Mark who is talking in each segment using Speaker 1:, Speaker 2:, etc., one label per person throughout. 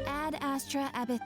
Speaker 1: Ad Astra Abyss.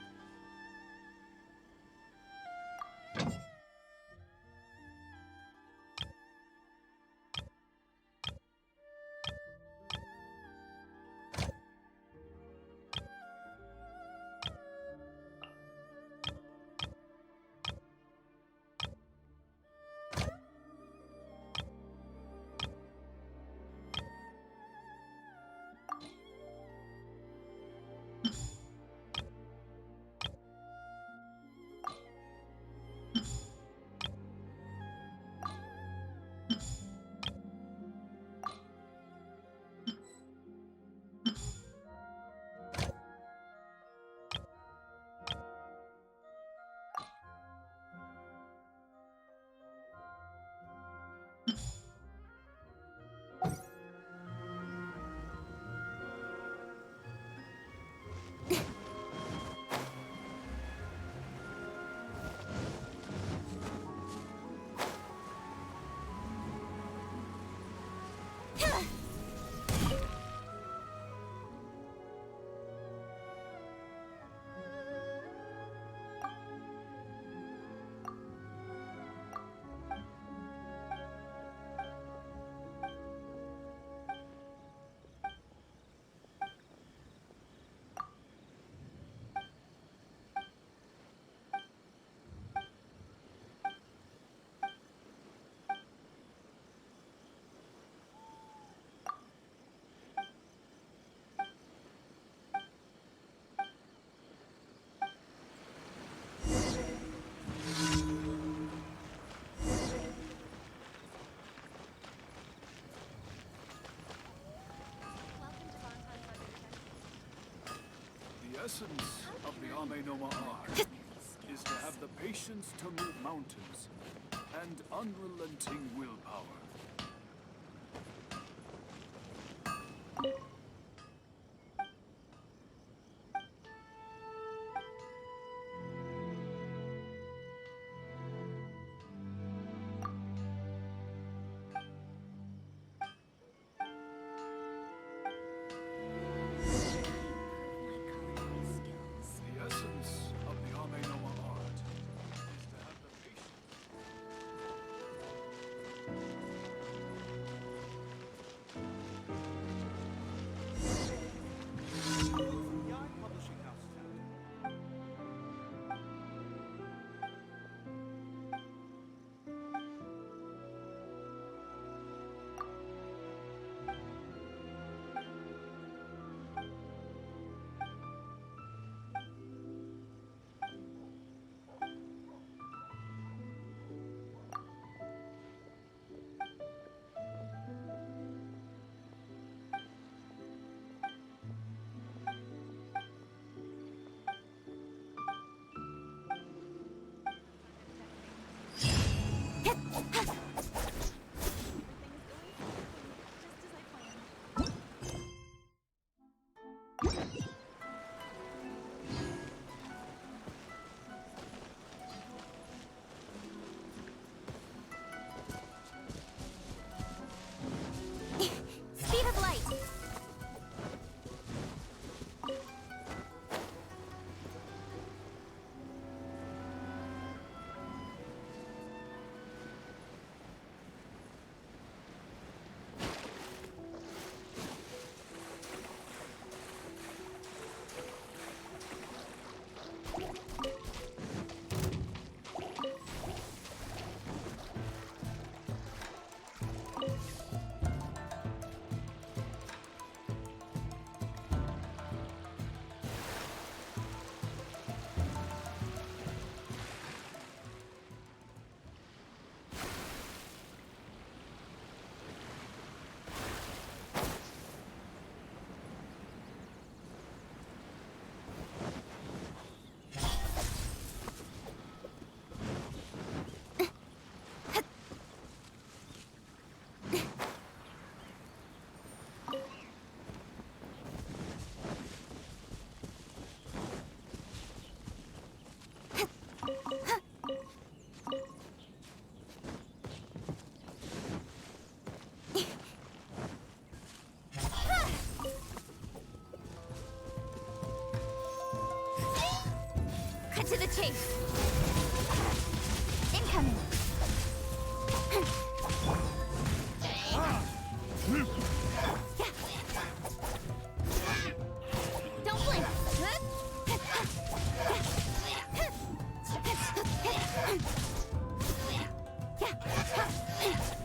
Speaker 2: The essence of the Ame no art is to have the patience to move mountains and unrelenting willpower. The essence of the Ame no art is to have the patience.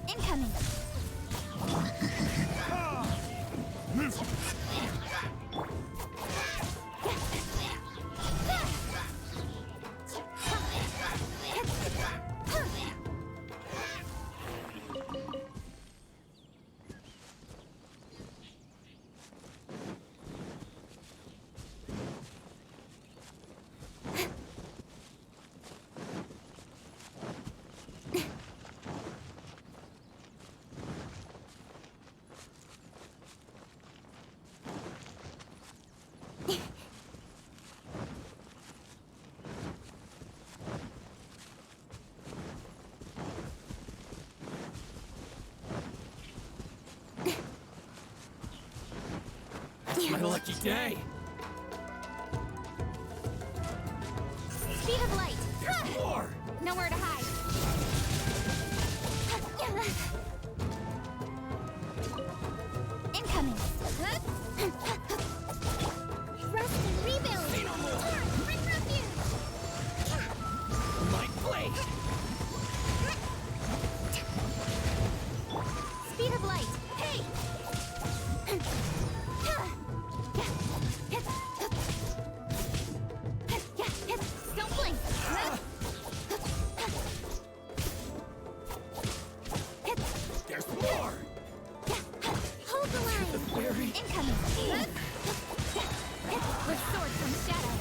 Speaker 1: Incoming.
Speaker 3: My lucky day.
Speaker 1: Speed of light.
Speaker 3: More.
Speaker 1: Nowhere to hide. Incoming. Rest and rebuild.
Speaker 3: Say no more.
Speaker 1: Bring refuge.
Speaker 3: My blade.
Speaker 1: Speed of light. Hey. Don't blink.
Speaker 3: There's more.
Speaker 1: Hold the line.
Speaker 3: Very.
Speaker 1: Incoming. With sword from shadow.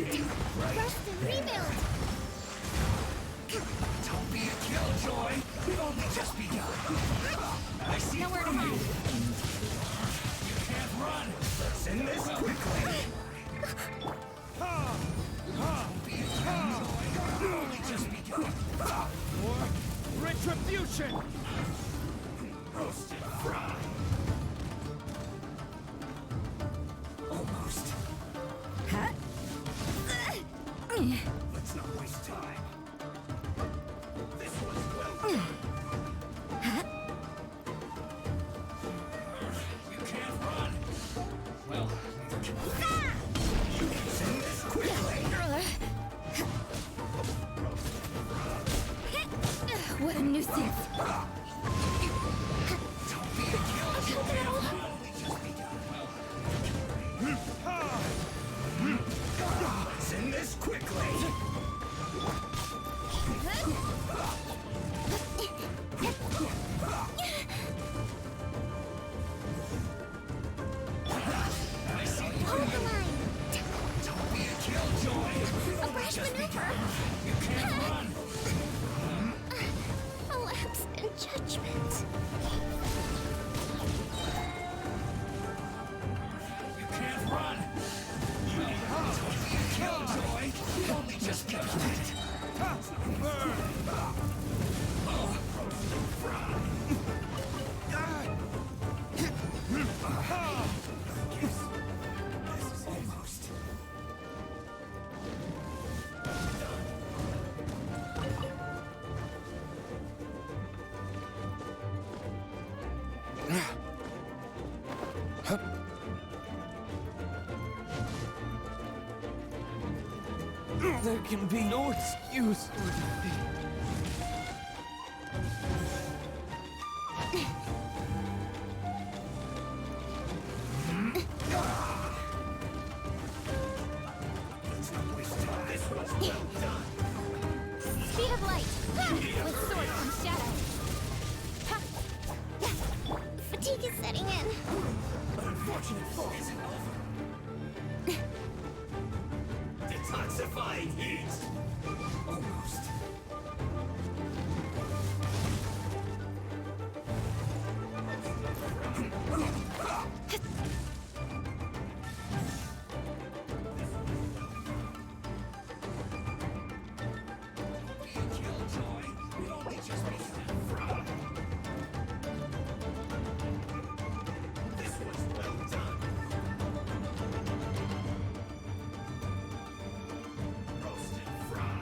Speaker 1: Rest and rebuild.
Speaker 3: Don't be a killjoy. We've only just begun. I see
Speaker 1: Nowhere to hide.
Speaker 3: You can't run. Send this quickly. Don't be a killjoy. We've only just begun.
Speaker 2: For retribution!
Speaker 3: Roasted fry. Almost.
Speaker 1: Huh?
Speaker 3: Let's not waste time. This was well done. You can't run. Well, neither can I. You can send this quickly.
Speaker 1: What a nuisance.
Speaker 3: Don't be a killjoy. We've only just begun. Send this quickly. I see you.
Speaker 1: Hold the line.
Speaker 3: Don't be a killjoy.
Speaker 1: A brash maneuver.
Speaker 3: You can't run.
Speaker 1: A lapse in judgment.
Speaker 3: You can't run. Don't be a killjoy. We've only just begun.
Speaker 2: Burn!
Speaker 3: Roasted fry. This is almost.
Speaker 2: There can be no excuse for defeat.
Speaker 3: Let's not waste time. This was well done.
Speaker 1: Speed of light. With sword from shadow. Ha. Yeah. Fatigue is setting in.
Speaker 3: But unfortunate fall isn't over. Detoxifying heat. Almost. Be a killjoy. We only just begun. Fry. This was well done. Roasted fry.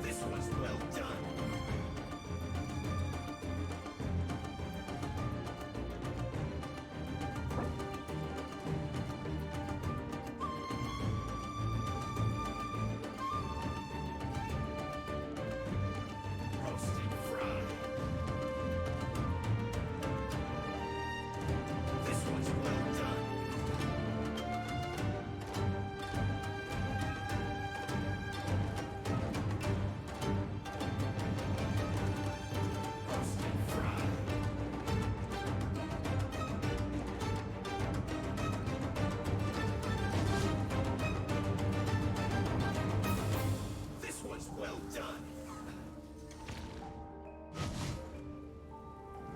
Speaker 3: This was well done. Roasted fry. This was well done. Roasted fry. This was well done.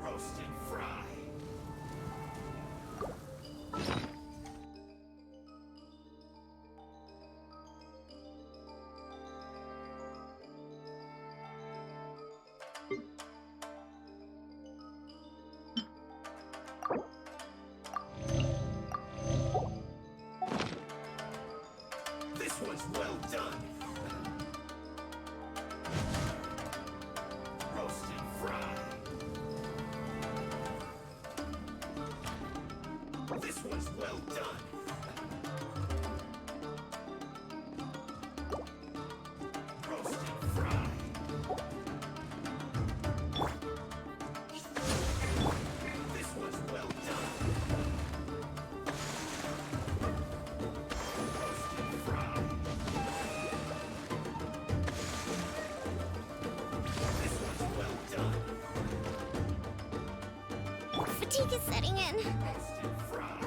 Speaker 3: Roasted fry. This was well done. Roasted fry. This was well done. Roasted fry. This was well done. Roasted fry. This was well done.
Speaker 1: Fatigue is setting in.
Speaker 3: Roasted fry.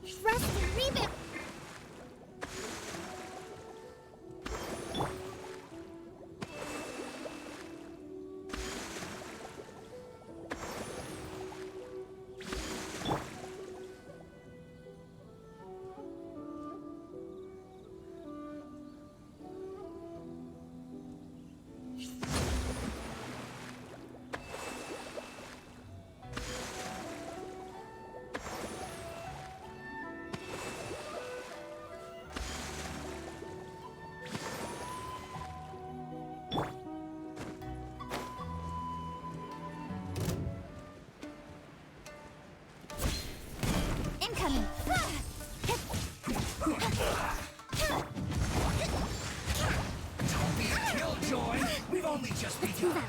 Speaker 1: Rest and rebuild. Incoming.
Speaker 3: Don't be a killjoy. We've only just begun.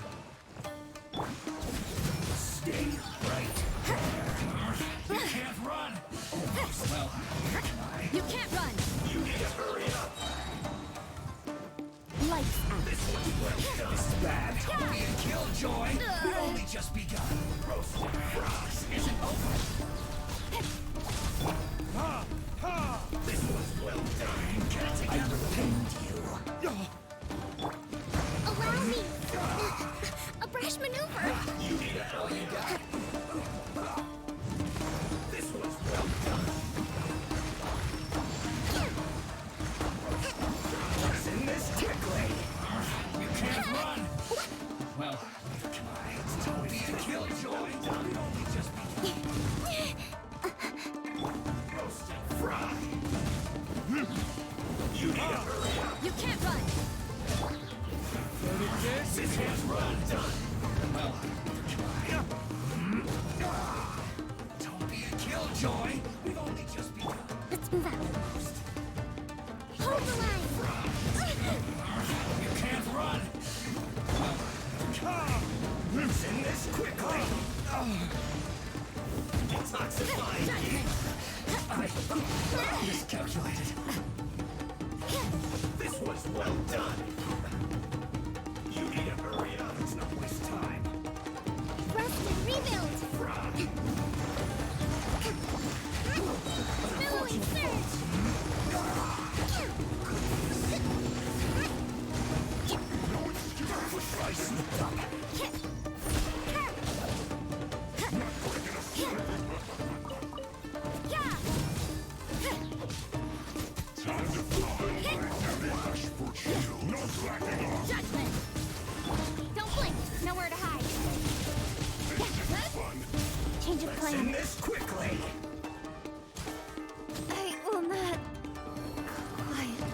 Speaker 3: Stay right there. You can't run. Almost. Well,
Speaker 1: You can't run.
Speaker 3: you need to hurry up.
Speaker 1: Lights out.
Speaker 3: This is bad. Don't be a killjoy. We've only just begun. Roasted fries isn't over. This was well done. Get it together. I pained you.
Speaker 1: Allow me. A brash maneuver.
Speaker 3: You need that all you got. This was well done. Isn't this tickly? You can't run. Well, don't be a killjoy. We've only just begun. Roasted fry. You need to hurry up.
Speaker 1: You can't run.
Speaker 3: This can't run. Done. Well, don't be a killjoy. We've only just begun.
Speaker 1: Let's move out. Hold the line.
Speaker 3: You can't run. Loosen this quickly. Detoxifying. I miscalculated. This was well done. You need to hurry up. Let's not waste time.
Speaker 1: Rest and rebuild. Billowing surge.
Speaker 3: Push I slipped up.
Speaker 1: Judgment. Don't blink. Nowhere to hide. Change of
Speaker 3: Send
Speaker 1: plan.
Speaker 3: this quickly.
Speaker 1: I will not. Quietly.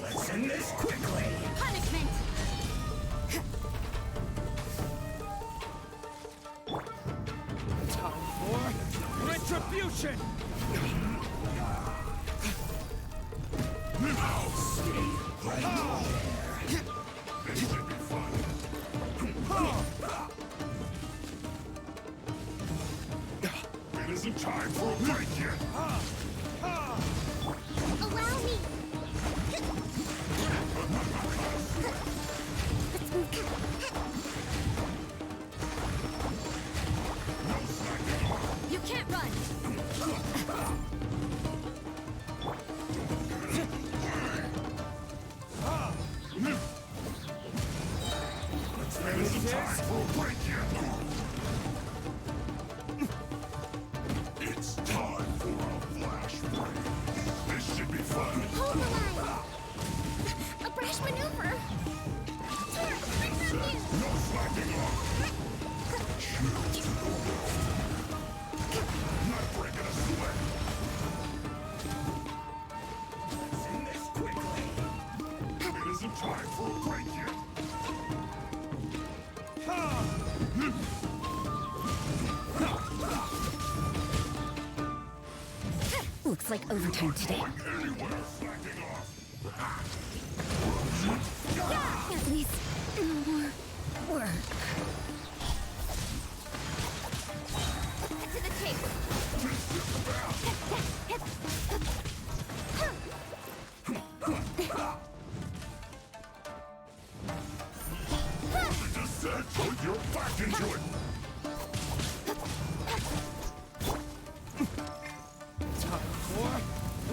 Speaker 3: Let's send this quickly.
Speaker 1: Punishment.
Speaker 2: Time for retribution!
Speaker 4: It isn't time for a break yet.
Speaker 1: Allow me. You can't run.
Speaker 4: It isn't time for a break yet. It's time for a flash break. This should be fun.
Speaker 1: Hold the line. A brash maneuver. Torque, right from you.
Speaker 4: No slacking off. Chill to the world. Not breaking a sweat.
Speaker 3: Send this quickly.
Speaker 4: It isn't time for a break yet.
Speaker 1: Looks like overtime today.
Speaker 4: Anyone slacking off.
Speaker 1: At least no more work. To the tape.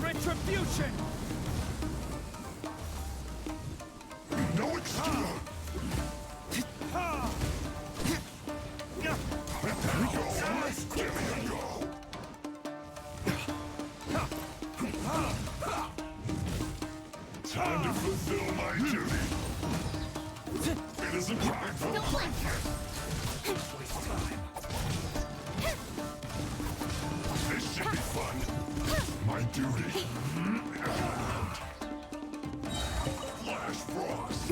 Speaker 3: Retribution!
Speaker 4: No excuse. Give me a go. Time to fulfill my duty. It isn't time for
Speaker 1: Don't blink!
Speaker 3: Waste time.
Speaker 4: this. Should be fun. My duty. Flash frost.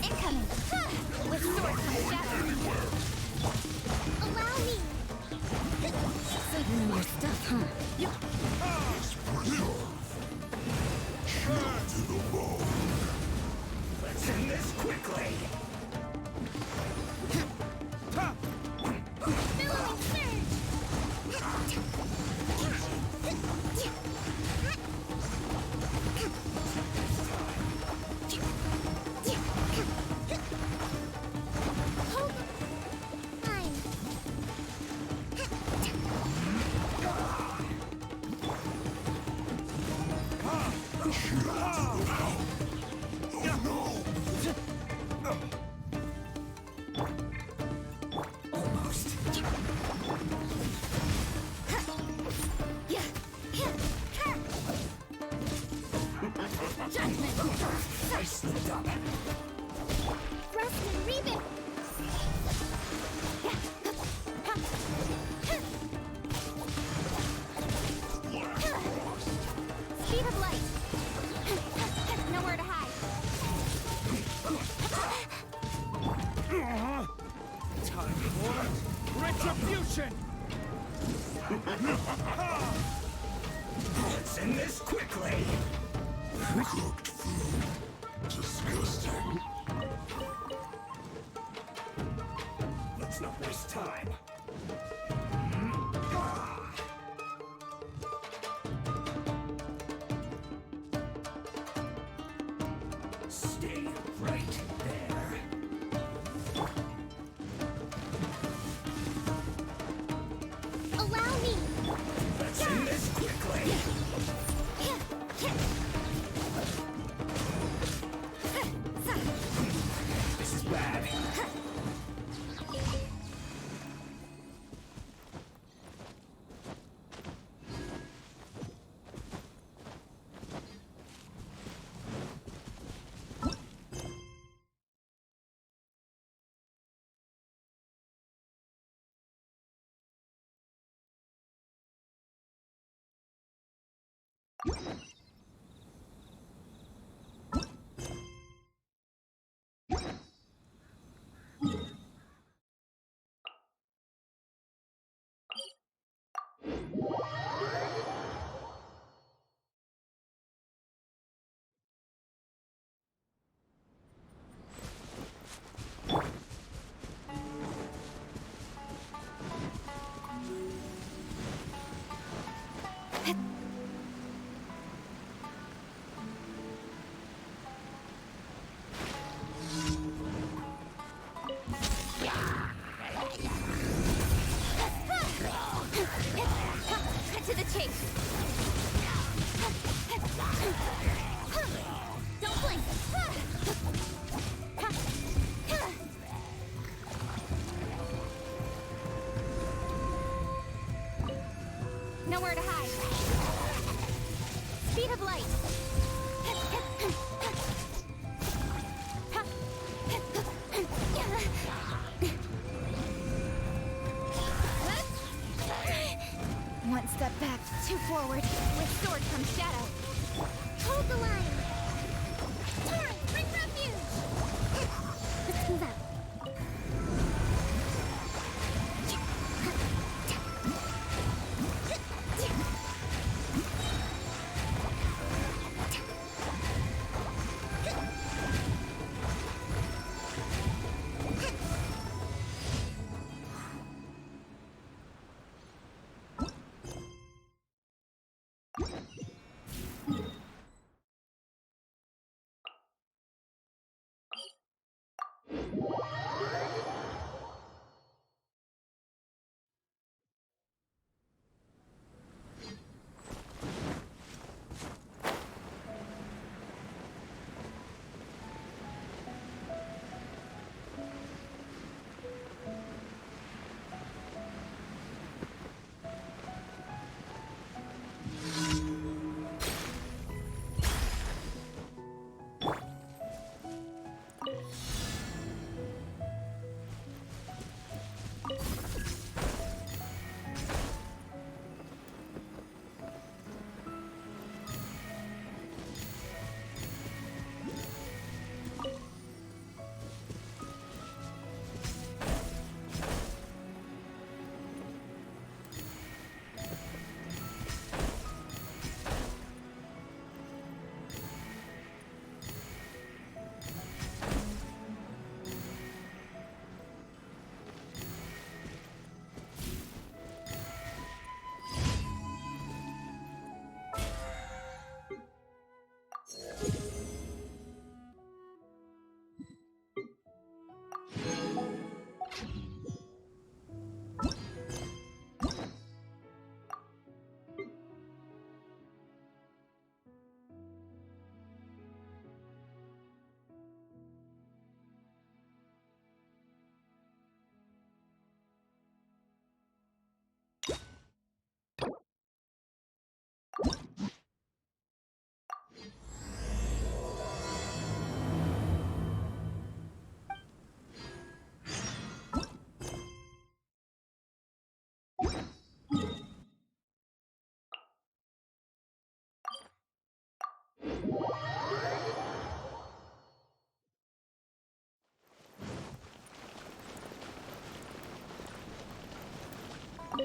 Speaker 1: Incoming! With sword from shadow.
Speaker 4: Anywhere.
Speaker 1: Allow me! So you know your stuff, huh?
Speaker 4: Preserve. Chill to the bone.
Speaker 3: Let's end this quickly.
Speaker 1: Billowing surge! Hold line.
Speaker 4: Chill to the bone. Oh no.
Speaker 3: Almost.
Speaker 1: Judgment!
Speaker 3: I slipped up.
Speaker 1: Thrust and reboot!
Speaker 4: Flash frost.
Speaker 1: Speed of light! Nowhere to hide!
Speaker 3: Time for retribution! Let's end this quickly.
Speaker 4: Cooked food. Disgusting.
Speaker 3: Let's not waste time. Stay right there.
Speaker 1: Allow me!
Speaker 3: Let's end this quickly. This is bad.
Speaker 1: Cut to the chase! Don't blink! Nowhere to hide! Speed of light! One step back, two forward, with sword from shadow. Hold the line! Torrent, bring refuge! Let's move out.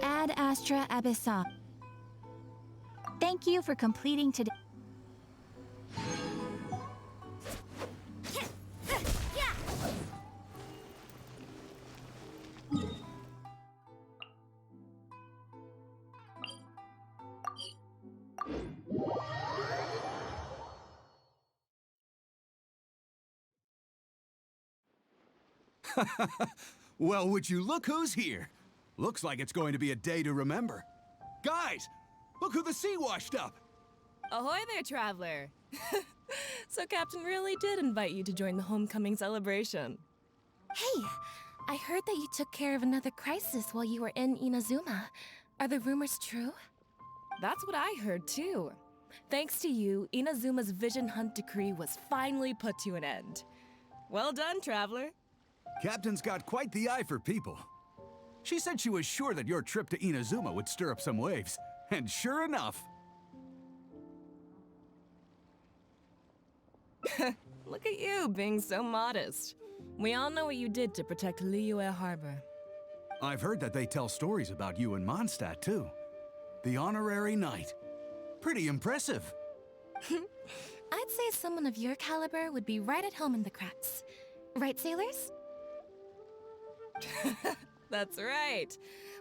Speaker 1: Ad Astra Abyssa. Thank you for completing today.
Speaker 5: Well, would you look who's here? Looks like it's going to be a day to remember. Guys, look who the sea washed up!
Speaker 6: Ahoy there, traveler! So Captain really did invite you to join the homecoming celebration.
Speaker 7: Hey, I heard that you took care of another crisis while you were in Inazuma. Are the rumors true?
Speaker 6: That's what I heard too. Thanks to you, Inazuma's Vision Hunt decree was finally put to an end. Well done, traveler.
Speaker 5: Captain's got quite the eye for people. She said she was sure that your trip to Inazuma would stir up some waves. And sure enough...
Speaker 6: Look at you, being so modest. We all know what you did to protect Liyue Harbor.
Speaker 5: I've heard that they tell stories about you in Mondstadt, too. The honorary knight. Pretty impressive.
Speaker 7: I'd say someone of your caliber would be right at home in the cracks. Right, sailors?
Speaker 6: That's right.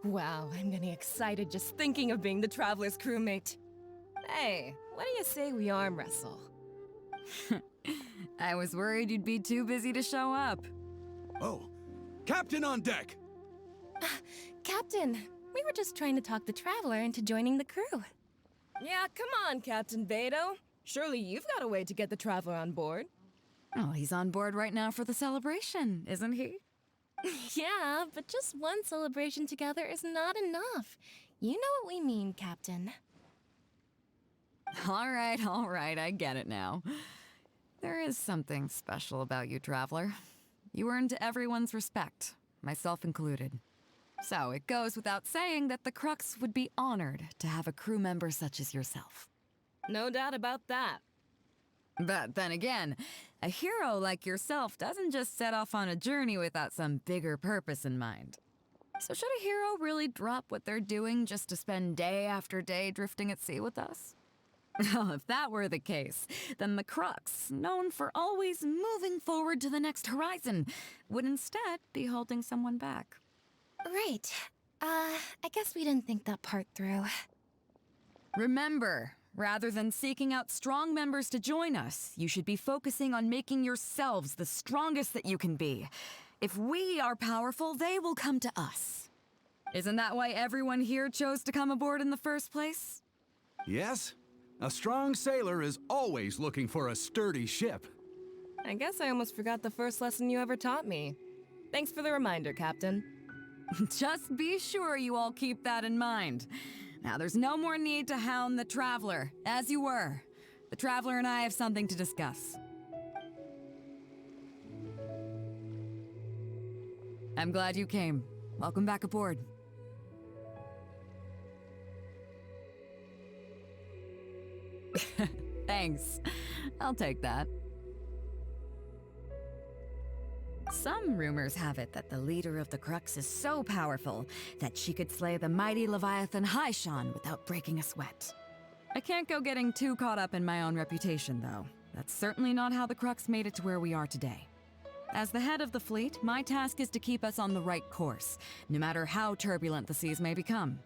Speaker 6: Wow, I'm getting excited just thinking of being the Traveler's crewmate. Hey, what do you say we arm wrestle?
Speaker 8: I was worried you'd be too busy to show up.
Speaker 5: Oh, Captain on deck!
Speaker 7: Captain, we were just trying to talk the Traveler into joining the crew.
Speaker 6: Yeah, come on, Captain Beidou. Surely you've got a way to get the Traveler on board.
Speaker 8: Oh, he's on board right now for the celebration, isn't he?
Speaker 7: Yeah, but just one celebration together is not enough. You know what we mean, Captain.
Speaker 8: All right, I get it now. There is something special about you, Traveler. You earned everyone's respect, myself included. So it goes without saying that the Crux would be honored to have a crew member such as yourself.
Speaker 6: No doubt about that.
Speaker 8: But then again, a hero like yourself doesn't just set off on a journey without some bigger purpose in mind. So should a hero really drop what they're doing just to spend day after day drifting at sea with us? Well, if that were the case, then the Crux, known for always moving forward to the next horizon, would instead be holding someone back.
Speaker 7: Right. I guess we didn't think that part through.
Speaker 8: Remember, rather than seeking out strong members to join us, you should be focusing on making yourselves the strongest that you can be. If we are powerful, they will come to us. Isn't that why everyone here chose to come aboard in the first place?
Speaker 5: Yes? A strong sailor is always looking for a sturdy ship.
Speaker 6: I guess I almost forgot the first lesson you ever taught me. Thanks for the reminder, Captain.
Speaker 8: Just be sure you all keep that in mind. Now, there's no more need to hound the Traveler, as you were. The Traveler and I have something to discuss. I'm glad you came. Welcome back aboard. Thanks. I'll take that. Some rumors have it that the leader of the Crux is so powerful that she could slay the mighty Leviathan Haishan without breaking a sweat. I can't go getting too caught up in my own reputation, though. That's certainly not how the Crux made it to where we are today. As the head of the fleet, my task is to keep us on the right course, no matter how turbulent the seas may become.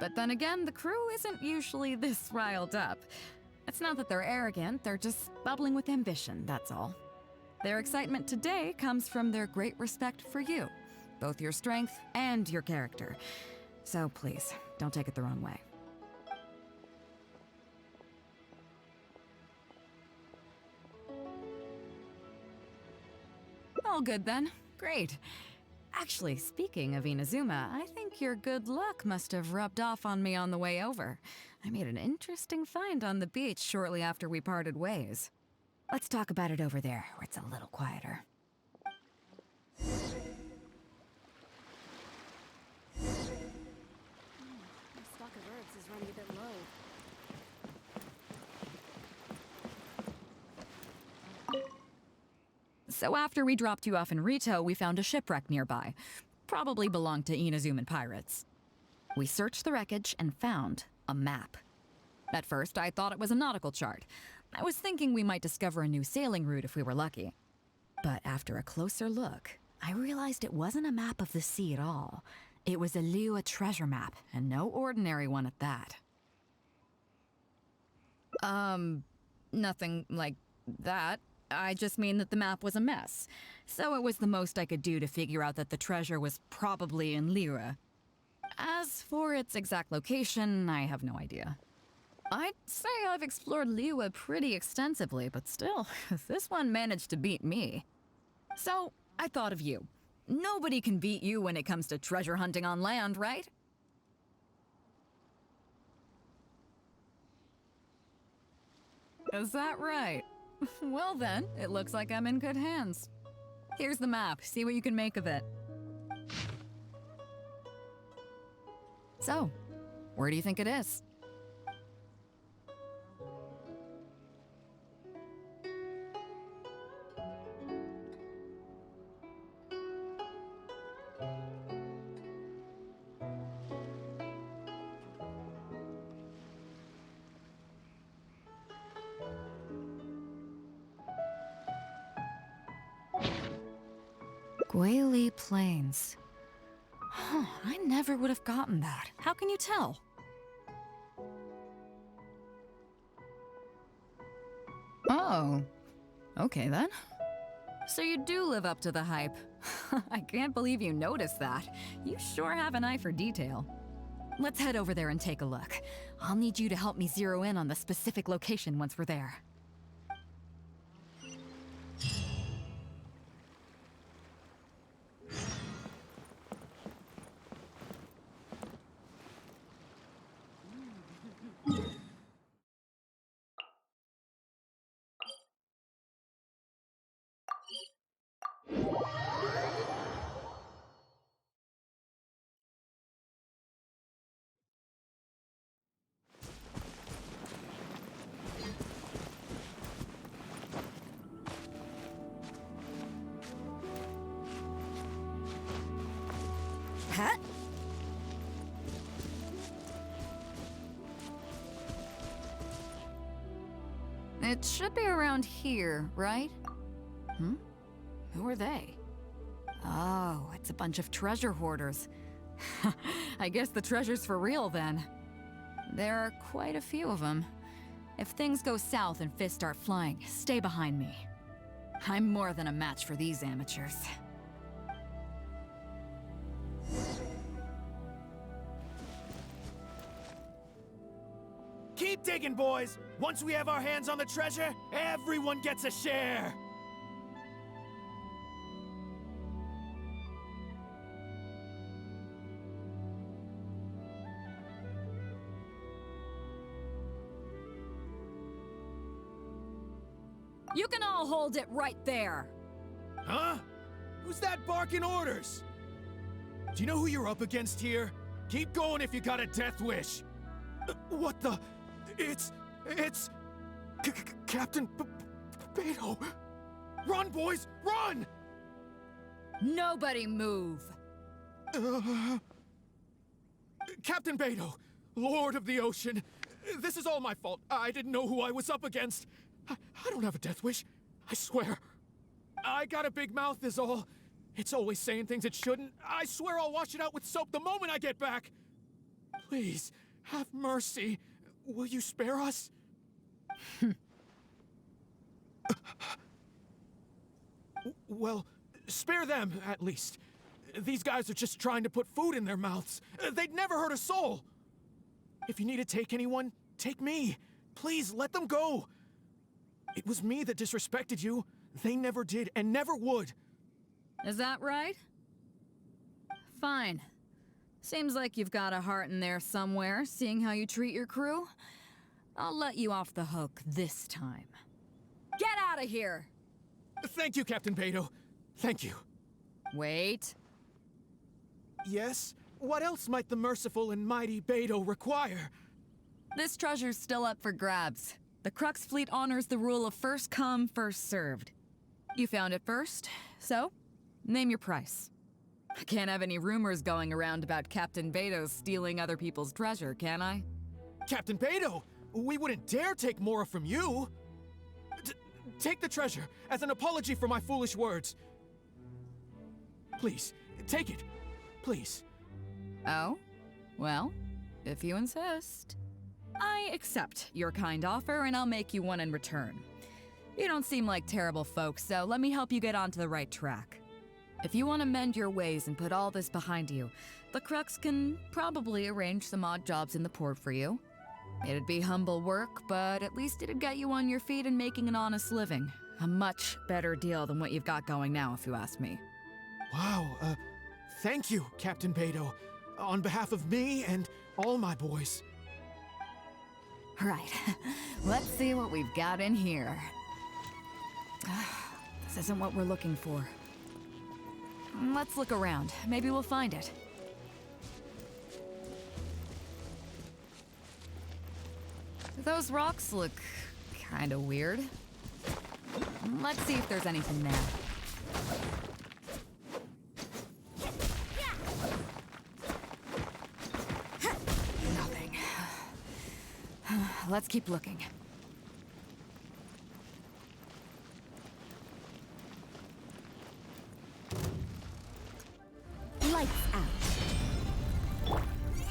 Speaker 8: But then again, the crew isn't usually this riled up. It's not that they're arrogant, they're just bubbling with ambition, that's all. Their excitement today comes from their great respect for you, both your strength and your character. So please, don't take it the wrong way. All good then. Great. Actually, speaking of Inazuma, I think your good luck must have rubbed off on me on the way over. I made an interesting find on the beach shortly after we parted ways. Let's talk about it over there, where it's a little quieter.
Speaker 7: My stock of herbs is running a bit low.
Speaker 8: So after we dropped you off in Rito, we found a shipwreck nearby. Probably belonged to Inazuman pirates. We searched the wreckage and found a map. At first, I thought it was a nautical chart. I was thinking we might discover a new sailing route if we were lucky. But after a closer look, I realized it wasn't a map of the sea at all. It was a Liyue treasure map, and no ordinary one at that. Nothing like that. I just mean that the map was a mess. So it was the most I could do to figure out that the treasure was probably in Liyue. As for its exact location, I have no idea. I'd say I've explored Liyue pretty extensively, but still, this one managed to beat me. So, I thought of you. Nobody can beat you when it comes to treasure hunting on land, right? Is that right? Well then, it looks like I'm in good hands. Here's the map. See what you can make of it. So, where do you think it is? Guili Plains. Huh, I never would have gotten that. How can you tell? Oh, okay then. So you do live up to the hype. I can't believe you noticed that. You sure have an eye for detail. Let's head over there and take a look. I'll need you to help me zero in on the specific location once we're there. Huh? It should be around here, right? Hmm? Who are they? Oh, it's a bunch of treasure hoarders. I guess the treasure's for real then. There are quite a few of them. If things go south and fists start flying, stay behind me. I'm more than a match for these amateurs.
Speaker 3: Keep digging, boys! Once we have our hands on the treasure, everyone gets a share!
Speaker 8: You can all hold it right there!
Speaker 3: Huh? Who's that barking orders? Do you know who you're up against here? Keep going if you got a death wish! What the... It's... Captain Beidou! Run, boys! Run!
Speaker 8: Nobody move!
Speaker 3: Captain Beidou, Lord of the Ocean, this is all my fault. I didn't know who I was up against. I don't have a death wish. I swear. I got a big mouth is all. It's always saying things it shouldn't. I swear I'll wash it out with soap the moment I get back. Please, have mercy. Will you spare us? Well, spare them, at least. These guys are just trying to put food in their mouths. They'd never hurt a soul. If you need to take anyone, take me. Please, let them go. It was me that disrespected you. They never did and never would.
Speaker 8: Is that right? Fine. Seems like you've got a heart in there somewhere, seeing how you treat your crew. I'll let you off the hook this time. Get out of here!
Speaker 3: Thank you, Captain Beidou. Thank you.
Speaker 8: Wait.
Speaker 3: Yes? What else might the merciful and mighty Beidou require?
Speaker 8: This treasure's still up for grabs. The Crux fleet honors the rule of first come, first served. You found it first, so name your price. I can't have any rumors going around about Captain Beto stealing other people's treasure, can I?
Speaker 3: Captain Beto, we wouldn't dare take more from you. Take the treasure as an apology for my foolish words. Please, take it. Please.
Speaker 8: Oh? Well, if you insist. I accept your kind offer, and I'll make you one in return. You don't seem like terrible folks, so let me help you get onto the right track. If you want to mend your ways and put all this behind you, the Crux can probably arrange some odd jobs in the port for you. It'd be humble work, but at least it'd get you on your feet and making an honest living. A much better deal than what you've got going now, if you ask me.
Speaker 3: Wow, thank you, Captain Beto. On behalf of me and all my boys.
Speaker 8: Right. Let's see what we've got in here. This isn't what we're looking for. Let's look around. Maybe we'll find it. Those rocks look kind of weird. Let's see if there's anything there. Nothing. Let's keep looking.
Speaker 1: Lights out.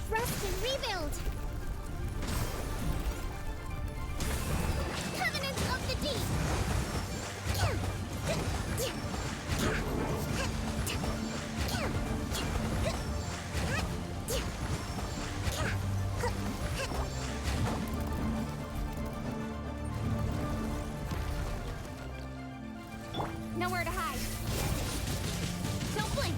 Speaker 1: Rest and rebuild. Covenant of the Deep. Nowhere to hide. Don't blink.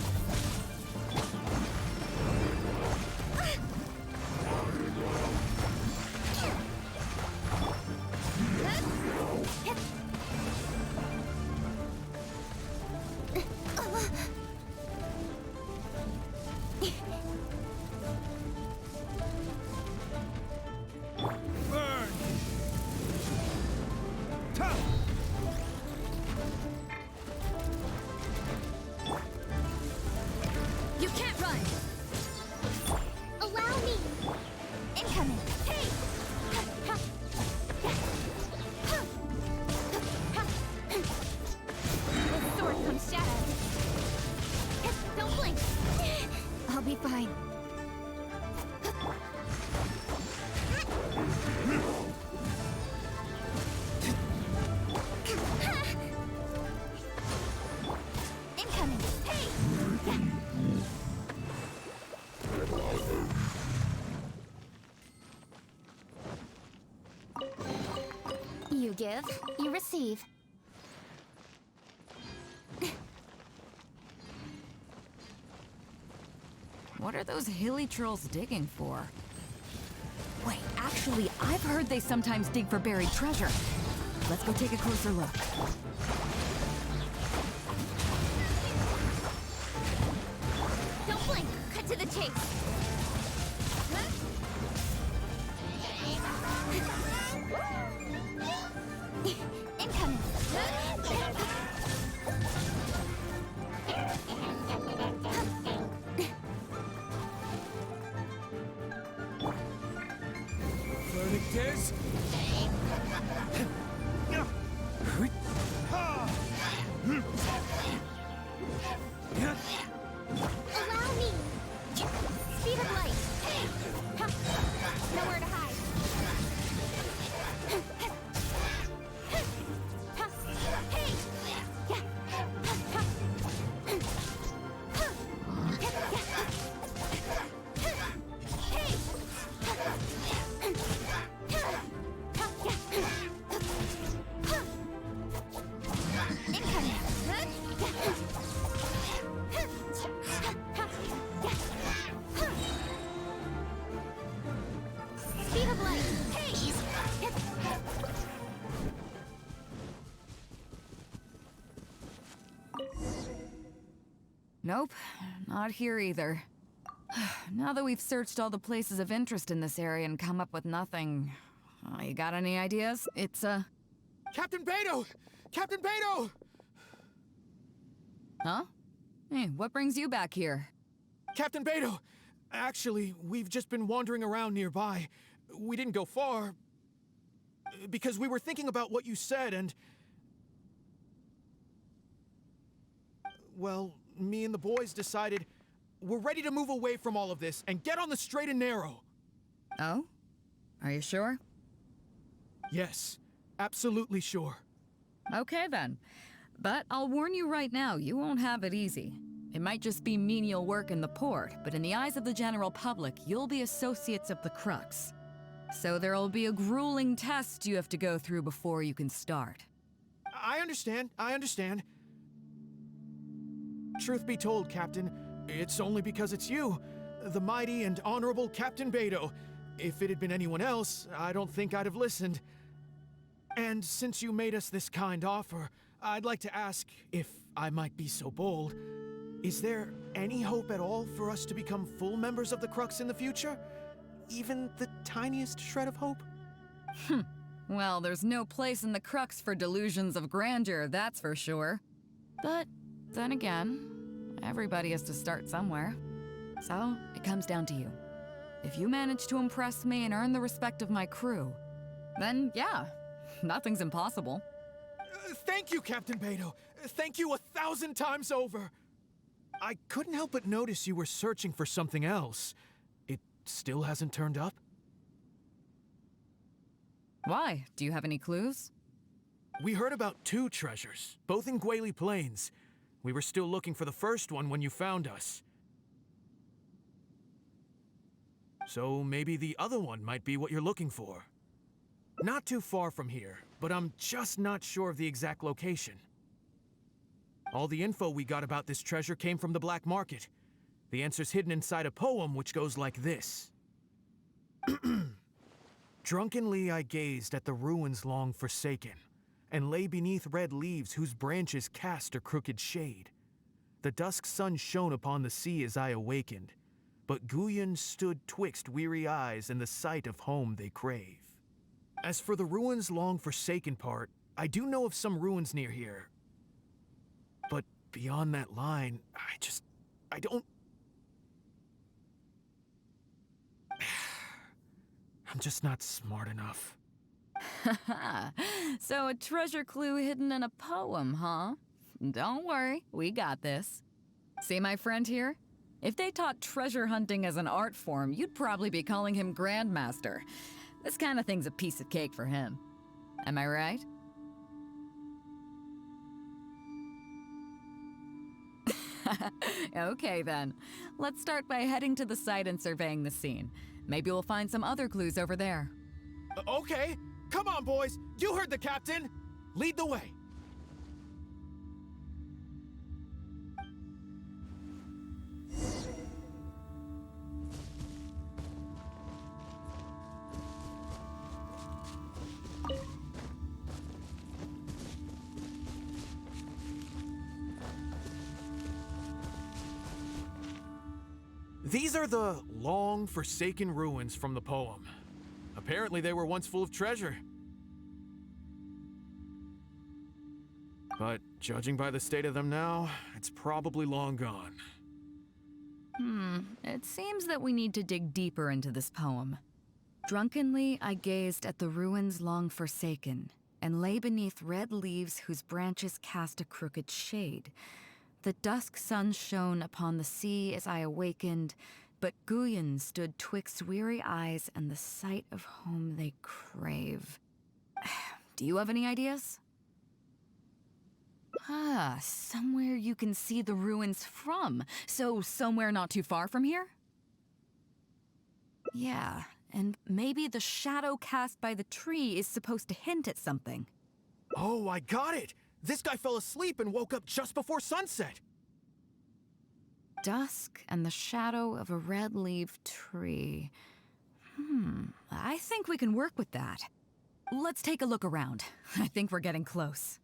Speaker 5: Burn! Tough!
Speaker 1: You can't run. Allow me. Incoming. Hey. With sword comes shadow. Don't blink. I'll be fine. Incoming. Hey. You give, you receive.
Speaker 8: What are those hilly trolls digging for? Wait, actually, I've heard they sometimes dig for buried treasure. Let's go take a closer look.
Speaker 1: Don't blink. Cut to the chase. Incoming.
Speaker 3: Verdict is...
Speaker 1: Allow me. Speed of light. Nowhere to hide. Speed of light. Hey!
Speaker 8: Nope, not here either. Now that we've searched all the places of interest in this area and come up with nothing, you got any ideas? It's,
Speaker 3: Captain Beto! Captain Beto!
Speaker 8: Huh? Hey, what brings you back here?
Speaker 3: Captain Beto! Actually, we've just been wandering around nearby. We didn't go far, because we were thinking about what you said and... Well, me and the boys decided we're ready to move away from all of this and get on the straight and narrow.
Speaker 8: Oh? Are you sure?
Speaker 3: Yes, absolutely sure.
Speaker 8: Okay then. But I'll warn you right now, you won't have it easy. It might just be menial work in the port, but in the eyes of the general public, you'll be associates of the Crux. So there'll be a grueling test you have to go through before you can start.
Speaker 3: I understand. Truth be told, Captain, it's only because it's you, the mighty and honorable Captain Beto. If it had been anyone else, I don't think I'd have listened. And since you made us this kind offer, I'd like to ask, if I might be so bold, is there any hope at all for us to become full members of the Crux in the future? Even the tiniest shred of hope?
Speaker 8: Well, there's no place in the Crux for delusions of grandeur, that's for sure. But then again, everybody has to start somewhere. So, it comes down to you. If you manage to impress me and earn the respect of my crew, then yeah, nothing's impossible.
Speaker 3: Thank you, Captain Beto. Thank you 1,000 times over. I couldn't help but notice you were searching for something else. It still hasn't turned up?
Speaker 8: Why? Do you have any clues?
Speaker 3: We heard about 2 treasures, both in Guili Plains. We were still looking for the first one when you found us. So maybe the other one might be what you're looking for. Not too far from here, but I'm just not sure of the exact location. All the info we got about this treasure came from the black market. The answer's hidden inside a poem which goes like this. Drunkenly I gazed at the ruins long forsaken, and lay beneath red leaves whose branches cast a crooked shade. The dusk sun shone upon the sea as I awakened, but Guyon stood twixt weary eyes and the sight of home they crave. As for the ruins long forsaken part, I do know of some ruins near here. But beyond that line, I don't... I'm just not smart enough.
Speaker 8: So a treasure clue hidden in a poem, huh? Don't worry, we got this. See my friend here? If they taught treasure hunting as an art form, you'd probably be calling him Grandmaster. This kind of thing's a piece of cake for him. Am I right? Okay then. Let's start by heading to the site and surveying the scene. Maybe we'll find some other clues over there.
Speaker 3: Okay, come on boys, you heard the captain. Lead the way. These are the long forsaken ruins from the poem. Apparently they were once full of treasure. But judging by the state of them now, it's probably long gone.
Speaker 8: It seems that we need to dig deeper into this poem. Drunkenly I gazed at the ruins long forsaken, and lay beneath red leaves whose branches cast a crooked shade. The dusk sun shone upon the sea as I awakened, but Guyon stood twixt weary eyes and the sight of home they crave. Do you have any ideas? Somewhere you can see the ruins from, so somewhere not too far from here? Yeah, and maybe the shadow cast by the tree is supposed to hint at something.
Speaker 3: Oh, I got it! This guy fell asleep and woke up just before sunset.
Speaker 8: Dusk and the shadow of a red-leaved tree. I think we can work with that. Let's take a look around. I think we're getting close.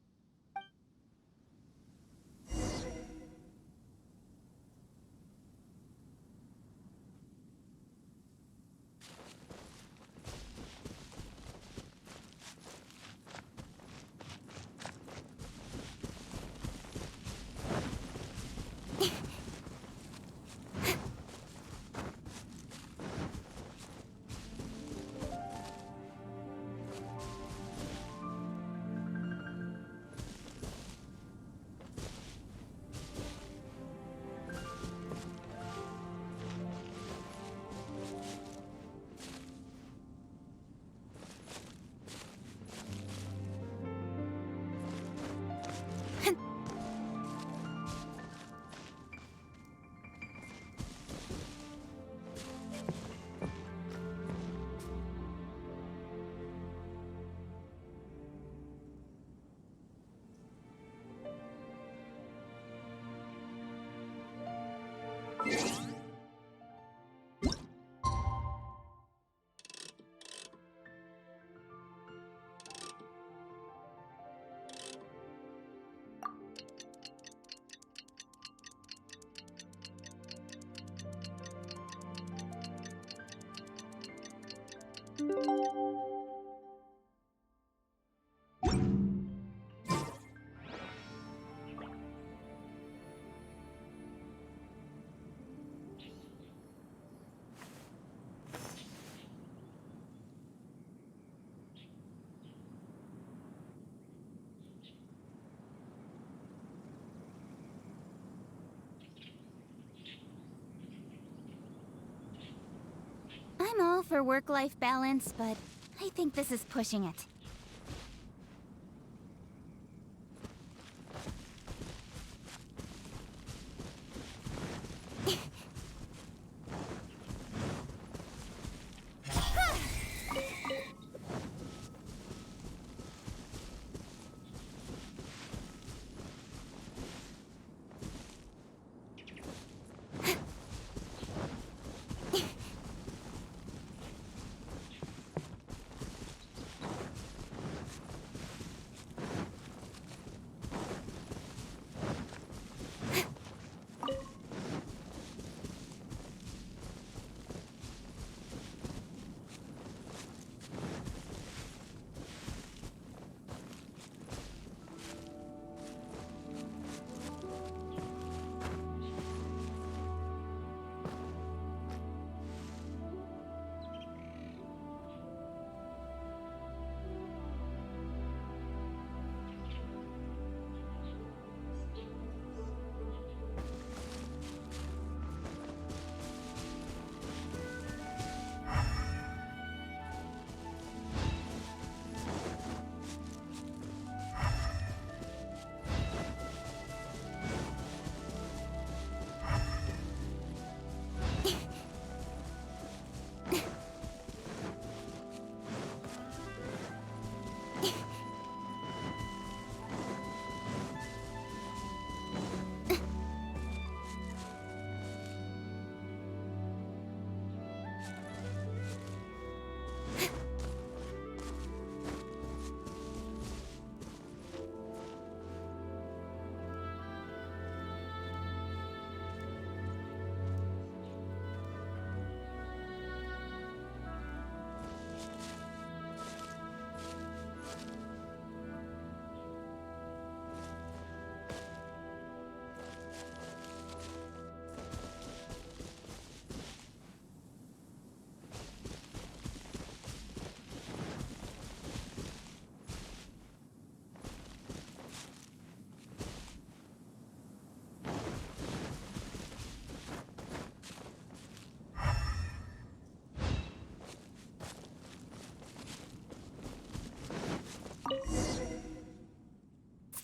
Speaker 1: I'm all for work-life balance, but I think this is pushing it.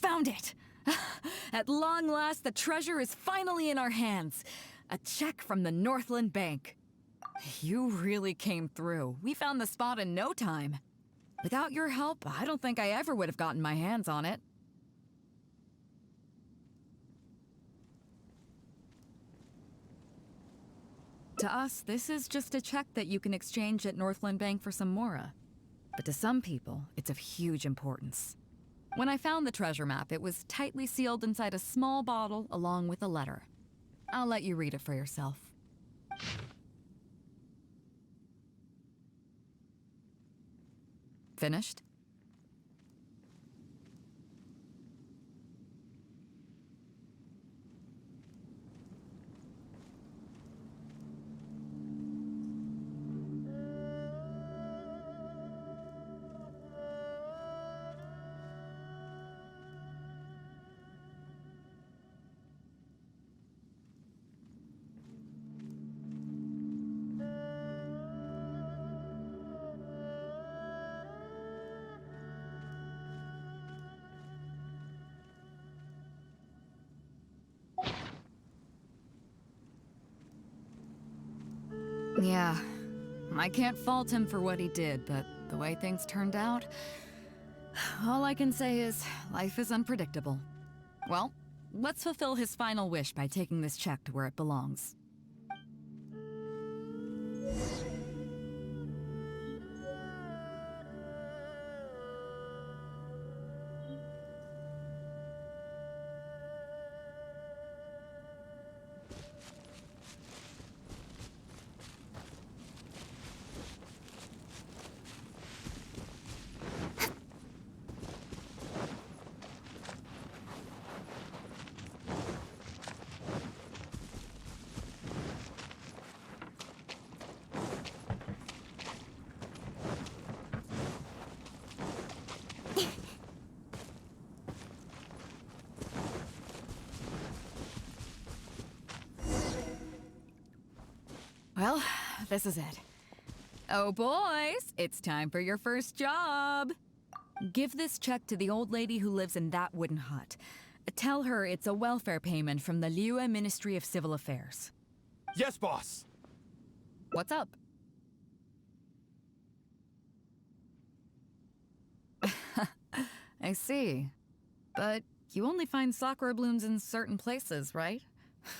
Speaker 8: Found it! At long last, the treasure is finally in our hands. A check from the Northland Bank. You really came through. We found the spot in no time. Without your help, I don't think I ever would have gotten my hands on it. To us, this is just a check that you can exchange at Northland Bank for some Mora. But to some people, it's of huge importance. When I found the treasure map, it was tightly sealed inside a small bottle along with a letter. I'll let you read it for yourself. Finished? Yeah, I can't fault him for what he did, but the way things turned out, all I can say is life is unpredictable. Well, let's fulfill his final wish by taking this check to where it belongs. Well, this is it. Oh, boys, it's time for your first job. Give this check to the old lady who lives in that wooden hut. Tell her it's a welfare payment from the Liyue Ministry of Civil Affairs.
Speaker 3: Yes, boss.
Speaker 8: What's up? I see. But you only find sakura blooms in certain places, right?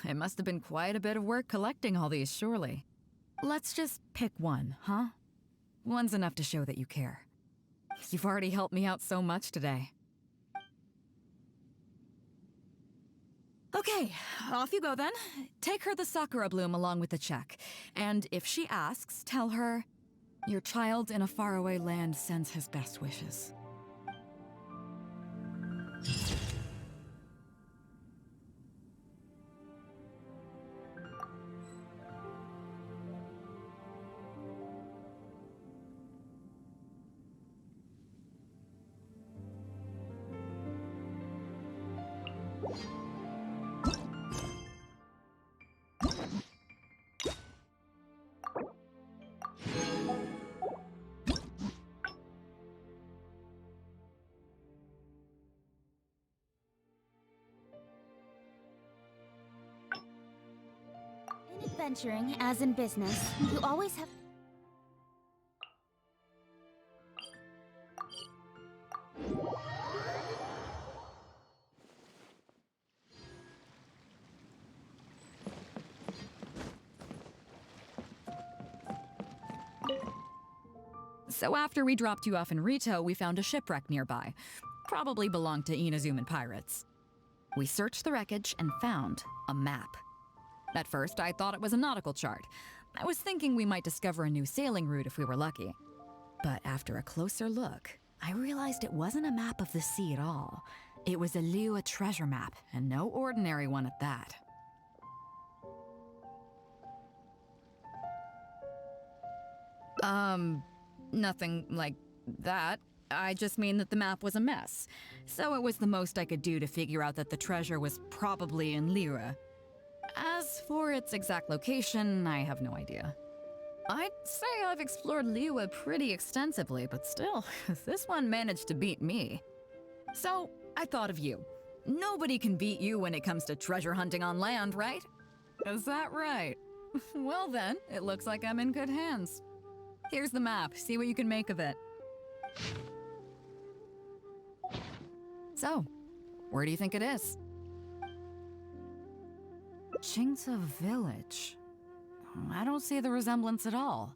Speaker 8: It must have been quite a bit of work collecting all these, surely. Let's just pick one, huh? One's enough to show that you care. You've already helped me out so much today. Okay, off you go then. Take her the sakura bloom along with the check. And if she asks, tell her, your child in a faraway land sends his best wishes.
Speaker 1: In adventuring, as in business, you always have...
Speaker 8: So after we dropped you off in Rito, we found a shipwreck nearby. Probably belonged to Inazuman pirates. We searched the wreckage and found a map. At first, I thought it was a nautical chart. I was thinking we might discover a new sailing route if we were lucky. But after a closer look, I realized it wasn't a map of the sea at all. It was a Liyue treasure map, and no ordinary one at that. Nothing like that. I just mean that the map was a mess. So it was the most I could do to figure out that the treasure was probably in Liyue. As for its exact location, I have no idea. I'd say I've explored Liyue pretty extensively, but still, this one managed to beat me. So, I thought of you. Nobody can beat you when it comes to treasure hunting on land, right? Is that right? Well then, it looks like I'm in good hands. Here's the map, see what you can make of it. So, where do you think it is? Qingce Village. I don't see the resemblance at all.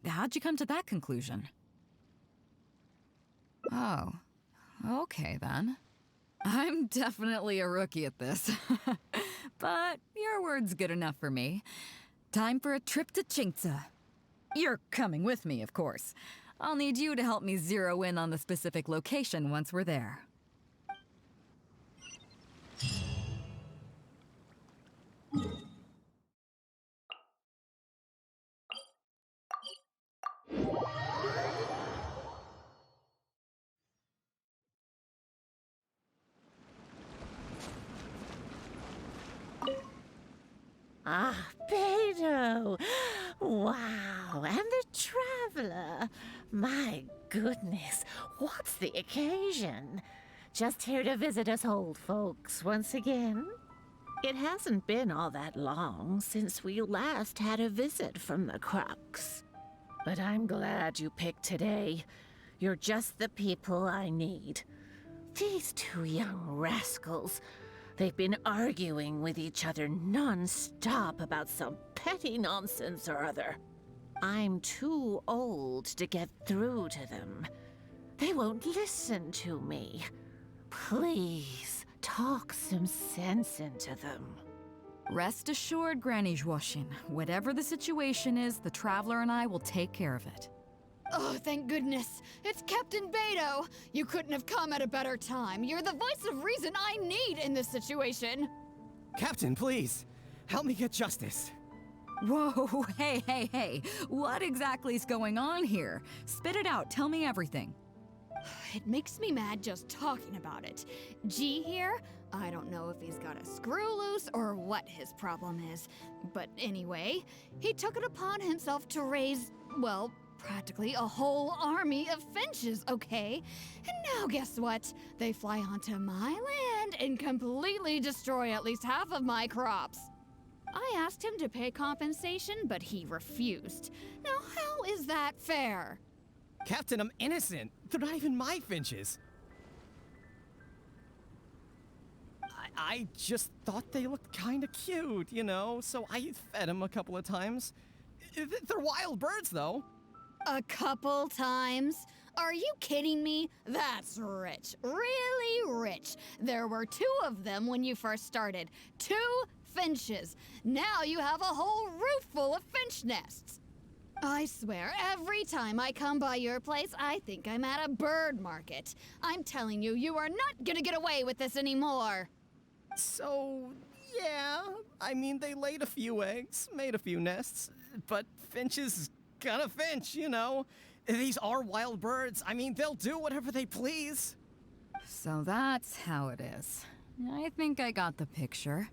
Speaker 8: How'd you come to that conclusion? Oh, okay then. I'm definitely a rookie at this. But your word's good enough for me. Time for a trip to Qingce. You're coming with me, of course. I'll need you to help me zero in on the specific location once we're there.
Speaker 9: Ah, Beidou! Wow, and the traveler! My goodness, what's the occasion? Just here to visit us old folks once again? It hasn't been all that long since we last had a visit from the Crux. But I'm glad you picked today. You're just the people I need. These two young rascals, they've been arguing with each other non-stop about some petty nonsense or other. I'm too old to get through to them. They won't listen to me. Please, talk some sense into them.
Speaker 8: Rest assured, Granny Zhuoxin, whatever the situation is, the Traveler and I will take care of it.
Speaker 10: Oh, thank goodness. It's Captain Beidou. You couldn't have come at a better time. You're the voice of reason I need in this situation.
Speaker 11: Captain, please. Help me get justice.
Speaker 8: Whoa, hey. What exactly is going on here? Spit it out, tell me everything.
Speaker 10: It makes me mad just talking about it. G here, I don't know if he's got a screw loose or what his problem is. But anyway, he took it upon himself to raise, well, practically a whole army of finches, okay? And now guess what? They fly onto my land and completely destroy at least half of my crops. I asked him to pay compensation, but he refused. Now how is that fair?
Speaker 11: Captain, I'm innocent. They're not even my finches. I just thought they looked kinda cute, you know, so I fed them a couple of times. They're wild birds, though.
Speaker 10: A couple times? Are you kidding me? That's rich. Really rich. There were 2 of them when you first started. 2 finches. Now you have a whole roof full of finch nests. I swear, every time I come by your place, I think I'm at a bird market. I'm telling you, you are not gonna get away with this anymore.
Speaker 11: So, yeah, I mean, they laid a few eggs, made a few nests, but finches gonna finch, you know. These are wild birds. I mean, they'll do whatever they please.
Speaker 8: So that's how it is. I think I got the picture.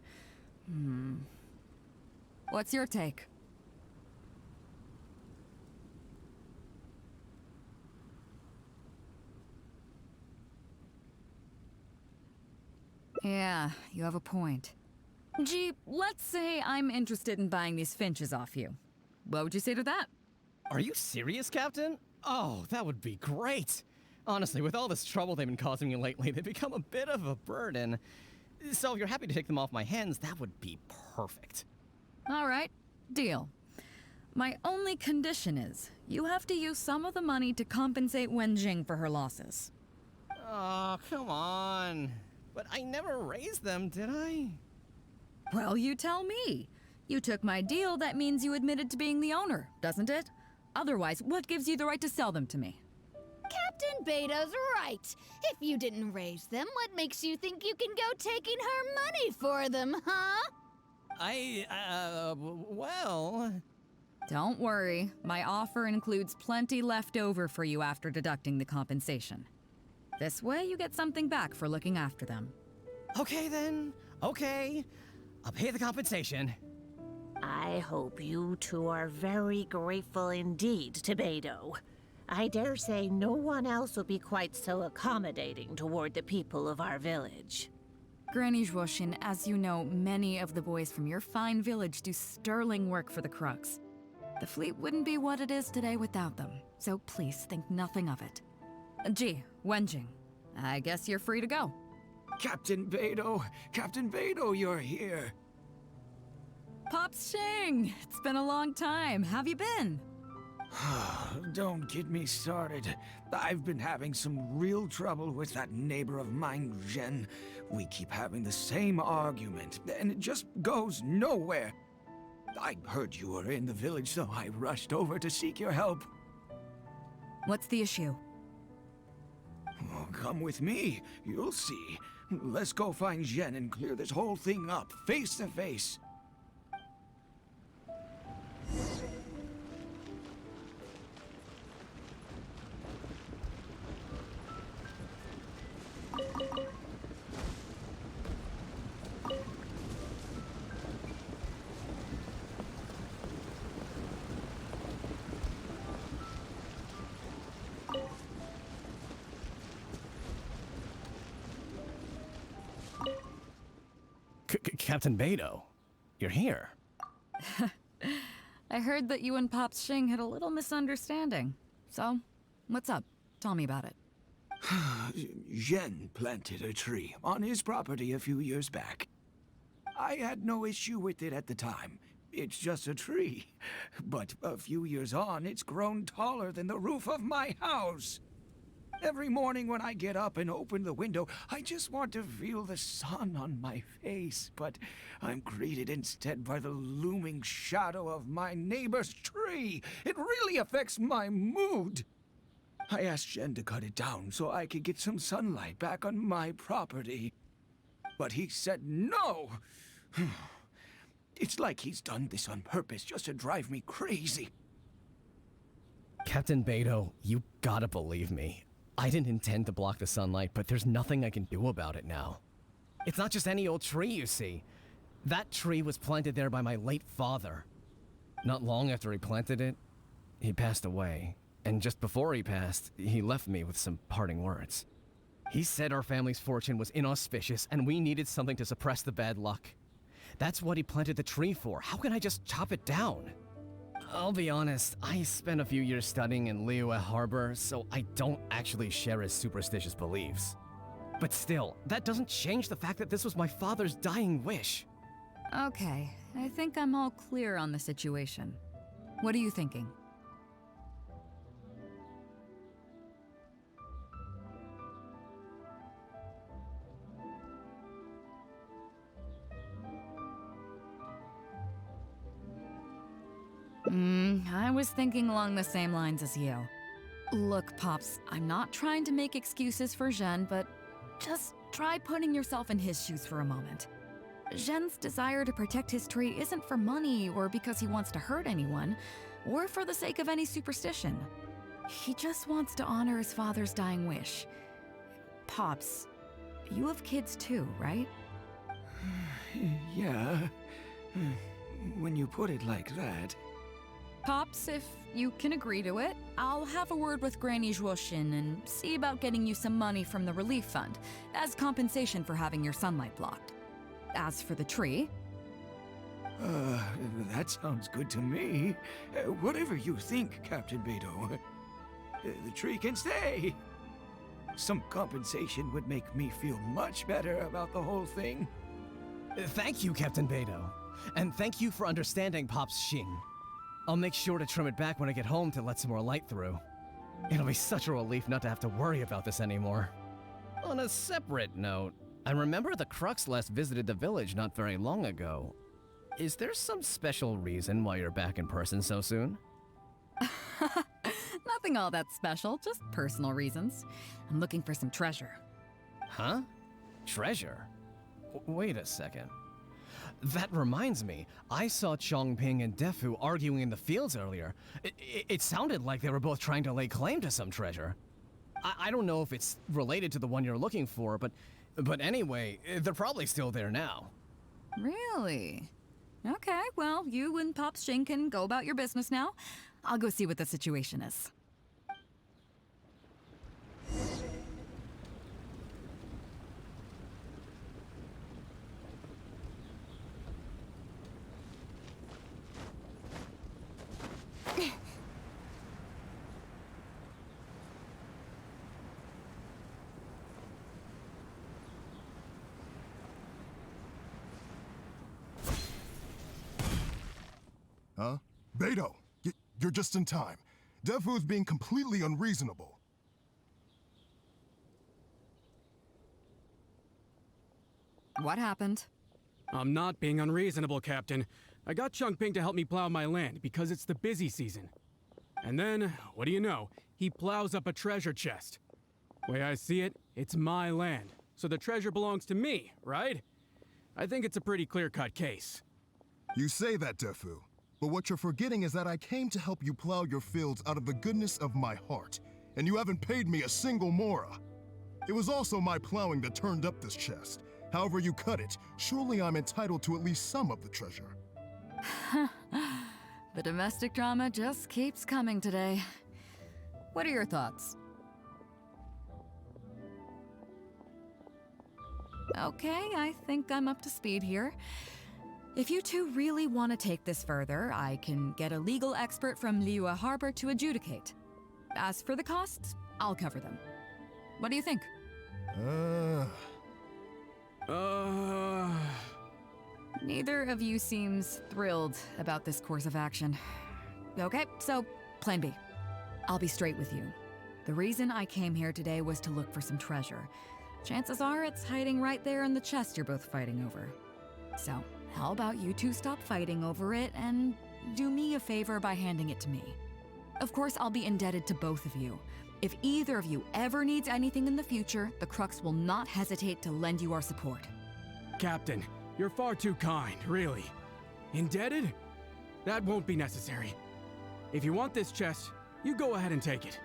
Speaker 8: What's your take? Yeah, you have a point. Gee, let's say I'm interested in buying these finches off you. What would you say to that?
Speaker 11: Are you serious, Captain? Oh, that would be great. Honestly, with all this trouble they've been causing me lately, they've become a bit of a burden. So if you're happy to take them off my hands, that would be perfect.
Speaker 8: All right, deal. My only condition is you have to use some of the money to compensate Wenjing for her losses.
Speaker 11: Oh, come on. But I never raised them, did I?
Speaker 8: Well, you tell me. You took my deal, that means you admitted to being the owner, doesn't it? Otherwise, what gives you the right to sell them to me?
Speaker 10: Captain Beto's right. If you didn't raise them, what makes you think you can go taking her money for them, huh?
Speaker 11: Well...
Speaker 8: Don't worry. My offer includes plenty left over for you after deducting the compensation. This way, you get something back for looking after them.
Speaker 11: Okay, then. Okay. I'll pay the compensation.
Speaker 9: I hope you 2 are very grateful indeed to Beto. I dare say no one else will be quite so accommodating toward the people of our village.
Speaker 8: Granny Zhuoshin, as you know, many of the boys from your fine village do sterling work for the Crux. The fleet wouldn't be what it is today without them, so please think nothing of it. Gee, Wenjing, I guess you're free to go.
Speaker 5: Captain Beto, you're here.
Speaker 8: Pops Shing, it's been a long time. How've you been?
Speaker 5: Don't get me started. I've been having some real trouble with that neighbor of mine, Zhen. We keep having the same argument, and it just goes nowhere. I heard you were in the village, so I rushed over to seek your help.
Speaker 8: What's the issue?
Speaker 5: Oh, come with me. You'll see. Let's go find Zhen and clear this whole thing up, face to face.
Speaker 11: Captain Beto, you're here.
Speaker 8: I heard that you and Pops Shing had a little misunderstanding. So, what's up? Tell me about it.
Speaker 5: Zhen planted a tree on his property a few years back. I had no issue with it at the time. It's just a tree. But a few years on, it's grown taller than the roof of my house. Every morning when I get up and open the window, I just want to feel the sun on my face, but I'm greeted instead by the looming shadow of my neighbor's tree. It really affects my mood. I asked Zhen to cut it down so I could get some sunlight back on my property. But he said no. It's like he's done this on purpose just to drive me crazy.
Speaker 11: Captain Beto, you gotta believe me. I didn't intend to block the sunlight, but there's nothing I can do about it now. It's not just any old tree, you see. That tree was planted there by my late father. Not long after he planted it, he passed away. And just before he passed, he left me with some parting words. He said our family's fortune was inauspicious and we needed something to suppress the bad luck. That's what he planted the tree for. How can I just chop it down? I'll be honest, I spent a few years studying in Liyue Harbor, so I don't actually share his superstitious beliefs. But still, that doesn't change the fact that this was my father's dying wish.
Speaker 8: Okay, I think I'm all clear on the situation. What are you thinking? I was thinking along the same lines as you. Look, Pops, I'm not trying to make excuses for Zhen, but just try putting yourself in his shoes for a moment. Zhen's desire to protect his tree isn't for money or because he wants to hurt anyone, or for the sake of any superstition. He just wants to honor his father's dying wish. Pops, you have kids too, right?
Speaker 5: Yeah. When you put it like that.
Speaker 8: Pops, if you can agree to it, I'll have a word with Granny Zhuoxin and see about getting you some money from the relief fund as compensation for having your sunlight blocked. As for the tree...
Speaker 5: That sounds good to me. Whatever you think, Captain Beidou. The tree can stay. Some compensation would make me feel much better about the whole thing.
Speaker 11: Thank you, Captain Beidou. And thank you for understanding Pop's Xing. I'll make sure to trim it back when I get home to let some more light through. It'll be such a relief not to have to worry about this anymore. On a separate note, I remember the Crux last visited the village not very long ago. Is there some special reason why you're back in person so soon?
Speaker 8: Nothing all that special, just personal reasons. I'm looking for some treasure.
Speaker 11: Huh? Treasure? Wait a second. That reminds me, I saw Chongping and Defu arguing in the fields earlier. It sounded like they were both trying to lay claim to some treasure. I don't know if it's related to the one you're looking for, but anyway, they're probably still there now.
Speaker 8: Really? Okay, well, you and Pop Xing can go about your business now. I'll go see what the situation is.
Speaker 4: Huh? Beidou, you're just in time. Defu's being completely unreasonable.
Speaker 8: What happened?
Speaker 12: I'm not being unreasonable, Captain. I got Chongping to help me plow my land because it's the busy season. And then, what do you know? He plows up a treasure chest. Way I see it, it's my land, so the treasure belongs to me, right? I think it's a pretty clear-cut case.
Speaker 4: You say that, Defu. But what you're forgetting is that I came to help you plow your fields out of the goodness of my heart, and you haven't paid me a single mora. It was also my plowing that turned up this chest. However you cut it, surely I'm entitled to at least some of the treasure.
Speaker 8: The domestic drama just keeps coming today. What are your thoughts? Okay, I think I'm up to speed here. If you two really want to take this further, I can get a legal expert from Liyue Harbor to adjudicate. As for the costs, I'll cover them. What do you think? Neither of you seems thrilled about this course of action. Okay, so plan B. I'll be straight with you. The reason I came here today was to look for some treasure. Chances are it's hiding right there in the chest you're both fighting over. So, how about you two stop fighting over it and do me a favor by handing it to me? Of course, I'll be indebted to both of you. If either of you ever needs anything in the future, the Crux will not hesitate to lend you our support.
Speaker 12: Captain, you're far too kind, really. Indebted? That won't be necessary. If you want this chest, you go ahead and take it.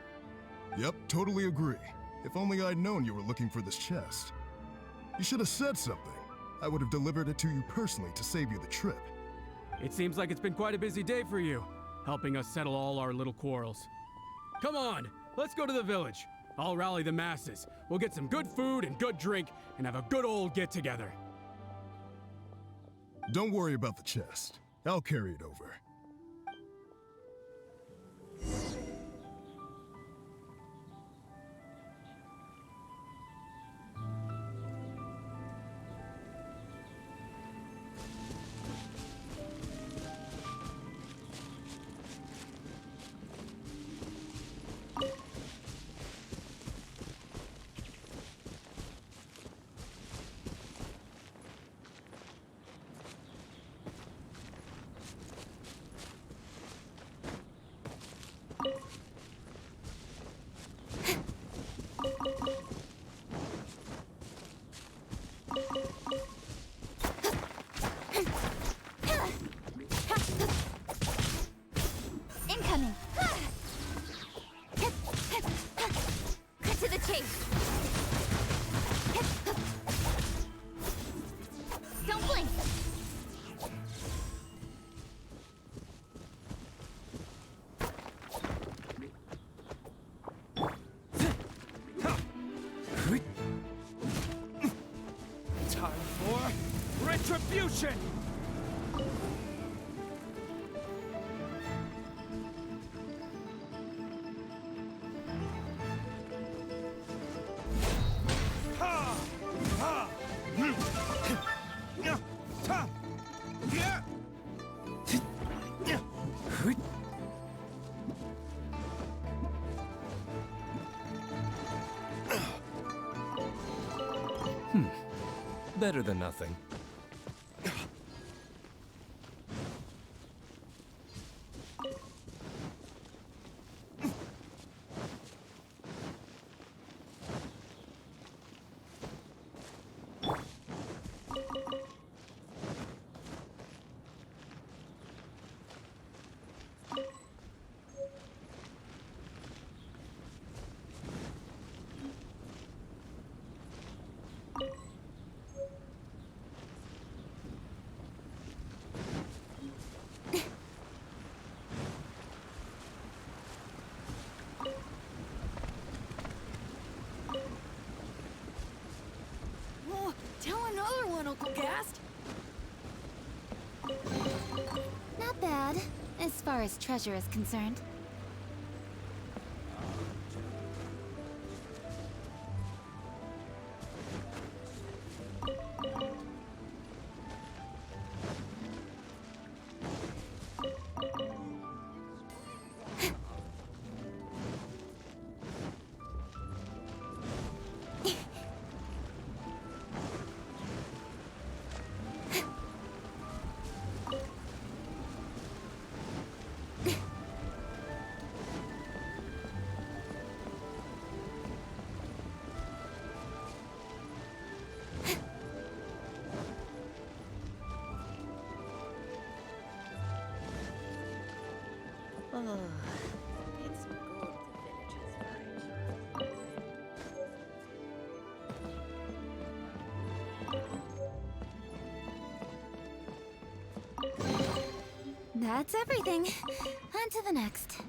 Speaker 4: Yep, totally agree. If only I'd known you were looking for this chest. You should have said something. I would have delivered it to you personally to save you the trip.
Speaker 12: It seems like it's been quite a busy day for you, helping us settle all our little quarrels. Come on, let's go to the village. I'll rally the masses. We'll get some good food and good drink and have a good old get-together.
Speaker 4: Don't worry about the chest. I'll carry it over.
Speaker 1: Incoming! Cut to the chase! Don't blink!
Speaker 5: Time for retribution!
Speaker 13: Better than nothing.
Speaker 6: Oh, tell another one, Uncle Gast.
Speaker 1: Not bad, as far as treasure is concerned.
Speaker 9: Oh, it's good the villagers fight.
Speaker 1: That's everything. On to the next.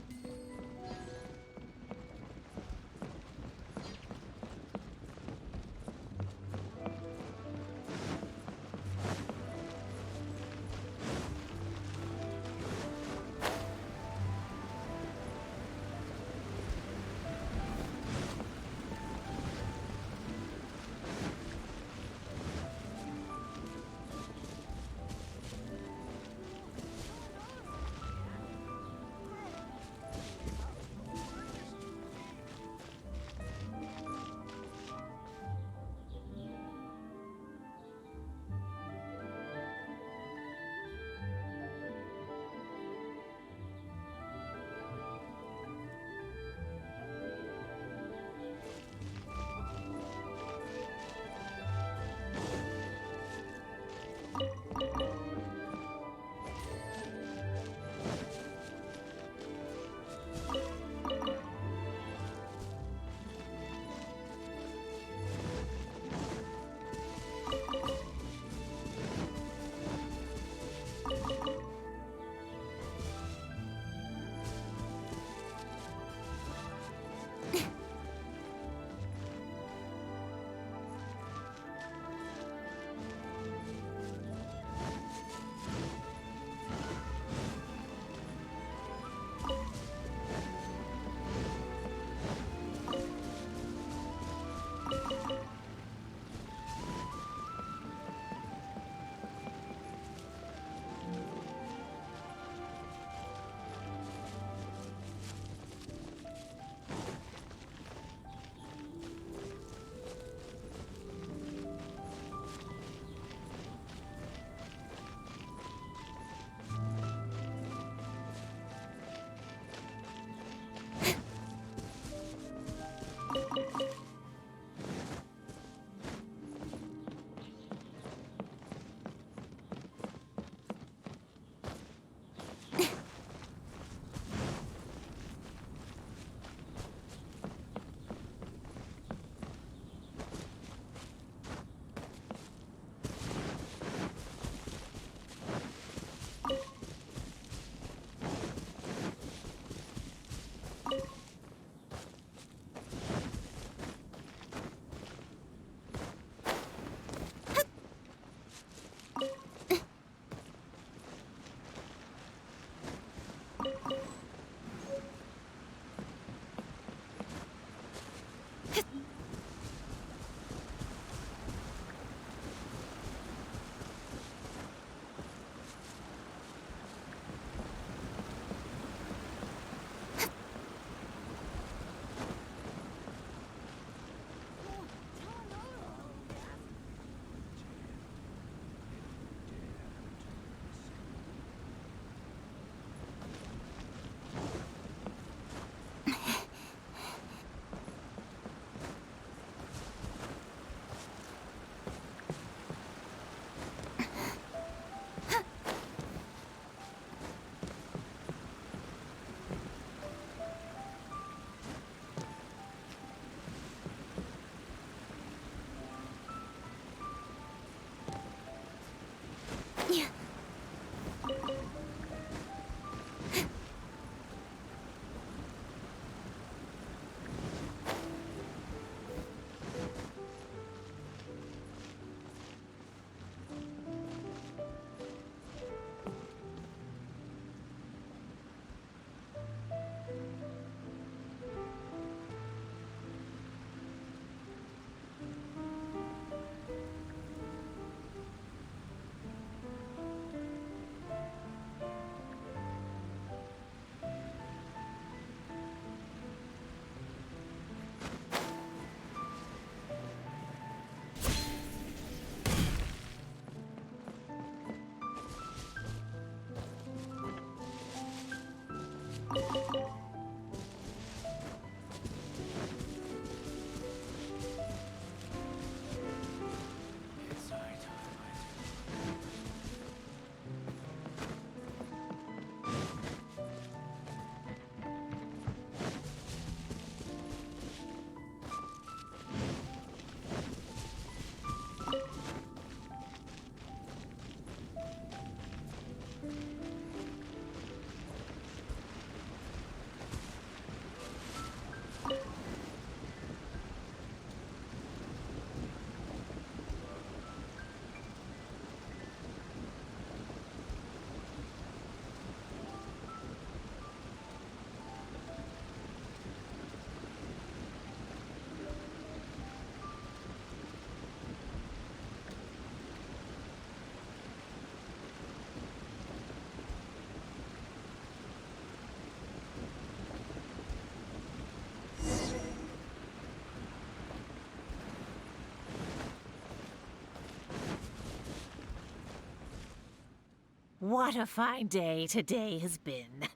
Speaker 9: What a fine day today has been.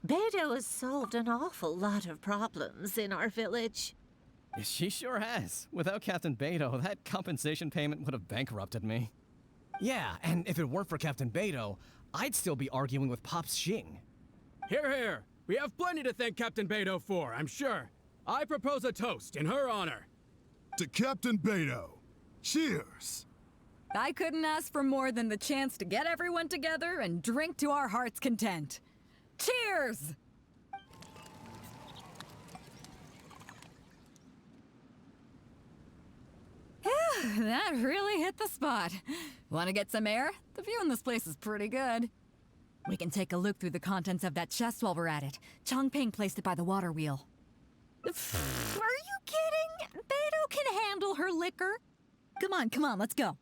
Speaker 9: Beto has solved an awful lot of problems in our village.
Speaker 11: She sure has. Without Captain Beto, that compensation payment would have bankrupted me. Yeah, and if it weren't for Captain Beto, I'd still be arguing with Pops Xing.
Speaker 12: Here, here. We have plenty to thank Captain Beto for, I'm sure. I propose a toast in her honor.
Speaker 4: To Captain Beto. Cheers!
Speaker 8: I couldn't ask for more than the chance to get everyone together and drink to our heart's content. Cheers! Phew, that really hit the spot. Want to get some air? The view in this place is pretty good. We can take a look through the contents of that chest while we're at it. Chongping placed it by the water wheel. Are you kidding? Beto can handle her liquor. Come on, let's go.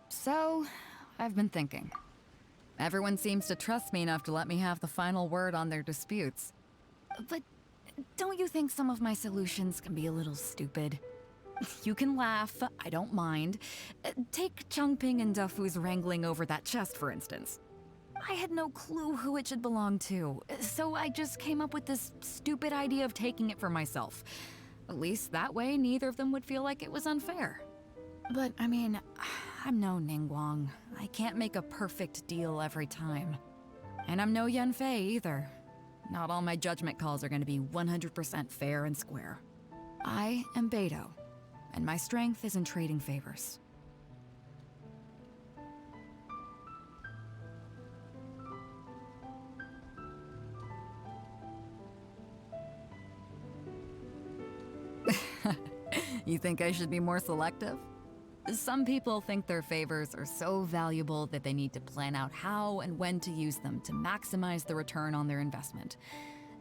Speaker 8: So, I've been thinking. Everyone seems to trust me enough to let me have the final word on their disputes. But don't you think some of my solutions can be a little stupid? You can laugh, I don't mind. Take Chongping and Dufu's wrangling over that chest, for instance. I had no clue who it should belong to, so I just came up with this stupid idea of taking it for myself. At least that way, neither of them would feel like it was unfair. But, I mean, I'm no Ningguang. I can't make a perfect deal every time. And I'm no Yanfei either. Not all my judgment calls are going to be 100% fair and square. I am Beto, and my strength is in trading favors. You think I should be more selective? Some people think their favors are so valuable that they need to plan out how and when to use them to maximize the return on their investment.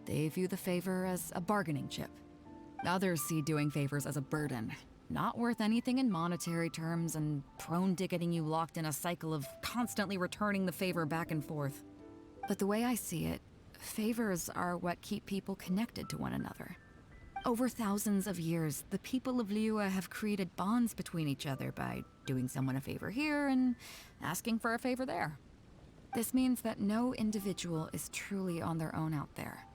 Speaker 8: They view the favor as a bargaining chip. Others see doing favors as a burden, not worth anything in monetary terms and prone to getting you locked in a cycle of constantly returning the favor back and forth. But the way I see it, favors are what keep people connected to one another. Over thousands of years, the people of Liyue have created bonds between each other by doing someone a favor here and asking for a favor there. This means that no individual is truly on their own out there.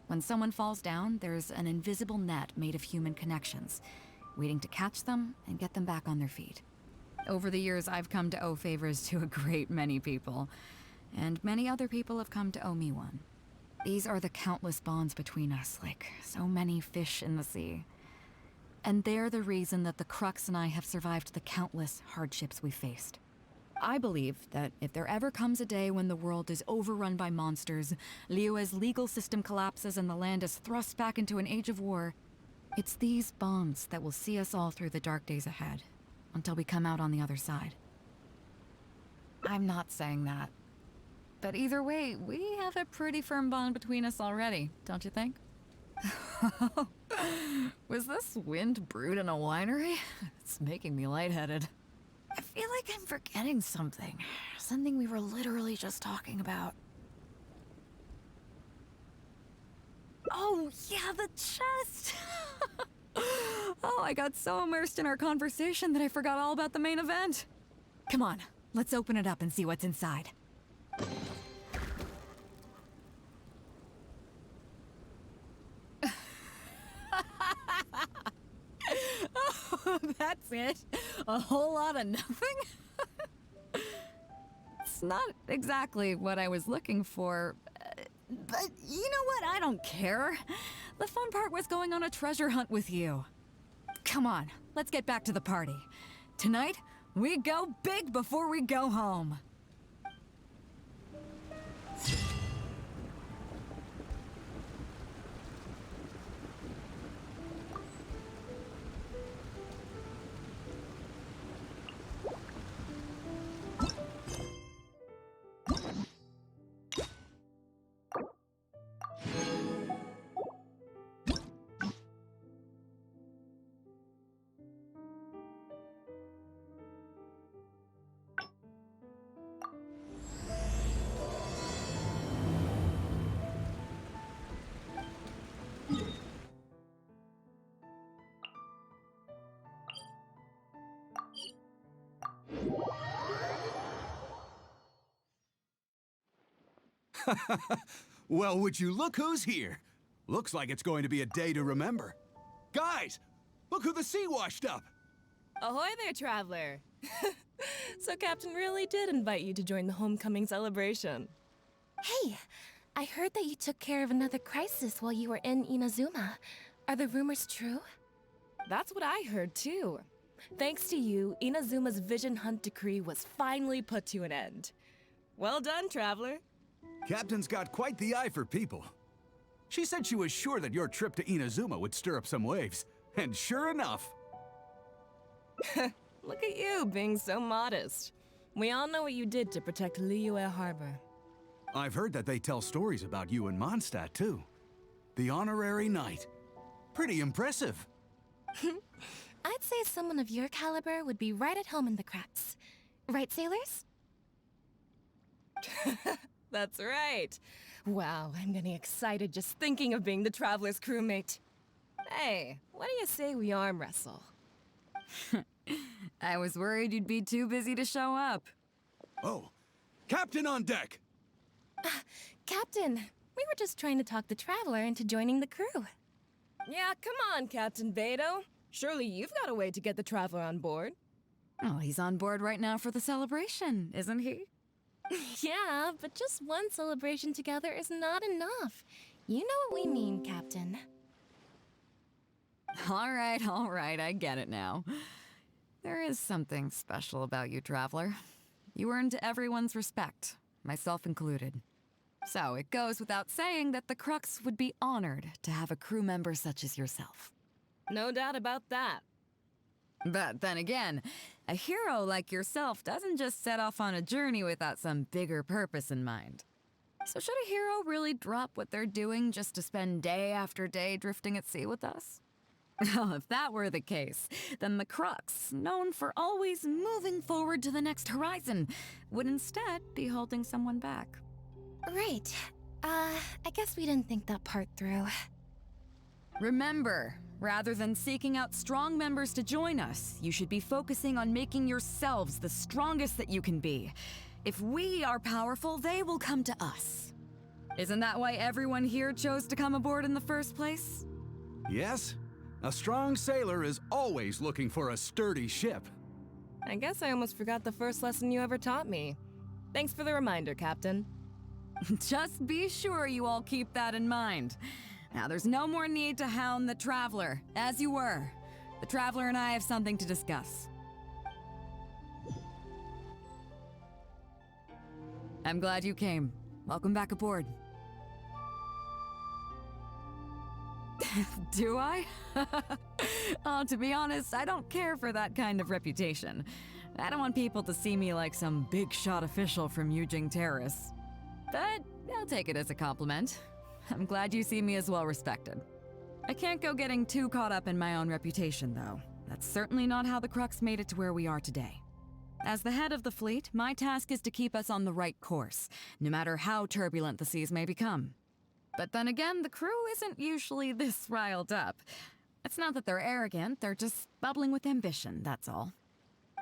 Speaker 8: When someone falls down, there's an invisible net made of human connections, waiting to catch them and get them back on their feet. Over the years, I've come to owe favors to a great many people, and many other people have come to owe me one. These are the countless bonds between us, like so many fish in the sea. And they're the reason that the Crux and I have survived the countless hardships we faced. I believe that if there ever comes a day when the world is overrun by monsters, Liyue's legal system collapses and the land is thrust back into an age of war, it's these bonds that will see us all through the dark days ahead, until we come out on the other side. I'm not saying that. But either way, we have a pretty firm bond between us already, don't you think? Was this wind brewed in a winery? It's making me lightheaded. I feel like I'm forgetting something. Something we were literally just talking about. Oh, yeah, the chest! Oh, I got so immersed in our conversation that I forgot all about the main event. Come on, let's open it up and see what's inside. Oh, that's it? A whole lot of nothing? It's not exactly what I was looking for, but you know what? I don't care. The fun part was going on a treasure hunt with you. Come on, let's get back to the party. Tonight, we go big before we go home.
Speaker 13: Well, would you look who's here? Looks like it's going to be a day to remember. Guys, look who the sea washed up!
Speaker 6: Ahoy there, traveler! So Captain really did invite you to join the homecoming celebration.
Speaker 7: Hey, I heard that you took care of another crisis while you were in Inazuma. Are the rumors true?
Speaker 6: That's what I heard too. Thanks to you, Inazuma's Vision Hunt decree was finally put to an end. Well done, traveler.
Speaker 13: Captain's got quite the eye for people. She said she was sure that your trip to Inazuma would stir up some waves. And sure enough...
Speaker 6: Look at you, being so modest. We all know what you did to protect Liyue Harbor.
Speaker 13: I've heard that they tell stories about you in Mondstadt, too. The honorary knight. Pretty impressive.
Speaker 7: I'd say someone of your caliber would be right at home in the cracks. Right, sailors?
Speaker 6: That's right. Wow, I'm getting excited just thinking of being the Traveler's crewmate. Hey, what do you say we arm wrestle?
Speaker 8: I was worried you'd be too busy to show up.
Speaker 13: Oh, Captain on deck!
Speaker 7: Captain, we were just trying to talk the Traveler into joining the crew.
Speaker 6: Yeah, come on, Captain Beidou. Surely you've got a way to get the Traveler on board.
Speaker 8: Oh, he's on board right now for the celebration, isn't he?
Speaker 7: Yeah, but just one celebration together is not enough. You know what we mean, Captain.
Speaker 8: All right, I get it now. There is something special about you, Traveler. You earned everyone's respect, myself included. So it goes without saying that the Crux would be honored to have a crew member such as yourself.
Speaker 6: No doubt about that.
Speaker 8: But then again, a hero like yourself doesn't just set off on a journey without some bigger purpose in mind. So should a hero really drop what they're doing just to spend day after day drifting at sea with us? Well, if that were the case, then the Crux, known for always moving forward to the next horizon, would instead be holding someone back.
Speaker 7: Right. I guess we didn't think that part through.
Speaker 8: Remember, rather than seeking out strong members to join us, you should be focusing on making yourselves the strongest that you can be. If we are powerful, they will come to us. Isn't that why everyone here chose to come aboard in the first place?
Speaker 13: Yes. A strong sailor is always looking for a sturdy ship.
Speaker 6: I guess I almost forgot the first lesson you ever taught me. Thanks for the reminder, Captain.
Speaker 8: Just be sure you all keep that in mind. Now, there's no more need to hound the Traveler, as you were. The Traveler and I have something to discuss. I'm glad you came. Welcome back aboard. Do I? Oh, to be honest, I don't care for that kind of reputation. I don't want people to see me like some big shot official from Yujing Terrace. But I'll take it as a compliment. I'm glad you see me as well respected. I can't go getting too caught up in my own reputation, though. That's certainly not how the Crux made it to where we are today. As the head of the fleet, my task is to keep us on the right course, no matter how turbulent the seas may become. But then again, the crew isn't usually this riled up. It's not that they're arrogant, they're just bubbling with ambition, that's all.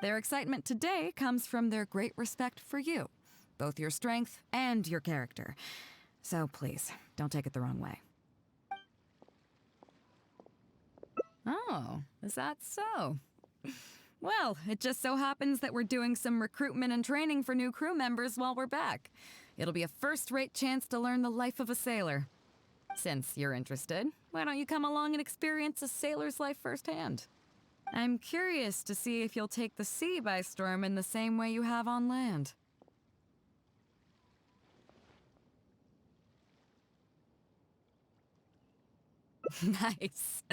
Speaker 8: Their excitement today comes from their great respect for you, both your strength and your character. So please, don't take it the wrong way. Oh, is that so? Well, it just so happens that we're doing some recruitment and training for new crew members while we're back. It'll be a first-rate chance to learn the life of a sailor. Since you're interested, why don't you come along and experience a sailor's life firsthand? I'm curious to see if you'll take the sea by storm in the same way you have on land. Nice.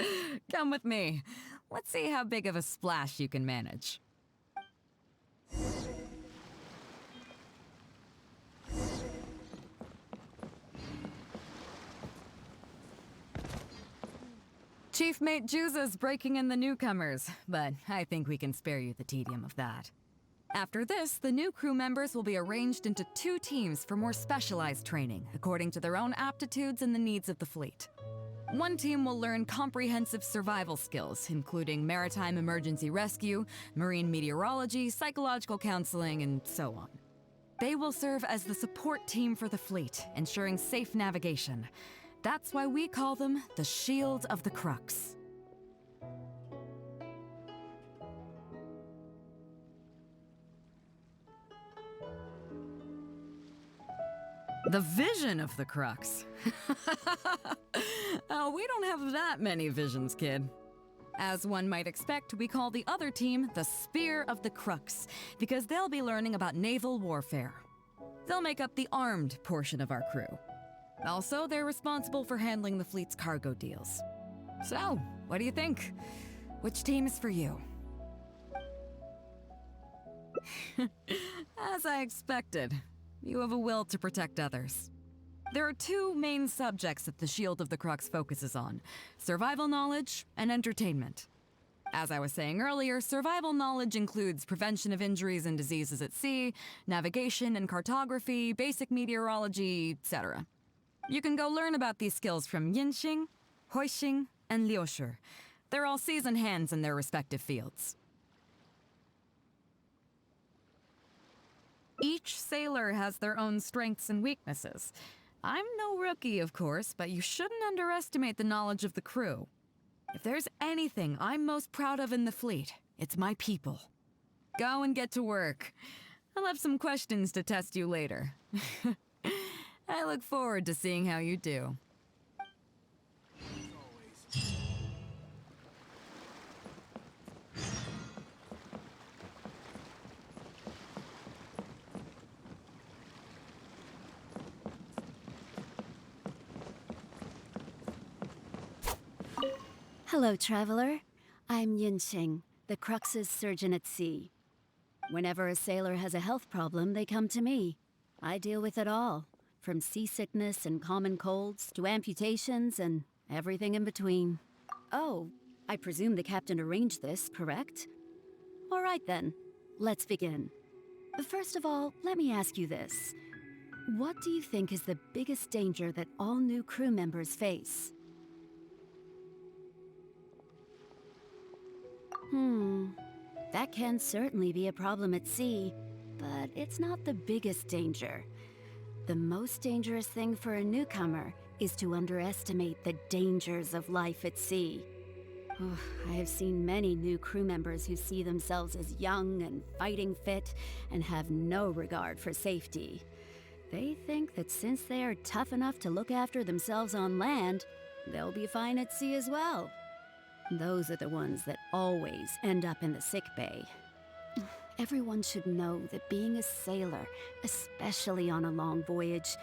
Speaker 8: Come with me. Let's see how big of a splash you can manage. Chief Mate Juza's breaking in the newcomers, but I think we can spare you the tedium of that. After this, the new crew members will be arranged into 2 teams for more specialized training, according to their own aptitudes and the needs of the fleet. One team will learn comprehensive survival skills, including maritime emergency rescue, marine meteorology, psychological counseling, and so on. They will serve as the support team for the fleet, ensuring safe navigation. That's why we call them the Shield of the Crux. The vision of the Crux. Oh, we don't have that many visions, kid. As one might expect, we call the other team the Spear of the Crux, because they'll be learning about naval warfare. They'll make up the armed portion of our crew. Also, they're responsible for handling the fleet's cargo deals. So, what do you think? Which team is for you? As I expected, you have a will to protect others. There are two main subjects that the Shield of the Crux focuses on: survival knowledge and entertainment. As I was saying earlier, survival knowledge includes prevention of injuries and diseases at sea, navigation and cartography, basic meteorology, etc. You can go learn about these skills from Yinxing, Huixing, and Liushi. They're all seasoned hands in their respective fields. Each sailor has their own strengths and weaknesses. I'm no rookie, of course, but you shouldn't underestimate the knowledge of the crew. If there's anything I'm most proud of in the fleet, it's my people. Go and get to work. I'll have some questions to test you later. I look forward to seeing how you do.
Speaker 14: Hello, traveler. I'm Yinxing, the Crux's surgeon at sea. Whenever a sailor has a health problem, they come to me. I deal with it all, from seasickness and common colds to amputations and everything in between. Oh, I presume the captain arranged this, correct? All right then, let's begin. First of all, let me ask you this. What do you think is the biggest danger that all new crew members face? That can certainly be a problem at sea, but it's not the biggest danger. The most dangerous thing for a newcomer is to underestimate the dangers of life at sea. I have seen many new crew members who see themselves as young and fighting fit and have no regard for safety. They think that since they are tough enough to look after themselves on land, they'll be fine at sea as well. Those are the ones that always end up in the sick bay. Everyone should know that being a sailor, especially on a long voyage,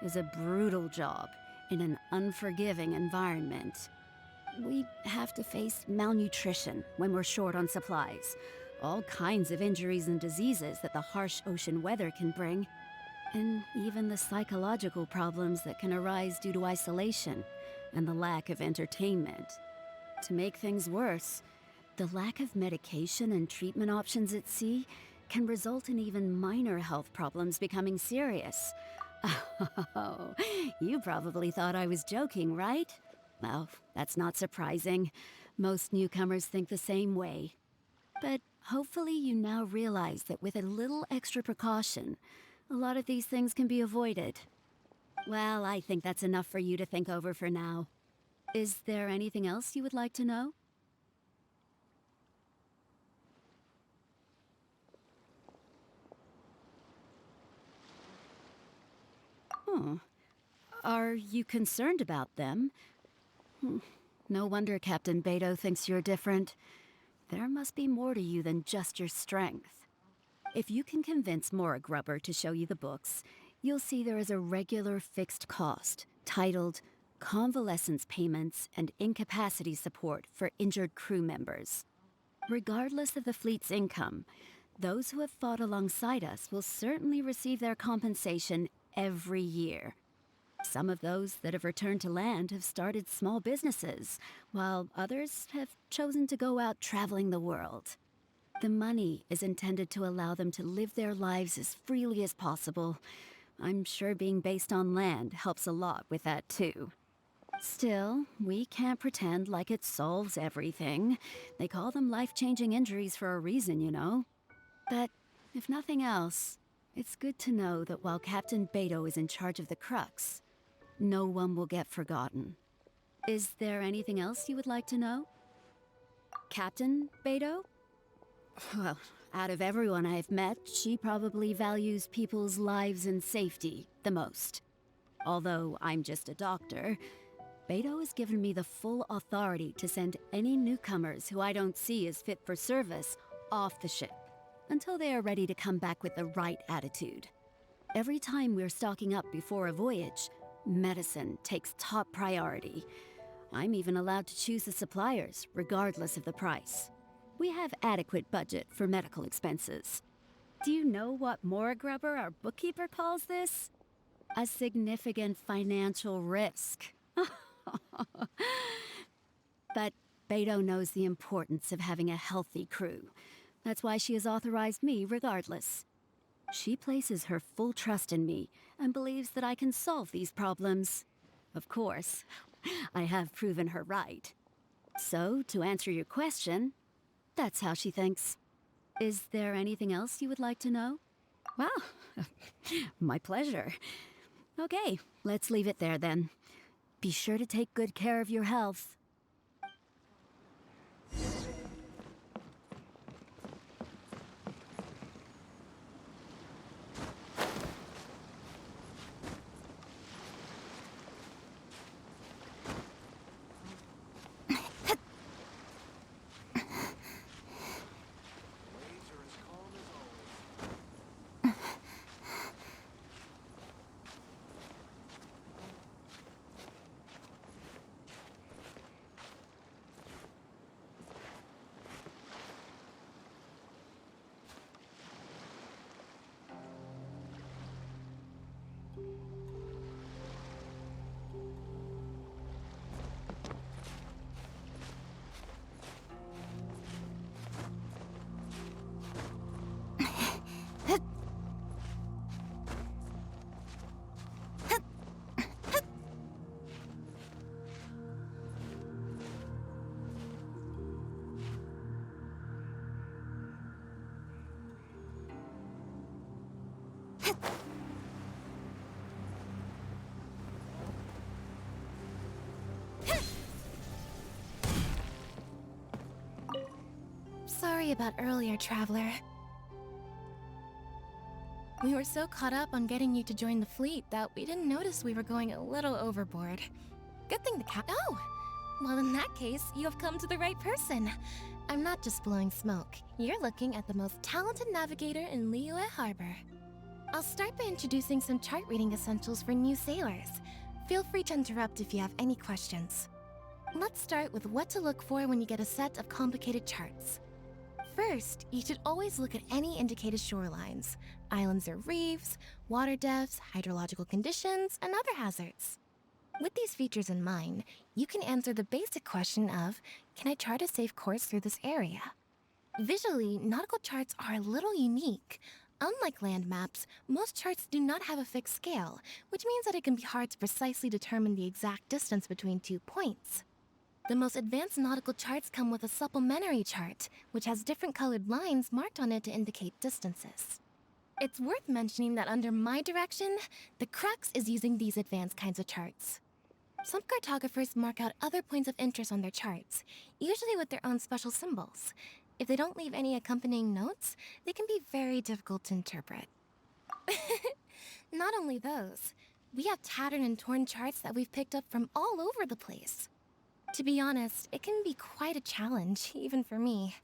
Speaker 14: is a brutal job in an unforgiving environment. We have to face malnutrition when we're short on supplies, all kinds of injuries and diseases that the harsh ocean weather can bring, and even the psychological problems that can arise due to isolation and the lack of entertainment. To make things worse, the lack of medication and treatment options at sea can result in even minor health problems becoming serious. Oh, you probably thought I was joking, right? Well, that's not surprising. Most newcomers think the same way. But hopefully you now realize that with a little extra precaution, a lot of these things can be avoided. Well, I think that's enough for you to think over for now. Is there anything else you would like to know? Are you concerned about them? No wonder Captain Beidou thinks you're different. There must be more to you than just your strength. If you can convince Mora Grubber to show you the books, you'll see there is a regular fixed cost titled Convalescence Payments and Incapacity Support for Injured Crew Members. Regardless of the fleet's income, those who have fought alongside us will certainly receive their compensation every year. Some of those that have returned to land have started small businesses, while others have chosen to go out traveling the world. The money is intended to allow them to live their lives as freely as possible. I'm sure being based on land helps a lot with that too. Still, we can't pretend like it solves everything. They call them life-changing injuries for a reason, you know. But if nothing else, It's good to know that while Captain Beto is in charge of the Crux, no one will get forgotten. Is there anything else you would like to know? Captain Beto? Well, out of everyone I've met, she probably values people's lives and safety the most. Although I'm just a doctor, Beto has given me the full authority to send any newcomers who I don't see as fit for service off the ship, until they are ready to come back with the right attitude. Every time we're stocking up before a voyage, medicine takes top priority. I'm even allowed to choose the suppliers, regardless of the price. We have adequate budget for medical expenses. Do you know what Grubber, our bookkeeper, calls this? A significant financial risk. But Beto knows the importance of having a healthy crew. That's why she has authorized me regardless. She places her full trust in me and believes that I can solve these problems. Of course, I have proven her right. So, to answer your question, that's how she thinks. Is there anything else you would like to know? Well, my pleasure. Okay, let's leave it there then. Be sure to take good care of your health.
Speaker 7: Sorry about earlier, Traveler. We were so caught up on getting you to join the fleet that we didn't notice we were going a little overboard. Good thing the Oh! Well, in that case, you have come to the right person. I'm not just blowing smoke. You're looking at the most talented navigator in Liyue Harbor. I'll start by introducing some chart reading essentials for new sailors. Feel free to interrupt if you have any questions. Let's start with what to look for when you get a set of complicated charts. First, you should always look at any indicated shorelines, islands or reefs, water depths, hydrological conditions, and other hazards. With these features in mind, you can answer the basic question of, can I chart a safe course through this area? Visually, nautical charts are a little unique. Unlike land maps, most charts do not have a fixed scale, which means that it can be hard to precisely determine the exact distance between 2 points. The most advanced nautical charts come with a supplementary chart, which has different colored lines marked on it to indicate distances. It's worth mentioning that under my direction, the Crux is using these advanced kinds of charts. Some cartographers mark out other points of interest on their charts, usually with their own special symbols. If they don't leave any accompanying notes, they can be very difficult to interpret. Not only those, we have tattered and torn charts that we've picked up from all over the place. To be honest, it can be quite a challenge, even for me.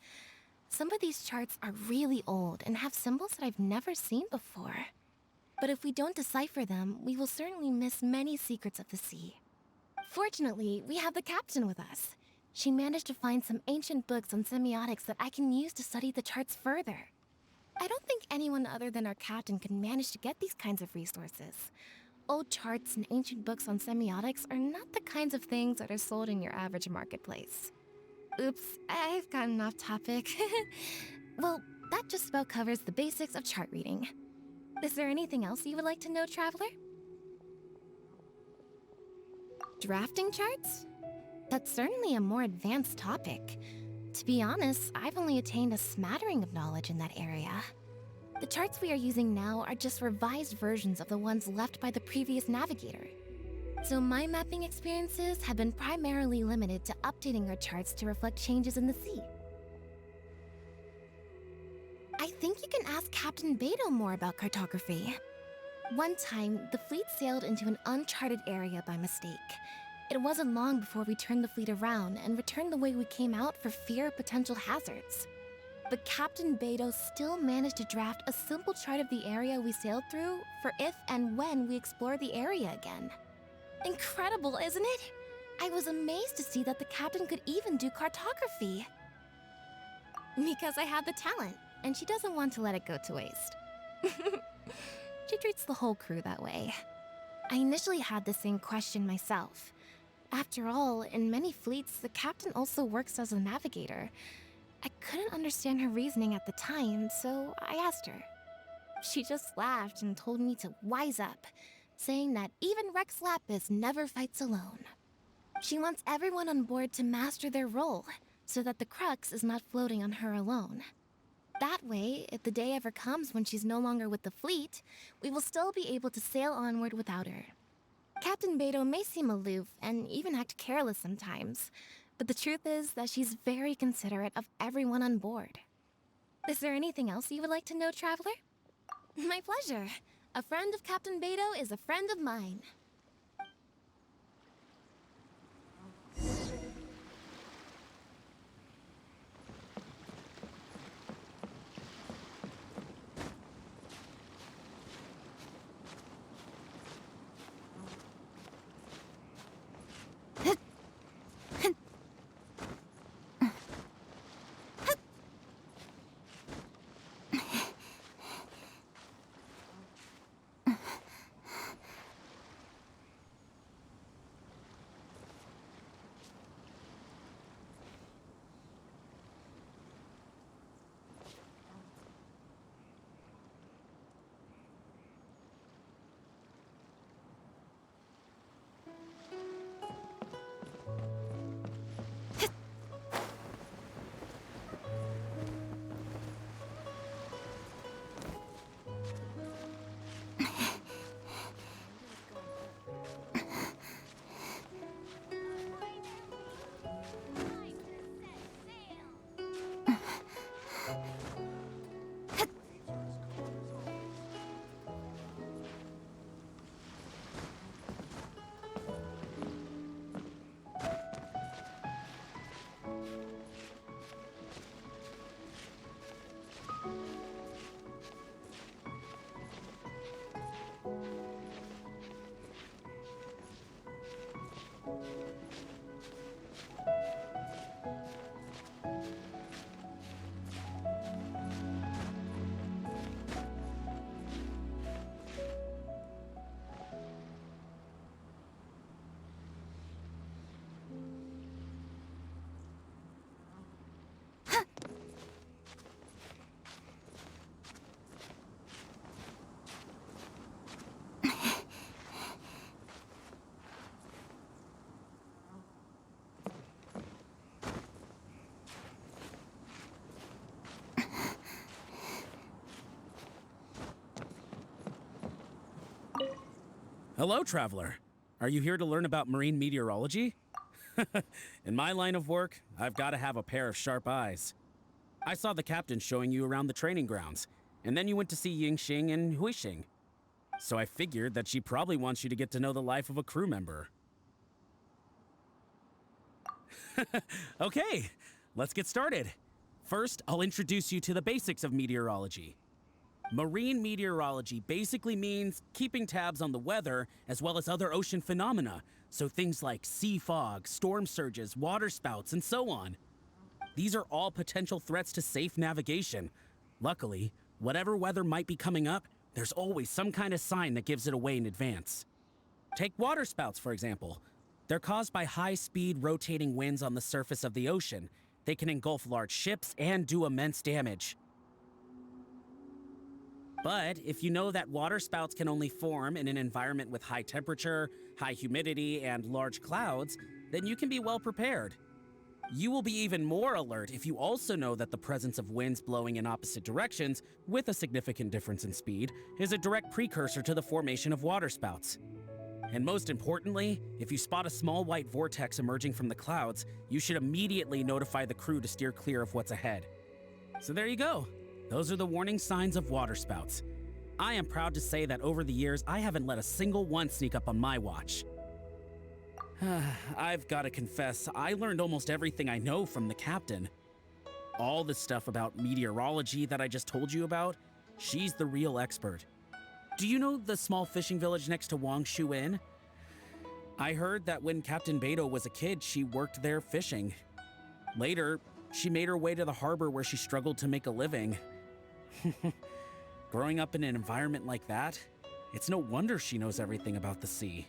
Speaker 7: Some of these charts are really old and have symbols that I've never seen before. But if we don't decipher them, we will certainly miss many secrets of the sea. Fortunately, we have the captain with us. She managed to find some ancient books on semiotics that I can use to study the charts further. I don't think anyone other than our captain could manage to get these kinds of resources. Old charts and ancient books on semiotics are not the kinds of things that are sold in your average marketplace. Oops, I've gotten off topic. Well, that just about covers the basics of chart reading. Is there anything else you would like to know, Traveler? Drafting charts? That's certainly a more advanced topic. To be honest, I've only attained a smattering of knowledge in that area. The charts we are using now are just revised versions of the ones left by the previous navigator. So my mapping experiences have been primarily limited to updating our charts to reflect changes in the sea. I think you can ask Captain Beto more about cartography. One time, the fleet sailed into an uncharted area by mistake. It wasn't long before we turned the fleet around and returned the way we came out for fear of potential hazards. But Captain Beto still managed to draft a simple chart of the area we sailed through for if and when we explore the area again. Incredible, isn't it? I was amazed to see that the captain could even do cartography. Because I have the talent, and she doesn't want to let it go to waste. She treats the whole crew that way. I initially had the same question myself. After all, in many fleets, the captain also works as a navigator. I couldn't understand her reasoning at the time, so I asked her. She just laughed and told me to wise up, saying that even Rex Lapis never fights alone. She wants everyone on board to master their role, so that the crux is not floating on her alone. That way, if the day ever comes when she's no longer with the fleet, we will still be able to sail onward without her. Captain Beto may seem aloof and even act careless sometimes, but the truth is that she's very considerate of everyone on board. Is there anything else you would like to know, Traveler? My pleasure. A friend of Captain Beto is a friend of mine.
Speaker 15: Hello, Traveler. Are you here to learn about marine meteorology? In my line of work, I've got to have a pair of sharp eyes. I saw the captain showing you around the training grounds, and then you went to see Yingxing and Huixing. So I figured that she probably wants you to get to know the life of a crew member. Okay, let's get started. First, I'll introduce you to the basics of meteorology. Marine meteorology basically means keeping tabs on the weather as well as other ocean phenomena, so things like sea fog, storm surges, water spouts, and so on. These are all potential threats to safe navigation. Luckily, whatever weather might be coming up, there's always some kind of sign that gives it away in advance. Take water spouts, for example. They're caused by high-speed rotating winds on the surface of the ocean. They can engulf large ships and do immense damage. But if you know that water spouts can only form in an environment with high temperature, high humidity, and large clouds, then you can be well prepared. You will be even more alert if you also know that the presence of winds blowing in opposite directions, with a significant difference in speed, is a direct precursor to the formation of waterspouts. And most importantly, if you spot a small white vortex emerging from the clouds, you should immediately notify the crew to steer clear of what's ahead. So there you go. Those are the warning signs of waterspouts. I am proud to say that over the years, I haven't let a single one sneak up on my watch. I've got to confess, I learned almost everything I know from the captain. All the stuff about meteorology that I just told you about, she's the real expert. Do you know the small fishing village next to Wangshuin? I heard that when Captain Beidou was a kid, she worked there fishing. Later, she made her way to the harbor where she struggled to make a living. Growing up in an environment like that, it's no wonder she knows everything about the sea.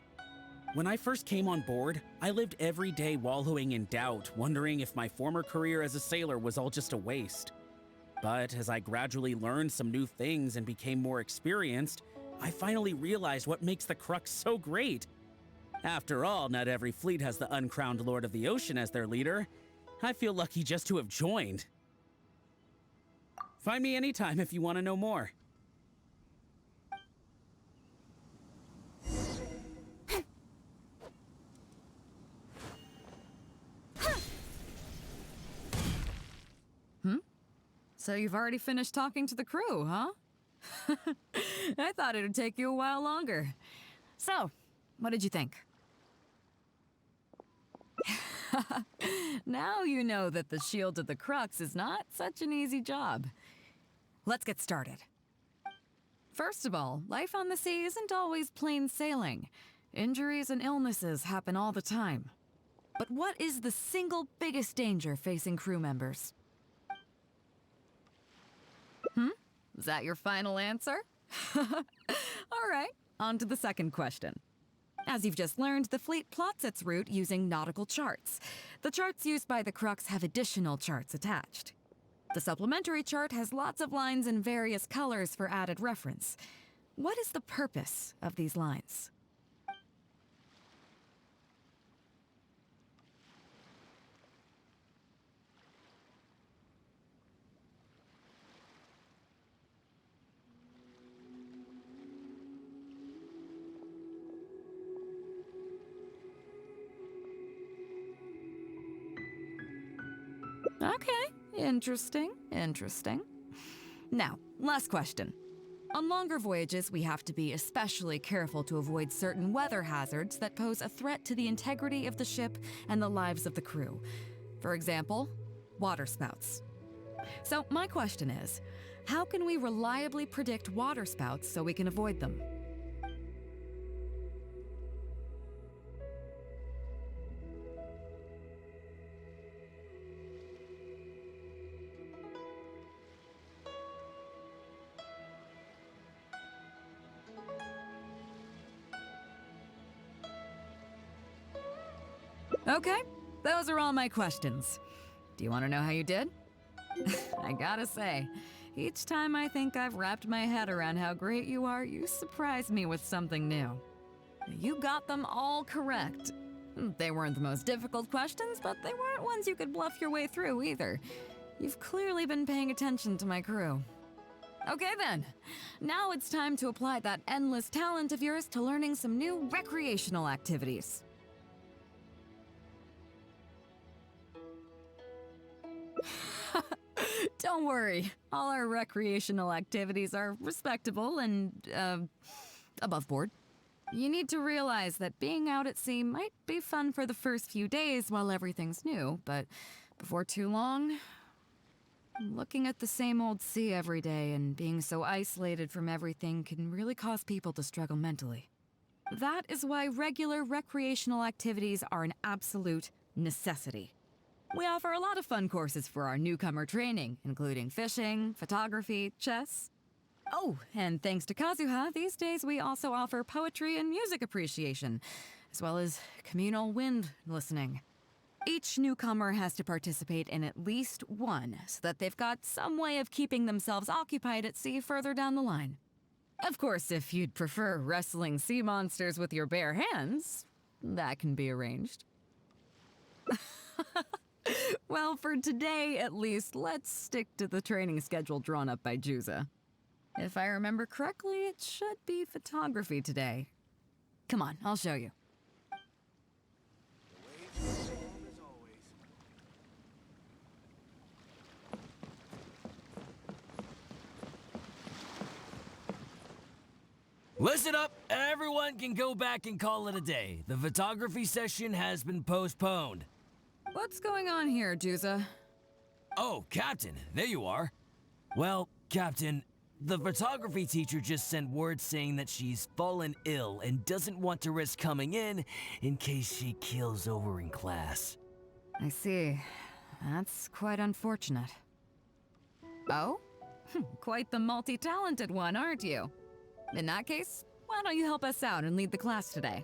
Speaker 15: When I first came on board, I lived every day wallowing in doubt, wondering if my former career as a sailor was all just a waste. But as I gradually learned some new things and became more experienced, I finally realized what makes the Crux so great. After all, not every fleet has the uncrowned Lord of the Ocean as their leader. I feel lucky just to have joined. Find me anytime if you want to know more.
Speaker 8: So you've already finished talking to the crew, huh? I thought it would take you a while longer. So, what did you think? Now you know that the Shield of the Crux is not such an easy job. Let's get started. First of all, life on the sea isn't always plain sailing. Injuries and illnesses happen all the time. But what is the single biggest danger facing crew members? Is that your final answer? All right, on to the second question. As you've just learned, the fleet plots its route using nautical charts. The charts used by the Crux have additional charts attached. The supplementary chart has lots of lines in various colors for added reference. What is the purpose of these lines? Okay, interesting. Now, last question. On longer voyages, we have to be especially careful to avoid certain weather hazards that pose a threat to the integrity of the ship and the lives of the crew. For example, waterspouts. So my question is, how can we reliably predict waterspouts so we can avoid them? Okay, those are all my questions. Do you want to know how you did? I gotta say, each time I think I've wrapped my head around how great you are, you surprise me with something new. You got them all correct. They weren't the most difficult questions, but they weren't ones you could bluff your way through either. You've clearly been paying attention to my crew. Okay then, now it's time to apply that endless talent of yours to learning some new recreational activities. Don't worry, all our recreational activities are respectable and, above board. You need to realize that being out at sea might be fun for the first few days while everything's new, but before too long, looking at the same old sea every day and being so isolated from everything can really cause people to struggle mentally. That is why regular recreational activities are an absolute necessity. We offer a lot of fun courses for our newcomer training, including fishing, photography, chess. Oh, and thanks to Kazuha, these days we also offer poetry and music appreciation, as well as communal wind listening. Each newcomer has to participate in at least one, so that they've got some way of keeping themselves occupied at sea further down the line. Of course, if you'd prefer wrestling sea monsters with your bare hands, that can be arranged. Well, for today, at least, let's stick to the training schedule drawn up by Juza. If I remember correctly, it should be photography today. Come on, I'll show you.
Speaker 16: Listen up, everyone can go back and call it a day. The photography session has been postponed.
Speaker 8: What's going on here, Juza?
Speaker 16: Oh, Captain, there you are. Well, Captain, the photography teacher just sent word saying that she's fallen ill and doesn't want to risk coming in case she keels over in class.
Speaker 8: I see. That's quite unfortunate. Oh? Quite the multi-talented one, aren't you? In that case, why don't you help us out and lead the class today?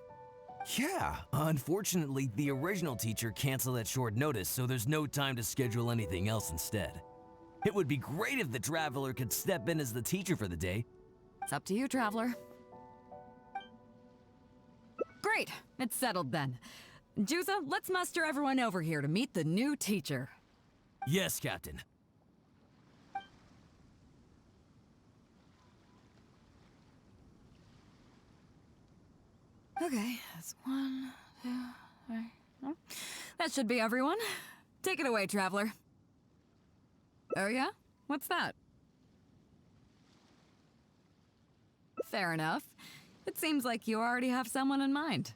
Speaker 16: Yeah, unfortunately, the original teacher canceled at short notice, so there's no time to schedule anything else instead. It would be great if the Traveler could step in as the teacher for the day.
Speaker 8: It's up to you, Traveler. Great, it's settled then. Juza, let's muster everyone over here to meet the new teacher.
Speaker 16: Yes, Captain.
Speaker 8: Okay, that's 1, 2, 3. Oh, that should be everyone. Take it away, Traveler. Oh yeah? What's that? Fair enough. It seems like you already have someone in mind.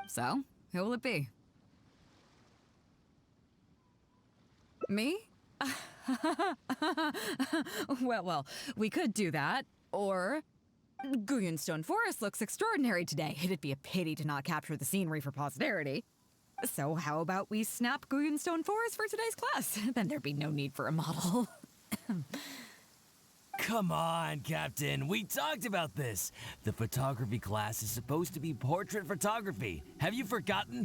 Speaker 8: So, who will it be? Me? Well, we could do that, or... Guyunstone Forest looks extraordinary today. It'd be a pity to not capture the scenery for posterity. So how about we snap Guyunstone Forest for today's class? Then there'd be no need for a model.
Speaker 16: Come on, Captain. We talked about this. The photography class is supposed to be portrait photography. Have you forgotten?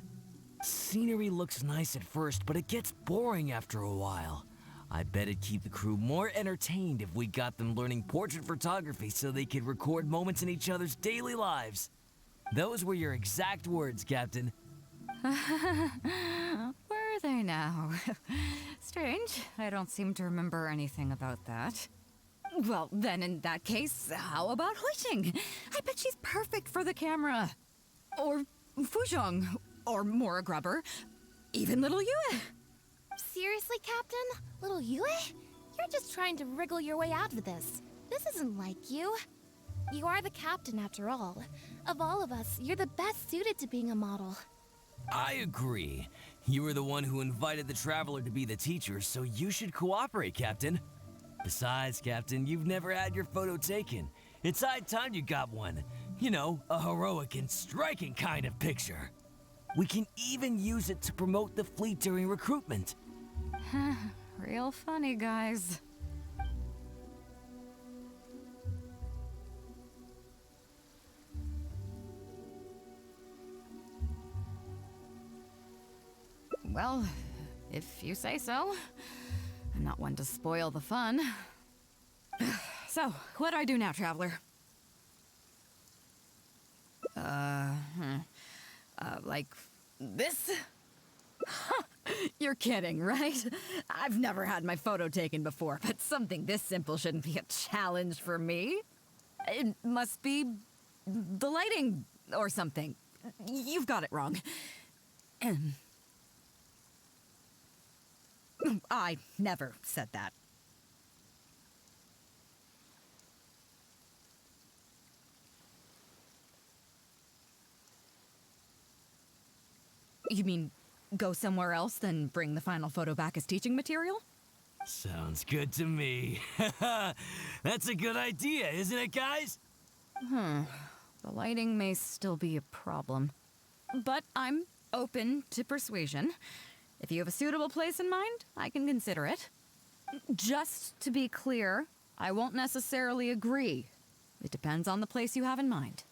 Speaker 16: Scenery looks nice at first, but it gets boring after a while. I bet it'd keep the crew more entertained if we got them learning portrait photography so they could record moments in each other's daily lives. Those were your exact words, Captain.
Speaker 8: Were they now? Strange. I don't seem to remember anything about that. Well, then in that case, how about Huixing? I bet she's perfect for the camera. Or Fuzhong. Or Mora Grubber. Even little Yue.
Speaker 7: Seriously, Captain? Little Yue? You're just trying to wriggle your way out of this. This isn't like you. You are the captain, after all. Of all of us, you're the best suited to being a model.
Speaker 16: I agree. You were the one who invited the Traveler to be the teacher, so you should cooperate, Captain. Besides, Captain, you've never had your photo taken. It's high time you got one. You know, a heroic and striking kind of picture. We can even use it to promote the fleet during recruitment.
Speaker 8: Real funny, guys. Well, if you say so. I'm not one to spoil the fun. So, what do I do now, Traveler? Like this? You're kidding, right? I've never had my photo taken before, but something this simple shouldn't be a challenge for me. It must be the lighting or something. You've got it wrong. I never said that. You mean go somewhere else, then bring the final photo back as teaching material?
Speaker 16: Sounds good to me. That's a good idea, isn't it, guys?
Speaker 8: The lighting may still be a problem. But I'm open to persuasion. If you have a suitable place in mind, I can consider it. Just to be clear, I won't necessarily agree. It depends on the place you have in mind.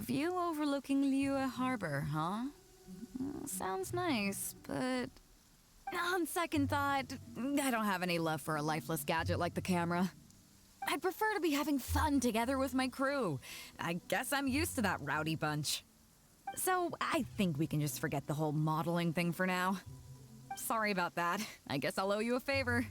Speaker 8: view overlooking Liyue Harbor, huh? Sounds nice, but on second thought, I don't have any love for a lifeless gadget like the camera. I'd prefer to be having fun together with my crew. I guess I'm used to that rowdy bunch. So I think we can just forget the whole modeling thing for now. Sorry about that. I guess I'll owe you a favor.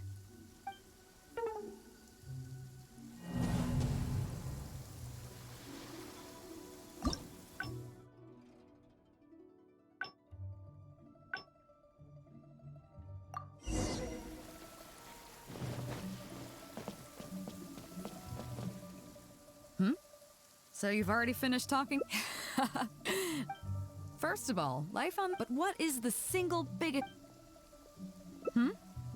Speaker 8: So you've already finished talking? First of all, life on... But what is the single biggest...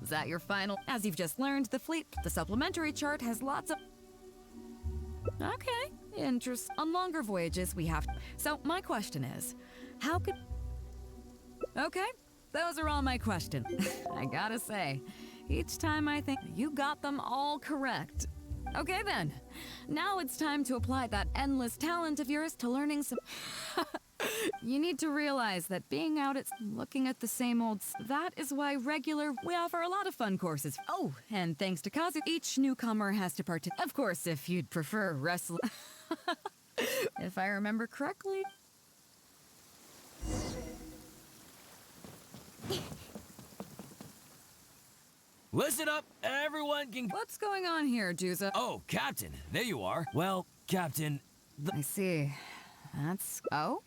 Speaker 8: Is that your final... As you've just learned, the supplementary chart has lots of... Okay, interest. On longer voyages, we have... So my question is, how could... Okay, those are all my questions. I gotta say, each time I think you got them all correct. Okay then, now it's time to apply that endless talent of yours to learning some... You need to realize that being out at looking at the same old... That is why we offer a lot of fun courses. Oh, and thanks to Kazu, each newcomer has to participate. Of course, if you'd prefer wrestling... If I remember correctly...
Speaker 16: Listen up, everyone can...
Speaker 8: What's going on here, Juza?
Speaker 16: Oh, Captain, there you are. Well, Captain...
Speaker 8: I see. That's... Oh?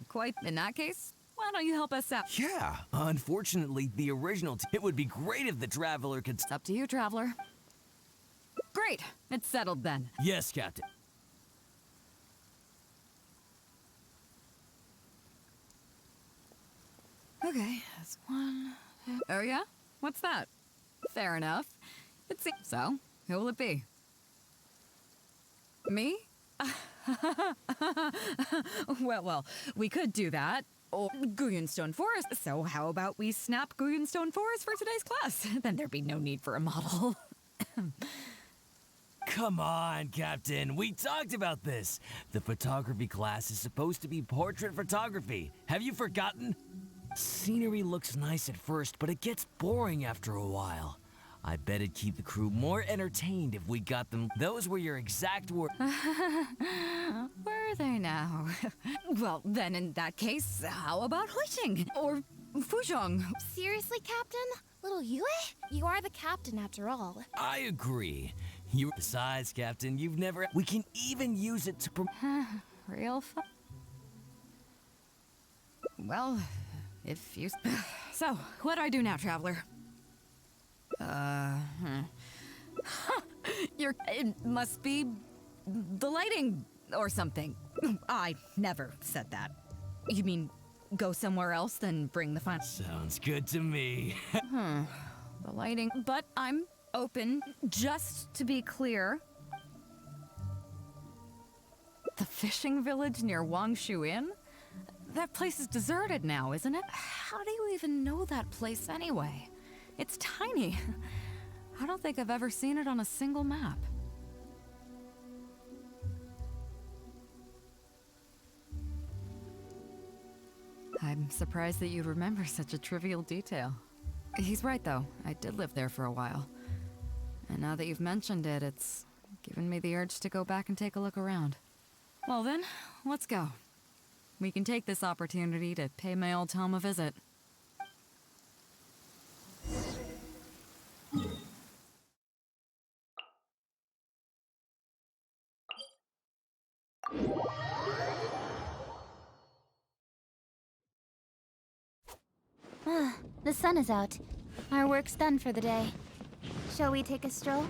Speaker 8: Quite. In that case, why don't you help us out?
Speaker 16: Yeah, unfortunately, the original... It would be great if the Traveler could...
Speaker 8: It's up to you, Traveler. Great! It's settled then.
Speaker 16: Yes, Captain.
Speaker 8: Okay, that's one... Oh yeah? What's that? Fair enough. So, who will it be? Me? well, we could do that. Or Guyunstone Forest. So how about we snap Guyunstone Forest for today's class? Then there'd be no need for a model.
Speaker 16: Come on, Captain. We talked about this. The photography class is supposed to be portrait photography. Have you forgotten? Scenery looks nice at first, but it gets boring after a while. I bet it'd keep the crew more entertained if we got them. Those were your exact words.
Speaker 8: Were they now? Well, then in that case, how about Huixing? Or Fuzhong?
Speaker 7: Seriously, Captain? Little Yue? You are the captain after all.
Speaker 16: I agree. Besides, Captain, you've never... We can even use it to
Speaker 8: Real fun? Well, if you... So, what do I do now, Traveler? It must be the lighting or something. I never said that. You mean go somewhere else, then bring the fun?
Speaker 16: Sounds good to me.
Speaker 8: The lighting. But I'm open, just to be clear. The fishing village near Wangshuin? That place is deserted now, isn't it? How do you even know that place anyway? It's tiny. I don't think I've ever seen it on a single map. I'm surprised that you remember such a trivial detail. He's right, though. I did live there for a while. And now that you've mentioned it, it's given me the urge to go back and take a look around. Well then, let's go. We can take this opportunity to pay my old home a visit.
Speaker 1: The sun is out. Our work's done for the day. Shall we take a stroll?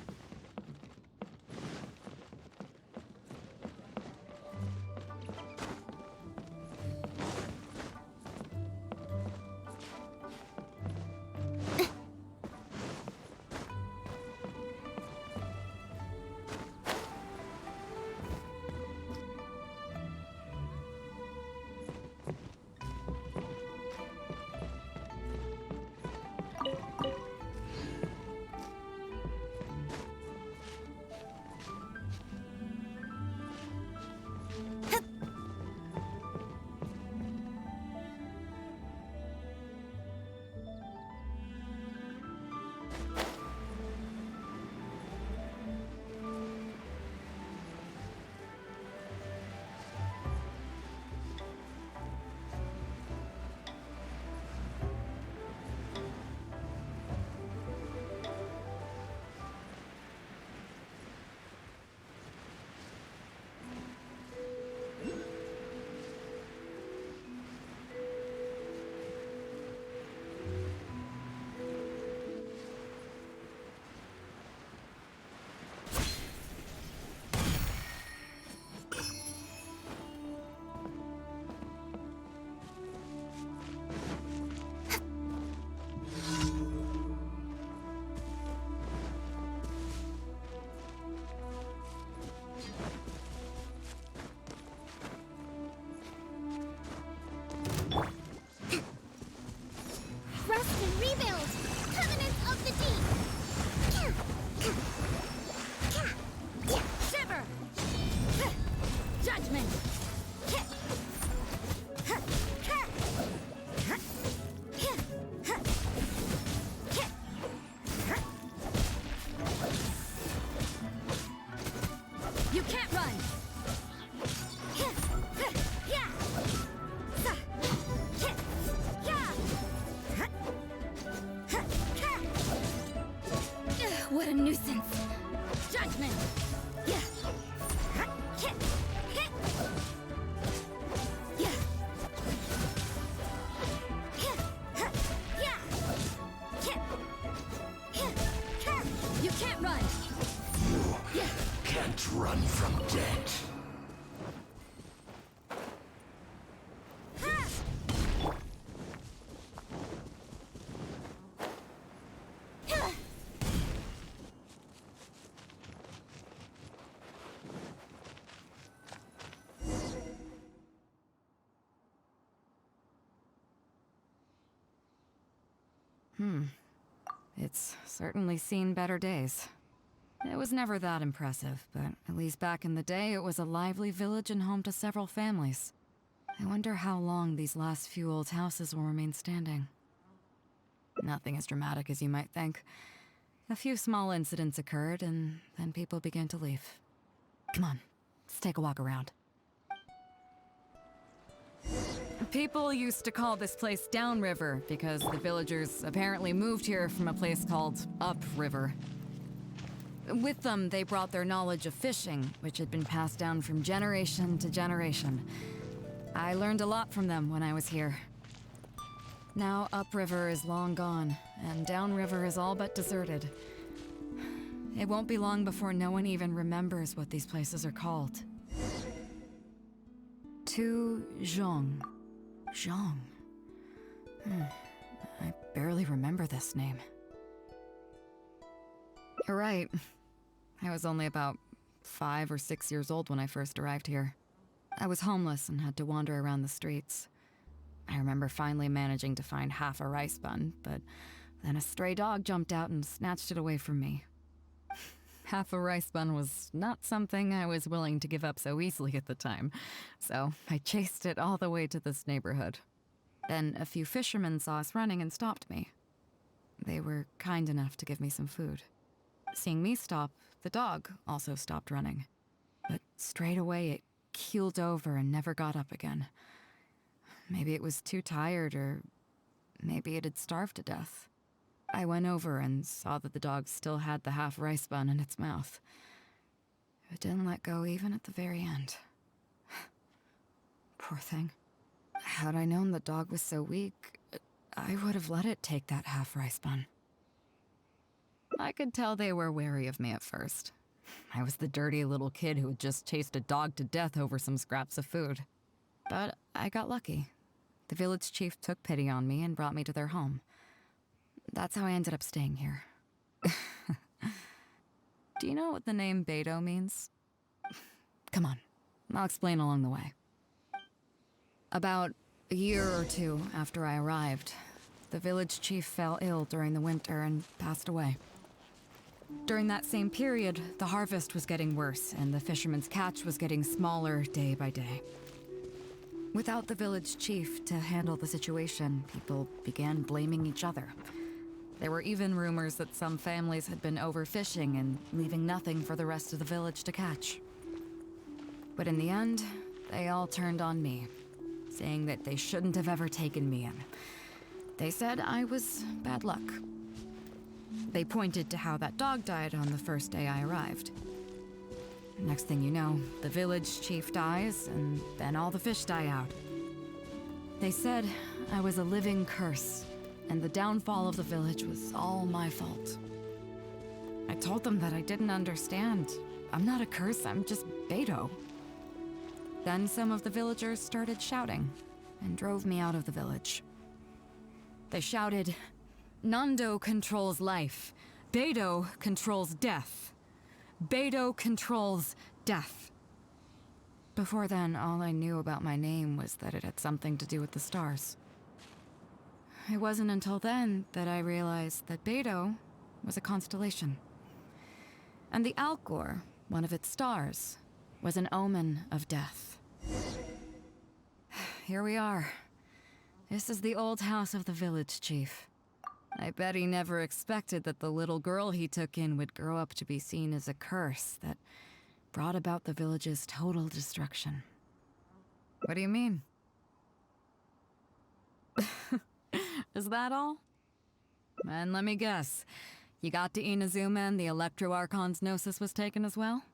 Speaker 1: Judgment! You can't run! What a nuisance! Judgment! You can't run!
Speaker 16: You can't run from death.
Speaker 8: It's certainly seen better days. It was never that impressive, but at least back in the day, it was a lively village and home to several families. I wonder how long these last few old houses will remain standing. Nothing as dramatic as you might think. A few small incidents occurred, and then people began to leave. Come on, let's take a walk around. People used to call this place Downriver because the villagers apparently moved here from a place called Upriver. With them, they brought their knowledge of fishing, which had been passed down from generation to generation. I learned a lot from them when I was here. Now Upriver is long gone, and Downriver is all but deserted. It won't be long before no one even remembers what these places are called. Tu Zhong. Zhong. I barely remember this name. You're right. I was only about 5 or 6 years old when I first arrived here. I was homeless and had to wander around the streets. I remember finally managing to find half a rice bun, but then a stray dog jumped out and snatched it away from me. Half a rice bun was not something I was willing to give up so easily at the time, so I chased it all the way to this neighborhood. Then a few fishermen saw us running and stopped me. They were kind enough to give me some food. Seeing me stop, the dog also stopped running. But straight away it keeled over and never got up again. Maybe it was too tired, or maybe it had starved to death. I went over and saw that the dog still had the half rice bun in its mouth. It didn't let go even at the very end. Poor thing. Had I known the dog was so weak, I would have let it take that half rice bun. I could tell they were wary of me at first. I was the dirty little kid who had just chased a dog to death over some scraps of food. But I got lucky. The village chief took pity on me and brought me to their home. That's how I ended up staying here. Do you know what the name Beidou means? Come on, I'll explain along the way. About a year or two after I arrived, the village chief fell ill during the winter and passed away. During that same period, the harvest was getting worse and the fishermen's catch was getting smaller day by day. Without the village chief to handle the situation, people began blaming each other. There were even rumors that some families had been overfishing and leaving nothing for the rest of the village to catch. But in the end, they all turned on me, saying that they shouldn't have ever taken me in. They said I was bad luck. They pointed to how that dog died on the first day I arrived. Next thing you know, the village chief dies, and then all the fish die out. They said I was a living curse, and the downfall of the village was all my fault. I told them that I didn't understand. I'm not a curse, I'm just Beidou. Then some of the villagers started shouting, and drove me out of the village. They shouted, "Nando controls life. Beidou controls death. Beidou controls death." Before then, all I knew about my name was that it had something to do with the stars. It wasn't until then that I realized that Beidou was a constellation. And the Alcor, one of its stars, was an omen of death. Here we are. This is the old house of the village chief. I bet he never expected that the little girl he took in would grow up to be seen as a curse that brought about the village's total destruction. What do you mean? Is that all? And let me guess, you got to Inazuma and the Electro Archon's Gnosis was taken as well?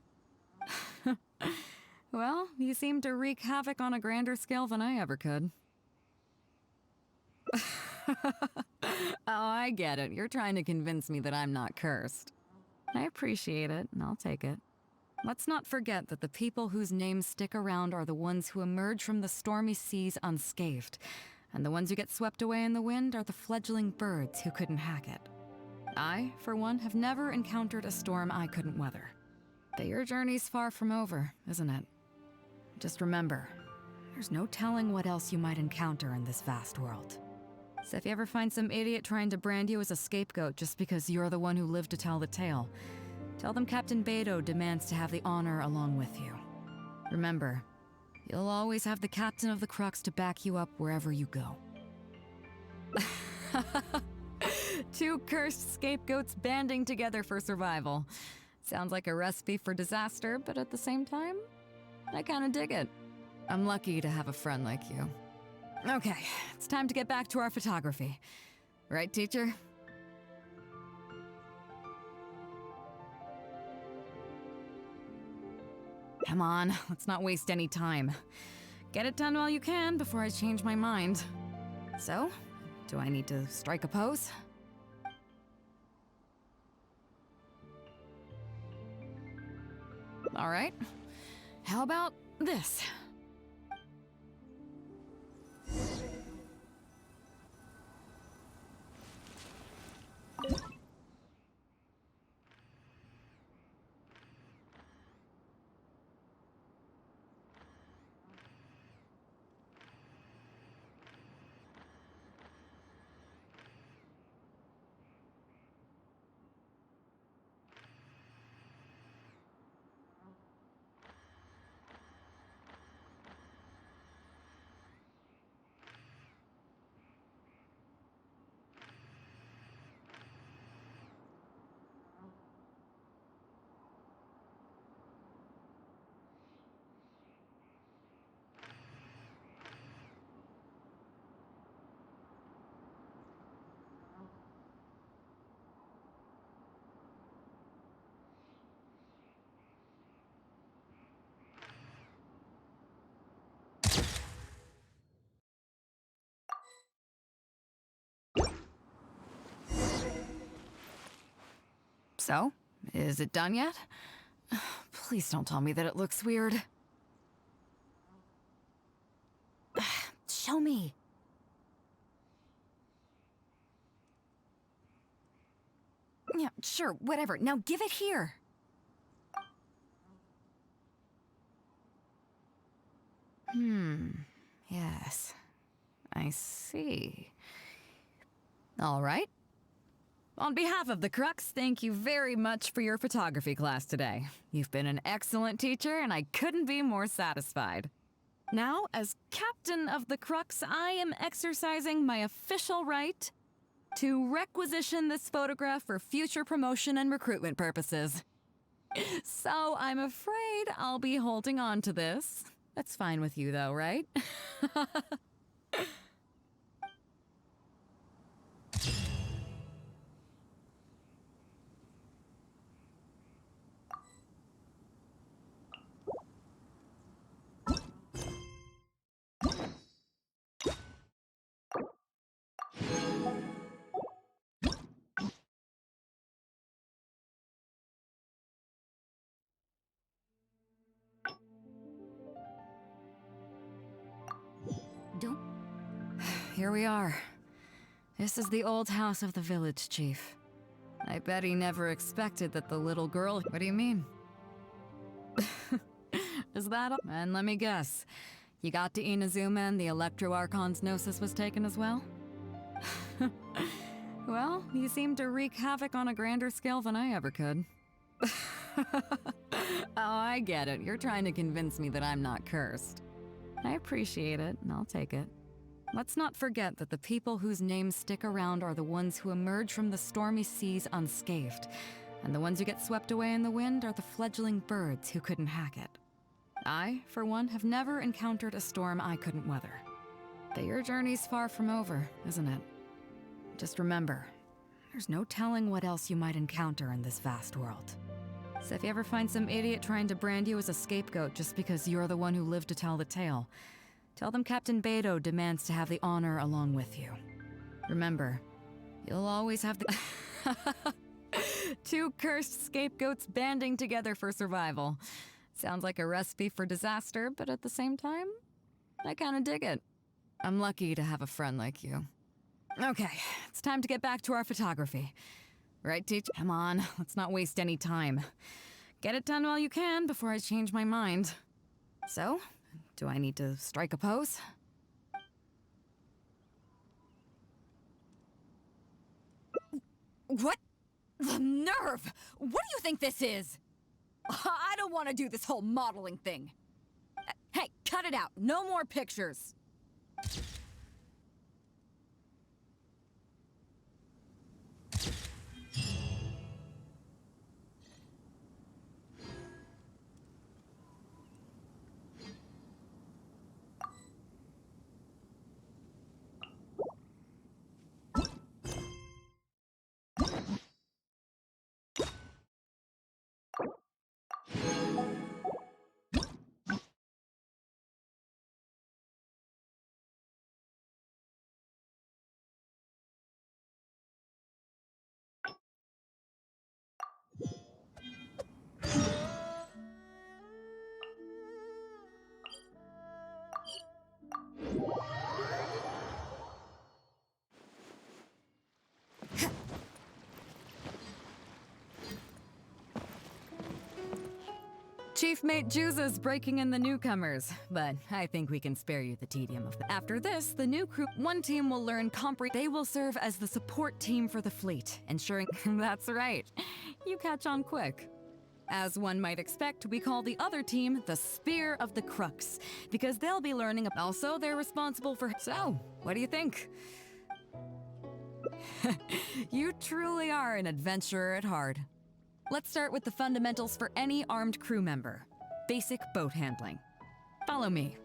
Speaker 8: Well, you seem to wreak havoc on a grander scale than I ever could. Oh, I get it. You're trying to convince me that I'm not cursed. I appreciate it, and I'll take it. Let's not forget that the people whose names stick around are the ones who emerge from the stormy seas unscathed, and the ones who get swept away in the wind are the fledgling birds who couldn't hack it. I, for one, have never encountered a storm I couldn't weather. But your journey's far from over, isn't it? Just remember, there's no telling what else you might encounter in this vast world. So if you ever find some idiot trying to brand you as a scapegoat just because you're the one who lived to tell the tale, tell them Captain Beidou demands to have the honor along with you. Remember, you'll always have the Captain of the Crux to back you up wherever you go. Two cursed scapegoats banding together for survival. Sounds like a recipe for disaster, but at the same time, I kinda dig it. I'm lucky to have a friend like you. Okay, it's time to get back to our photography. Right, teacher? Come on, let's not waste any time. Get it done while you can before I change my mind. So, do I need to strike a pose? All right. How about this? So, is it done yet? Please don't tell me that it looks weird. Show me. Yeah, sure, whatever. Now give it here. Yes. I see. All right. On behalf of the Crux, thank you very much for your photography class today. You've been an excellent teacher, and I couldn't be more satisfied. Now, as Captain of the Crux, I am exercising my official right to requisition this photograph for future promotion and recruitment purposes. So I'm afraid I'll be holding on to this. That's fine with you, though, right? Here we are. This is the old house of the village chief. I bet he never expected that the little girl— What do you mean? Is that all? And let me guess, you got to Inazuma and the Electro Archon's Gnosis was taken as well? Well, you seem to wreak havoc on a grander scale than I ever could. Oh, I get it. You're trying to convince me that I'm not cursed. I appreciate it, and I'll take it. Let's not forget that the people whose names stick around are the ones who emerge from the stormy seas unscathed, and the ones who get swept away in the wind are the fledgling birds who couldn't hack it. I, for one, have never encountered a storm I couldn't weather. But your journey's far from over, isn't it? Just remember, there's no telling what else you might encounter in this vast world. So if you ever find some idiot trying to brand you as a scapegoat just because you're the one who lived to tell the tale, tell them Captain Beidou demands to have the honor along with you. Remember, you'll always have the two cursed scapegoats banding together for survival. Sounds like a recipe for disaster, but at the same time, I kinda dig it. I'm lucky to have a friend like you. Okay, it's time to get back to our photography. Right, teach? Come on, let's not waste any time. Get it done while you can before I change my mind. So, do I need to strike a pose?
Speaker 17: What? The nerve! What do you think this is? I don't want to do this whole modeling thing. Hey, cut it out. No more pictures.
Speaker 8: Chief Mate Juza's breaking in the newcomers, but I think we can spare you the tedium of that. After this, the new crew, one team will learn They will serve as the support team for the fleet, ensuring that's right. You catch on quick. As one might expect, we call the other team the Spear of the Crux, because they'll be learning. Also, they're responsible for. So, what do you think? You truly are an adventurer at heart. Let's start with the fundamentals for any armed crew member. Basic boat handling. Follow me.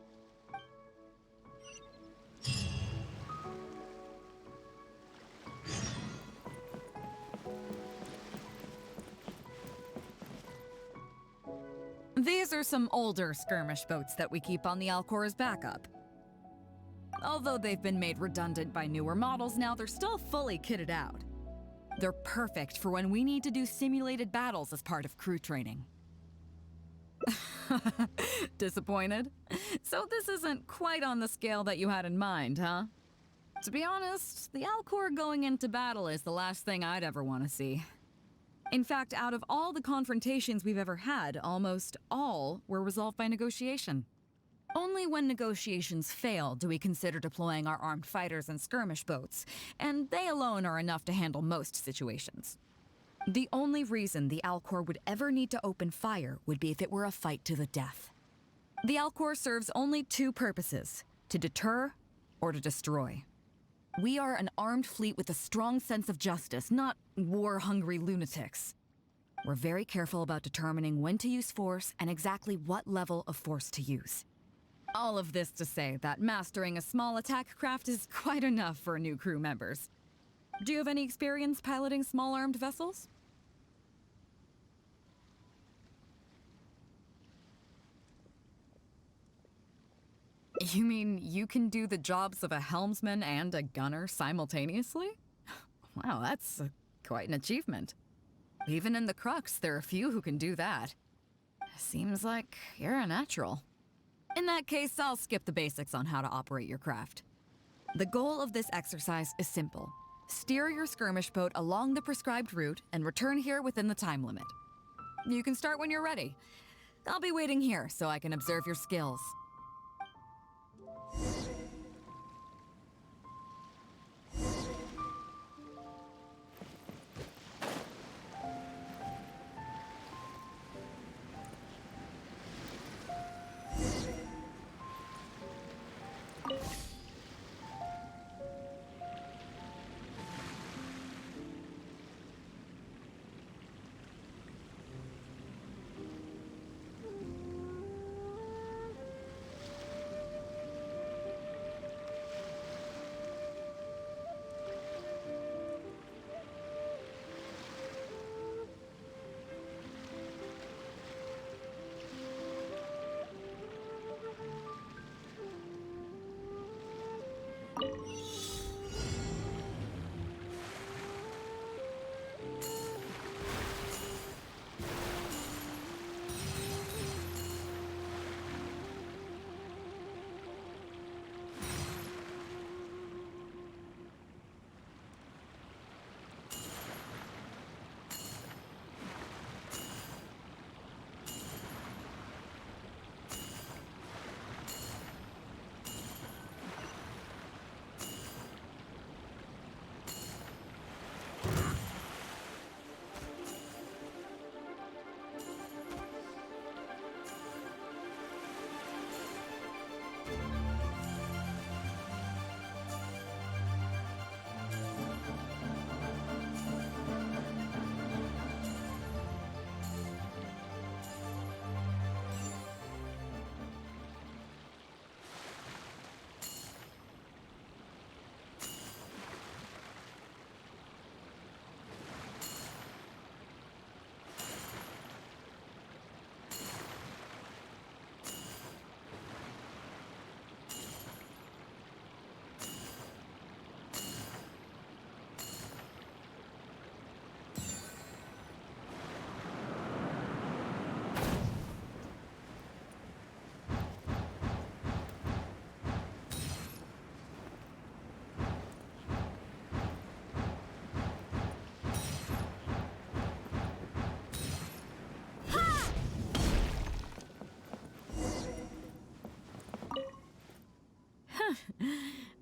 Speaker 8: These are some older skirmish boats that we keep on the Alcor as backup. Although they've been made redundant by newer models now, they're still fully kitted out. They're perfect for when we need to do simulated battles as part of crew training. Disappointed? So this isn't quite on the scale that you had in mind, huh? To be honest, the Alcor going into battle is the last thing I'd ever want to see. In fact, out of all the confrontations we've ever had, almost all were resolved by negotiation. Only when negotiations fail do we consider deploying our armed fighters and skirmish boats, and they alone are enough to handle most situations. The only reason the Alcor would ever need to open fire would be if it were a fight to the death. The Alcor serves only two purposes: to deter or to destroy. We are an armed fleet with a strong sense of justice, not war-hungry lunatics. We're very careful about determining when to use force and exactly what level of force to use. All of this to say that mastering a small attack craft is quite enough for new crew members. Do you have any experience piloting small armed vessels? You mean you can do the jobs of a helmsman and a gunner simultaneously? Wow, that's quite an achievement. Even in the Crux, there are few who can do that. Seems like you're a natural. In that case, I'll skip the basics on how to operate your craft. The goal of this exercise is simple. Steer your skirmish boat along the prescribed route and return here within the time limit. You can start when you're ready. I'll be waiting here so I can observe your skills.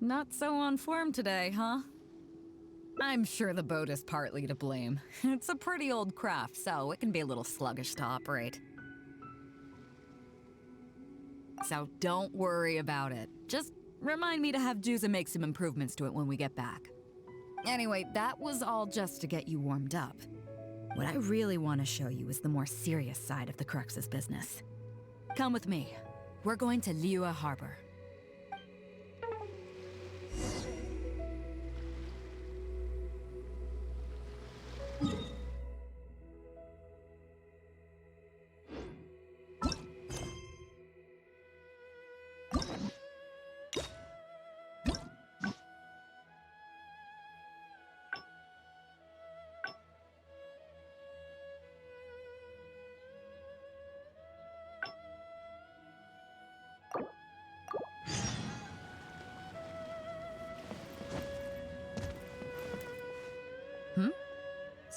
Speaker 8: Not so on form today, huh? I'm sure the boat is partly to blame. It's a pretty old craft, so it can be a little sluggish to operate. So don't worry about it. Just remind me to have Juza make some improvements to it when we get back. Anyway, that was all just to get you warmed up. What I really want to show you is the more serious side of the Crux's business. Come with me. We're going to Liyue Harbor.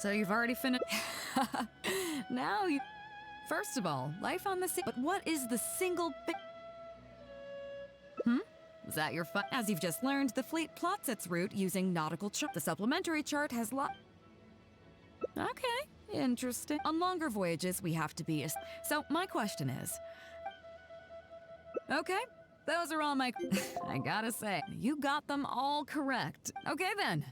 Speaker 8: So you've already finished? Now you... First of all, life on the sea... But what is the single big... Is that your fun? As you've just learned, the fleet plots its route using nautical chart. The supplementary chart has Okay, interesting. On longer voyages, we have to be... So my question is... Okay, those are all my... I gotta say, you got them all correct. Okay then,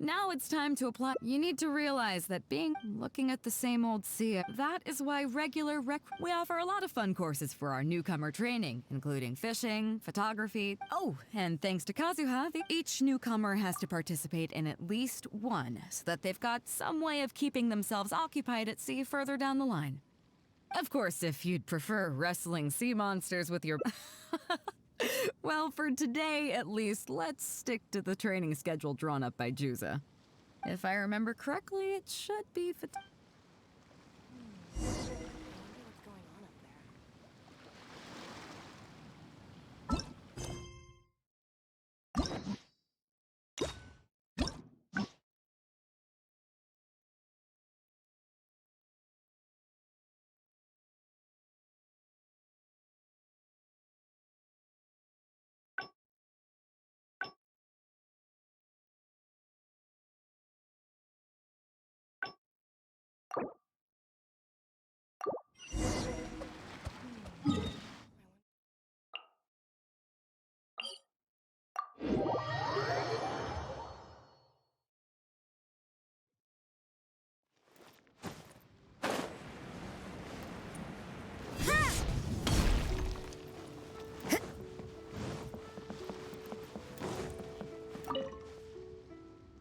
Speaker 8: now it's time to apply. You need to realize that looking at the same old sea, that is why we offer a lot of fun courses for our newcomer training, including fishing, photography. Oh, and thanks to Kazuha, each newcomer has to participate in at least one, so that they've got some way of keeping themselves occupied at sea further down the line. Of course, if you'd prefer wrestling sea monsters with your... Well, for today, at least, let's stick to the training schedule drawn up by Juza. If I remember correctly, it should be...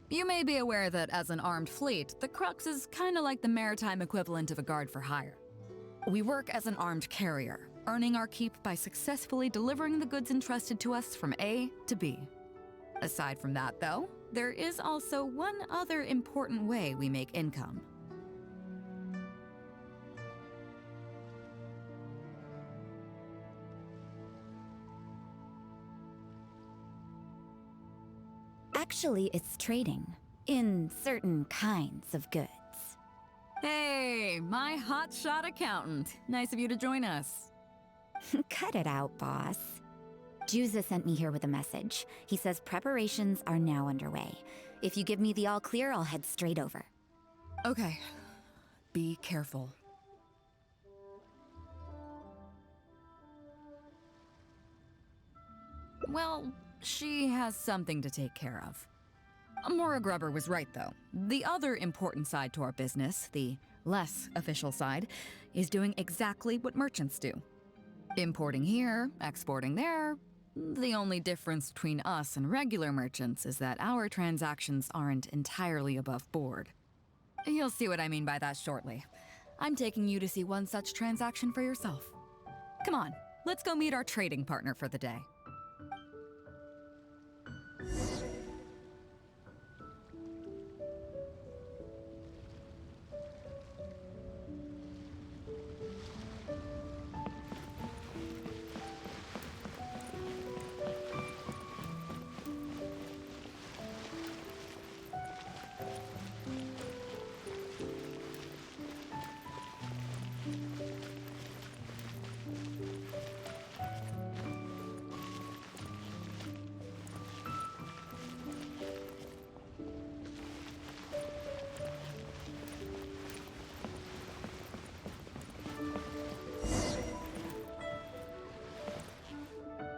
Speaker 8: You may be aware that as an armed fleet, the Crux is kinda like the maritime equivalent of a guard for hire. We work as an armed carrier, earning our keep by successfully delivering the goods entrusted to us from A to B. Aside from that, though, there is also one other important way we make income.
Speaker 14: Actually, it's trading. In certain kinds of goods.
Speaker 8: Hey, my hotshot accountant. Nice of you to join us.
Speaker 14: Cut it out, boss. Juza sent me here with a message. He says preparations are now underway. If you give me the all clear, I'll head straight over.
Speaker 8: Okay. Be careful. Well, she has something to take care of. Mora Grubber was right, though. The other important side to our business, the less official side, is doing exactly what merchants do. Importing here, exporting there. The only difference between us and regular merchants is that our transactions aren't entirely above board. You'll see what I mean by that shortly. I'm taking you to see one such transaction for yourself. Come on, let's go meet our trading partner for the day.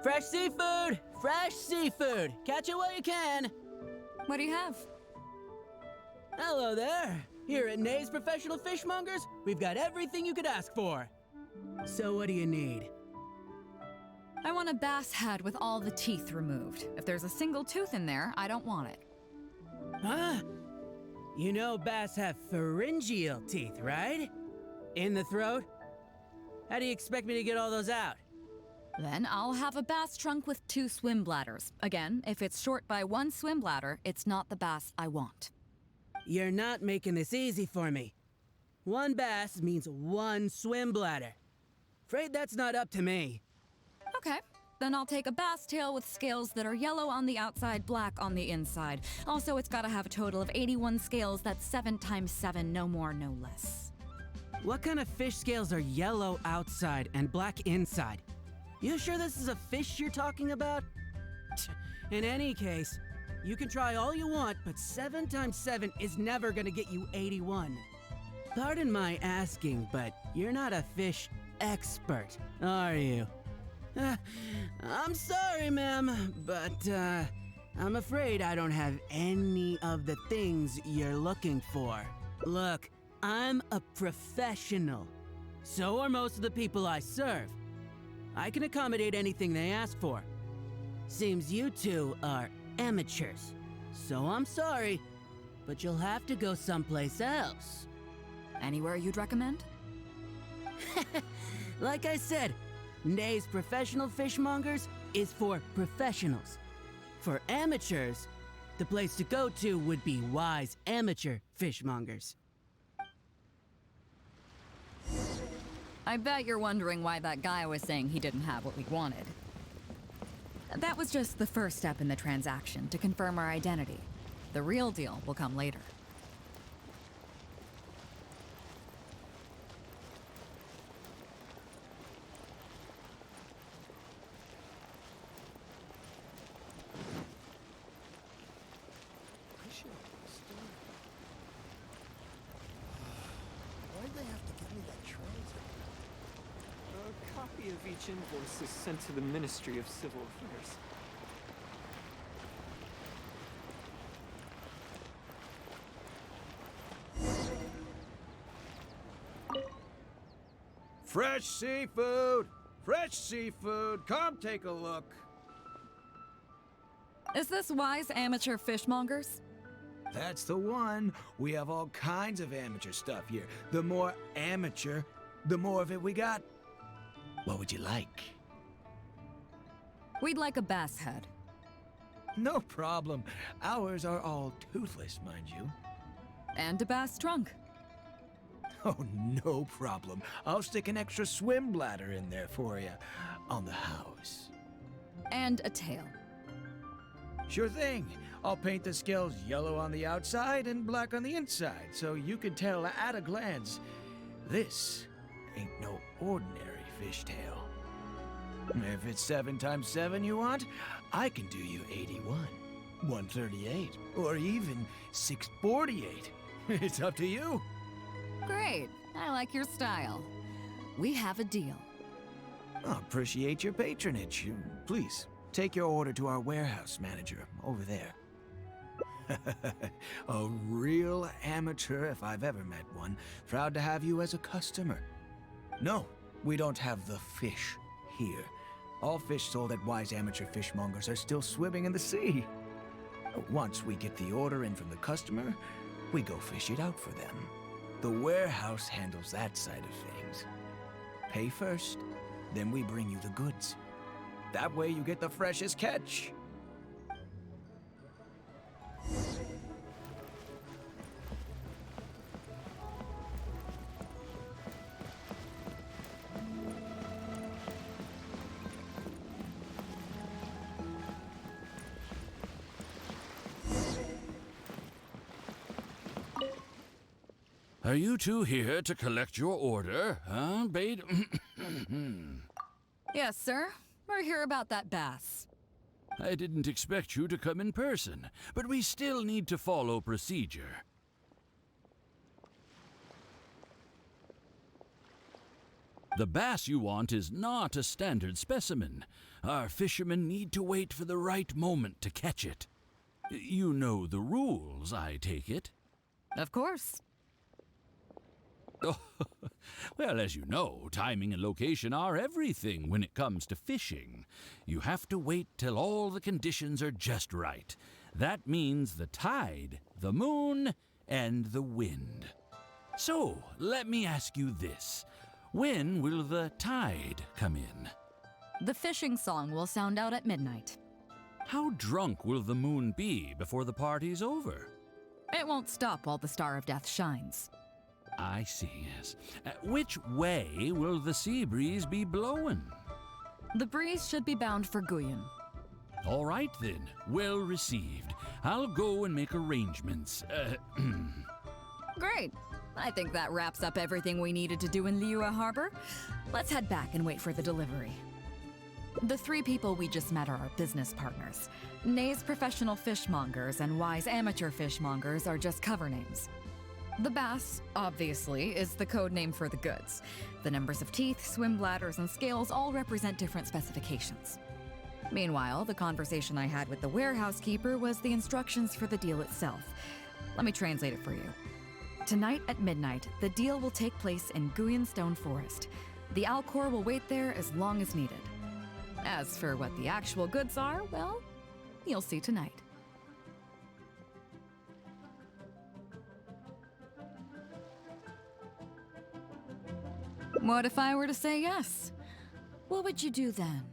Speaker 18: Fresh seafood! Fresh seafood! Catch it while you can!
Speaker 8: What do you have?
Speaker 18: Hello there! Here at Nay's Professional Fishmongers, we've got everything you could ask for. So what do you need?
Speaker 8: I want a bass head with all the teeth removed. If there's a single tooth in there, I don't want it.
Speaker 18: Huh? You know bass have pharyngeal teeth, right? In the throat? How do you expect me to get all those out?
Speaker 8: Then I'll have a bass trunk with 2 swim bladders. Again, if it's short by 1 swim bladder, it's not the bass I want.
Speaker 18: You're not making this easy for me. 1 bass means 1 swim bladder. Afraid that's not up to me.
Speaker 8: Okay, then I'll take a bass tail with scales that are yellow on the outside, black on the inside. Also, it's gotta have a total of 81 scales. That's 7 times 7, no more, no less.
Speaker 18: What kind of fish scales are yellow outside and black inside? You sure this is a fish you're talking about? In any case, you can try all you want, but 7 times 7 is never gonna get you 81. Pardon my asking, but you're not a fish expert, are you? I'm sorry, ma'am, but I'm afraid I don't have any of the things you're looking for. Look, I'm a professional. So are most of the people I serve. I can accommodate anything they ask for. Seems you two are amateurs. So I'm sorry, but you'll have to go someplace else.
Speaker 8: Anywhere you'd recommend?
Speaker 18: Like I said, Nay's Professional Fishmongers is for professionals. For amateurs, the place to go to would be Wise Amateur Fishmongers.
Speaker 8: I bet you're wondering why that guy was saying he didn't have what we wanted. That was just the first step in the transaction to confirm our identity. The real deal will come later.
Speaker 19: Why'd they have to give me that transit?
Speaker 20: A copy of each invoice is sent to the Ministry of Civil Affairs.
Speaker 5: Fresh seafood! Fresh seafood! Come take a look!
Speaker 8: Is this Wise Amateur Fishmongers?
Speaker 5: That's the one. We have all kinds of amateur stuff here. The more amateur, the more of it we got. What would you like?
Speaker 8: We'd like a bass head.
Speaker 5: No problem. Ours are all toothless, mind you.
Speaker 17: And a bass trunk.
Speaker 5: Oh, no problem. I'll stick an extra swim bladder in there for you. On the house.
Speaker 17: And a tail.
Speaker 5: Sure thing. I'll paint the scales yellow on the outside and black on the inside, so you can tell at a glance, this ain't no ordinary fishtail. If it's 7 times 7 you want, I can do you 81, 138, or even 648. It's up to you.
Speaker 17: Great. I like your style. We have a deal.
Speaker 5: I appreciate your patronage. Please, take your order to our warehouse manager over there. A real amateur if I've ever met one. Proud to have you as a customer. No, we don't have the fish here. All fish sold at Wise Amateur Fishmongers are still swimming in the sea. Once we get the order in from the customer, we go fish it out for them. The warehouse handles that side of things. Pay first, then we bring you the goods. That way you get the freshest catch.
Speaker 21: Are you two here to collect your order, huh, Bade?
Speaker 17: Yes, sir. We're here about that bass.
Speaker 21: I didn't expect you to come in person, but we still need to follow procedure. The bass you want is not a standard specimen. Our fishermen need to wait for the right moment to catch it. You know the rules, I take it?
Speaker 17: Of course.
Speaker 21: Oh, well, as you know, timing and location are everything when it comes to fishing. You have to wait till all the conditions are just right. That means the tide, the moon, and the wind. So, let me ask you this. When will the tide come in?
Speaker 17: The fishing song will sound out at midnight.
Speaker 21: How drunk will the moon be before the party's over?
Speaker 17: It won't stop while the Star of Death shines.
Speaker 21: I see, yes. Which way will the sea breeze be blowing?
Speaker 17: The breeze should be bound for Guyan.
Speaker 21: All right, then. Well received. I'll go and make arrangements.
Speaker 17: Great. I think that wraps up everything we needed to do in Liyue Harbor. Let's head back and wait for the delivery. The 3 people we just met are our business partners. Nay's professional fishmongers and Wise amateur fishmongers are just cover names. The bass, obviously, is the code name for the goods. The numbers of teeth, swim bladders, and scales all represent different specifications. Meanwhile, the conversation I had with the warehouse keeper was the instructions for the deal itself. Let me translate it for you. Tonight at midnight, the deal will take place in Guyan Stone Forest. The Alcor will wait there as long as needed. As for what the actual goods are, well, you'll see tonight. What if I were to say yes? What would you do then?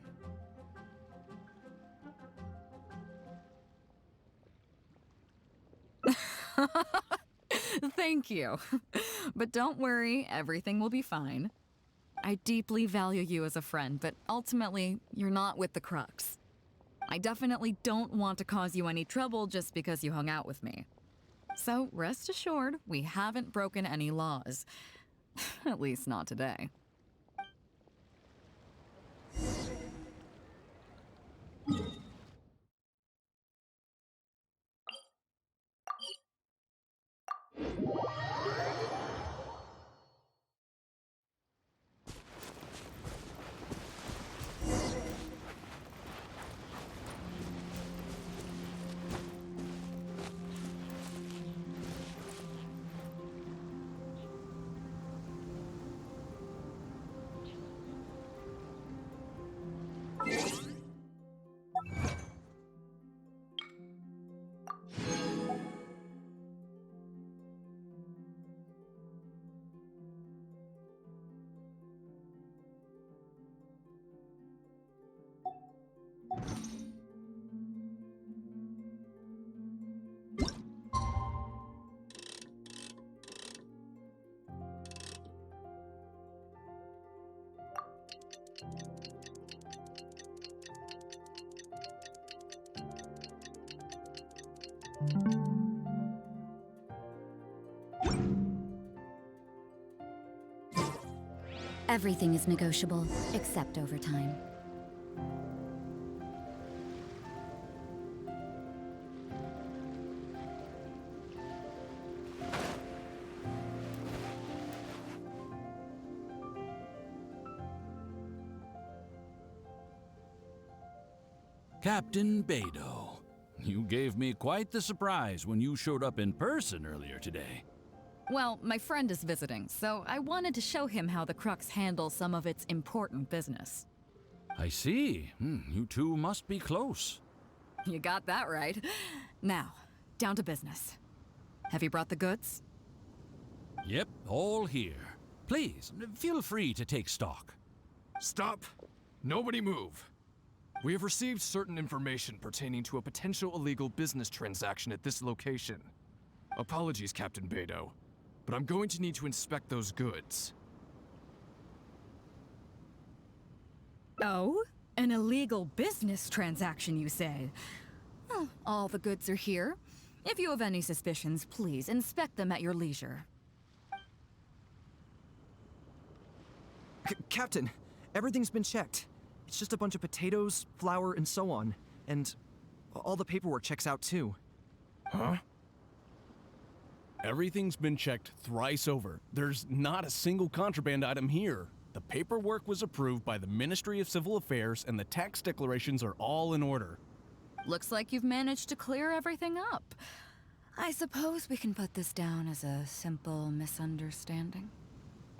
Speaker 17: Thank you. But don't worry, everything will be fine. I deeply value you as a friend, but ultimately, you're not with the Crux. I definitely don't want to cause you any trouble just because you hung out with me. So rest assured, we haven't broken any laws. At least not today.
Speaker 14: Everything is negotiable, except overtime.
Speaker 21: Captain Beidou, you gave me quite the surprise when you showed up in person earlier today.
Speaker 17: Well, my friend is visiting, so I wanted to show him how the Crux handles some of its important business.
Speaker 21: I see. You two must be close.
Speaker 17: You got that right. Now, down to business. Have you brought the goods?
Speaker 21: Yep, all here. Please, feel free to take stock.
Speaker 3: Stop! Nobody move! We have received certain information pertaining to a potential illegal business transaction at this location. Apologies, Captain Beidou, but I'm going to need to inspect those goods.
Speaker 17: Oh? An illegal business transaction, you say? Well, all the goods are here. If you have any suspicions, please inspect them at your leisure.
Speaker 11: Captain, everything's been checked. It's just a bunch of potatoes, flour, and so on. And all the paperwork checks out too.
Speaker 2: Huh? Everything's been checked thrice over. There's not a single contraband item here. The paperwork was approved by the Ministry of Civil Affairs and the tax declarations are all in order.
Speaker 17: Looks like you've managed to clear everything up. I suppose we can put this down as a simple misunderstanding.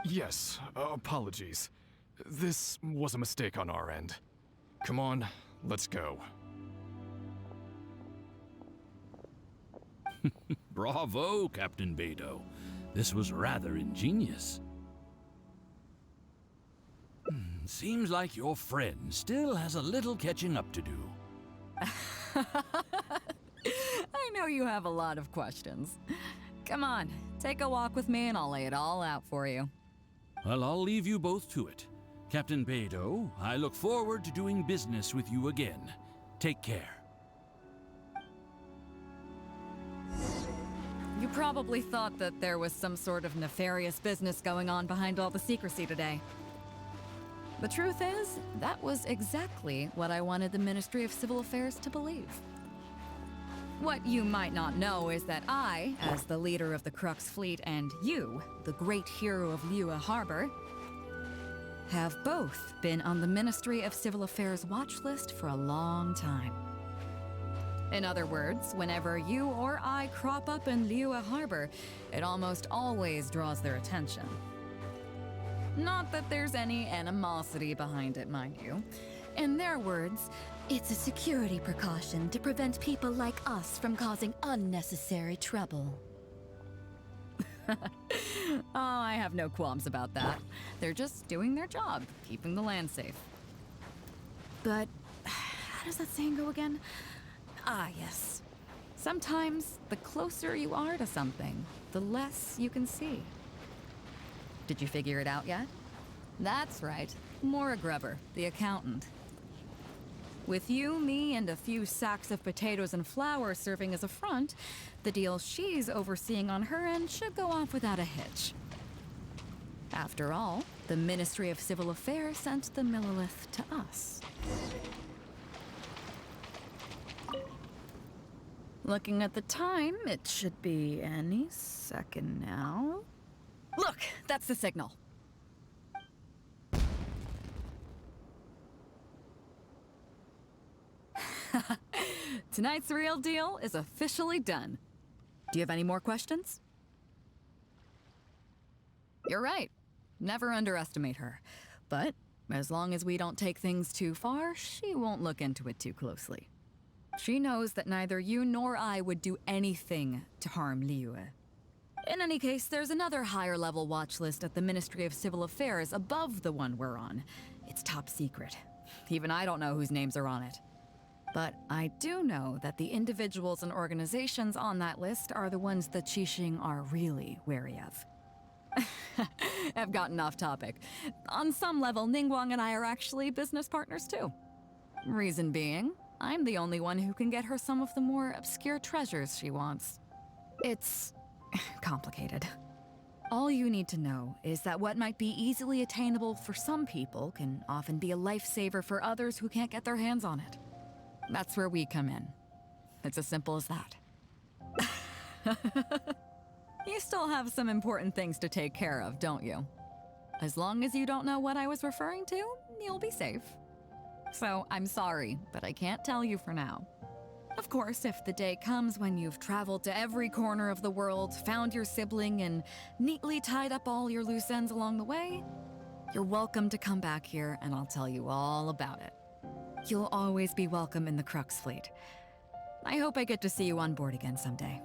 Speaker 3: Yes, apologies. This was a mistake on our end. Come on, let's go.
Speaker 21: Bravo, Captain Beidou. This was rather ingenious. Seems like your friend still has a little catching up to do.
Speaker 17: I know you have a lot of questions. Come on, take a walk with me and I'll lay it all out for you.
Speaker 21: Well, I'll leave you both to it. Captain Beidou, I look forward to doing business with you again. Take care.
Speaker 17: You probably thought that there was some sort of nefarious business going on behind all the secrecy today. The truth is, that was exactly what I wanted the Ministry of Civil Affairs to believe. What you might not know is that I, as the leader of the Crux fleet, and you, the great hero of Liyue Harbor, have both been on the Ministry of Civil Affairs watch list for a long time. In other words, whenever you or I crop up in Liyue Harbor, it almost always draws their attention. Not that there's any animosity behind it, mind you. In their words, it's a security precaution to prevent people like us from causing unnecessary trouble. Oh, I have no qualms about that. They're just doing their job, keeping the land safe. But how does that saying go again? Ah, yes. Sometimes the closer you are to something, the less you can see. Did you figure it out yet? That's right. Maura Grubber, the accountant. With you, me, and a few sacks of potatoes and flour serving as a front, the deal she's overseeing on her end should go off without a hitch. After all, the Ministry of Civil Affairs sent the Millilith to us. Looking at the time, it should be any second now. Look, that's the signal. Tonight's real deal is officially done. Do you have any more questions? You're right. Never underestimate her. But as long as we don't take things too far, she won't look into it too closely. She knows that neither you nor I would do anything to harm Liyue. In any case, there's another higher-level watch list at the Ministry of Civil Affairs above the one we're on. It's top secret. Even I don't know whose names are on it. But I do know that the individuals and organizations on that list are the ones the Qixing are really wary of. I've gotten off topic. On some level, Ningguang and I are actually business partners too. Reason being, I'm the only one who can get her some of the more obscure treasures she wants. It's complicated. All you need to know is that what might be easily attainable for some people can often be a lifesaver for others who can't get their hands on it. That's where we come in. It's as simple as that. You still have some important things to take care of, don't you? As long as you don't know what I was referring to, you'll be safe. So I'm sorry, but I can't tell you for now. Of course, if the day comes when you've traveled to every corner of the world, found your sibling, and neatly tied up all your loose ends along the way, you're welcome to come back here and I'll tell you all about it. You'll always be welcome in the Crux fleet. I hope I get to see you on board again someday.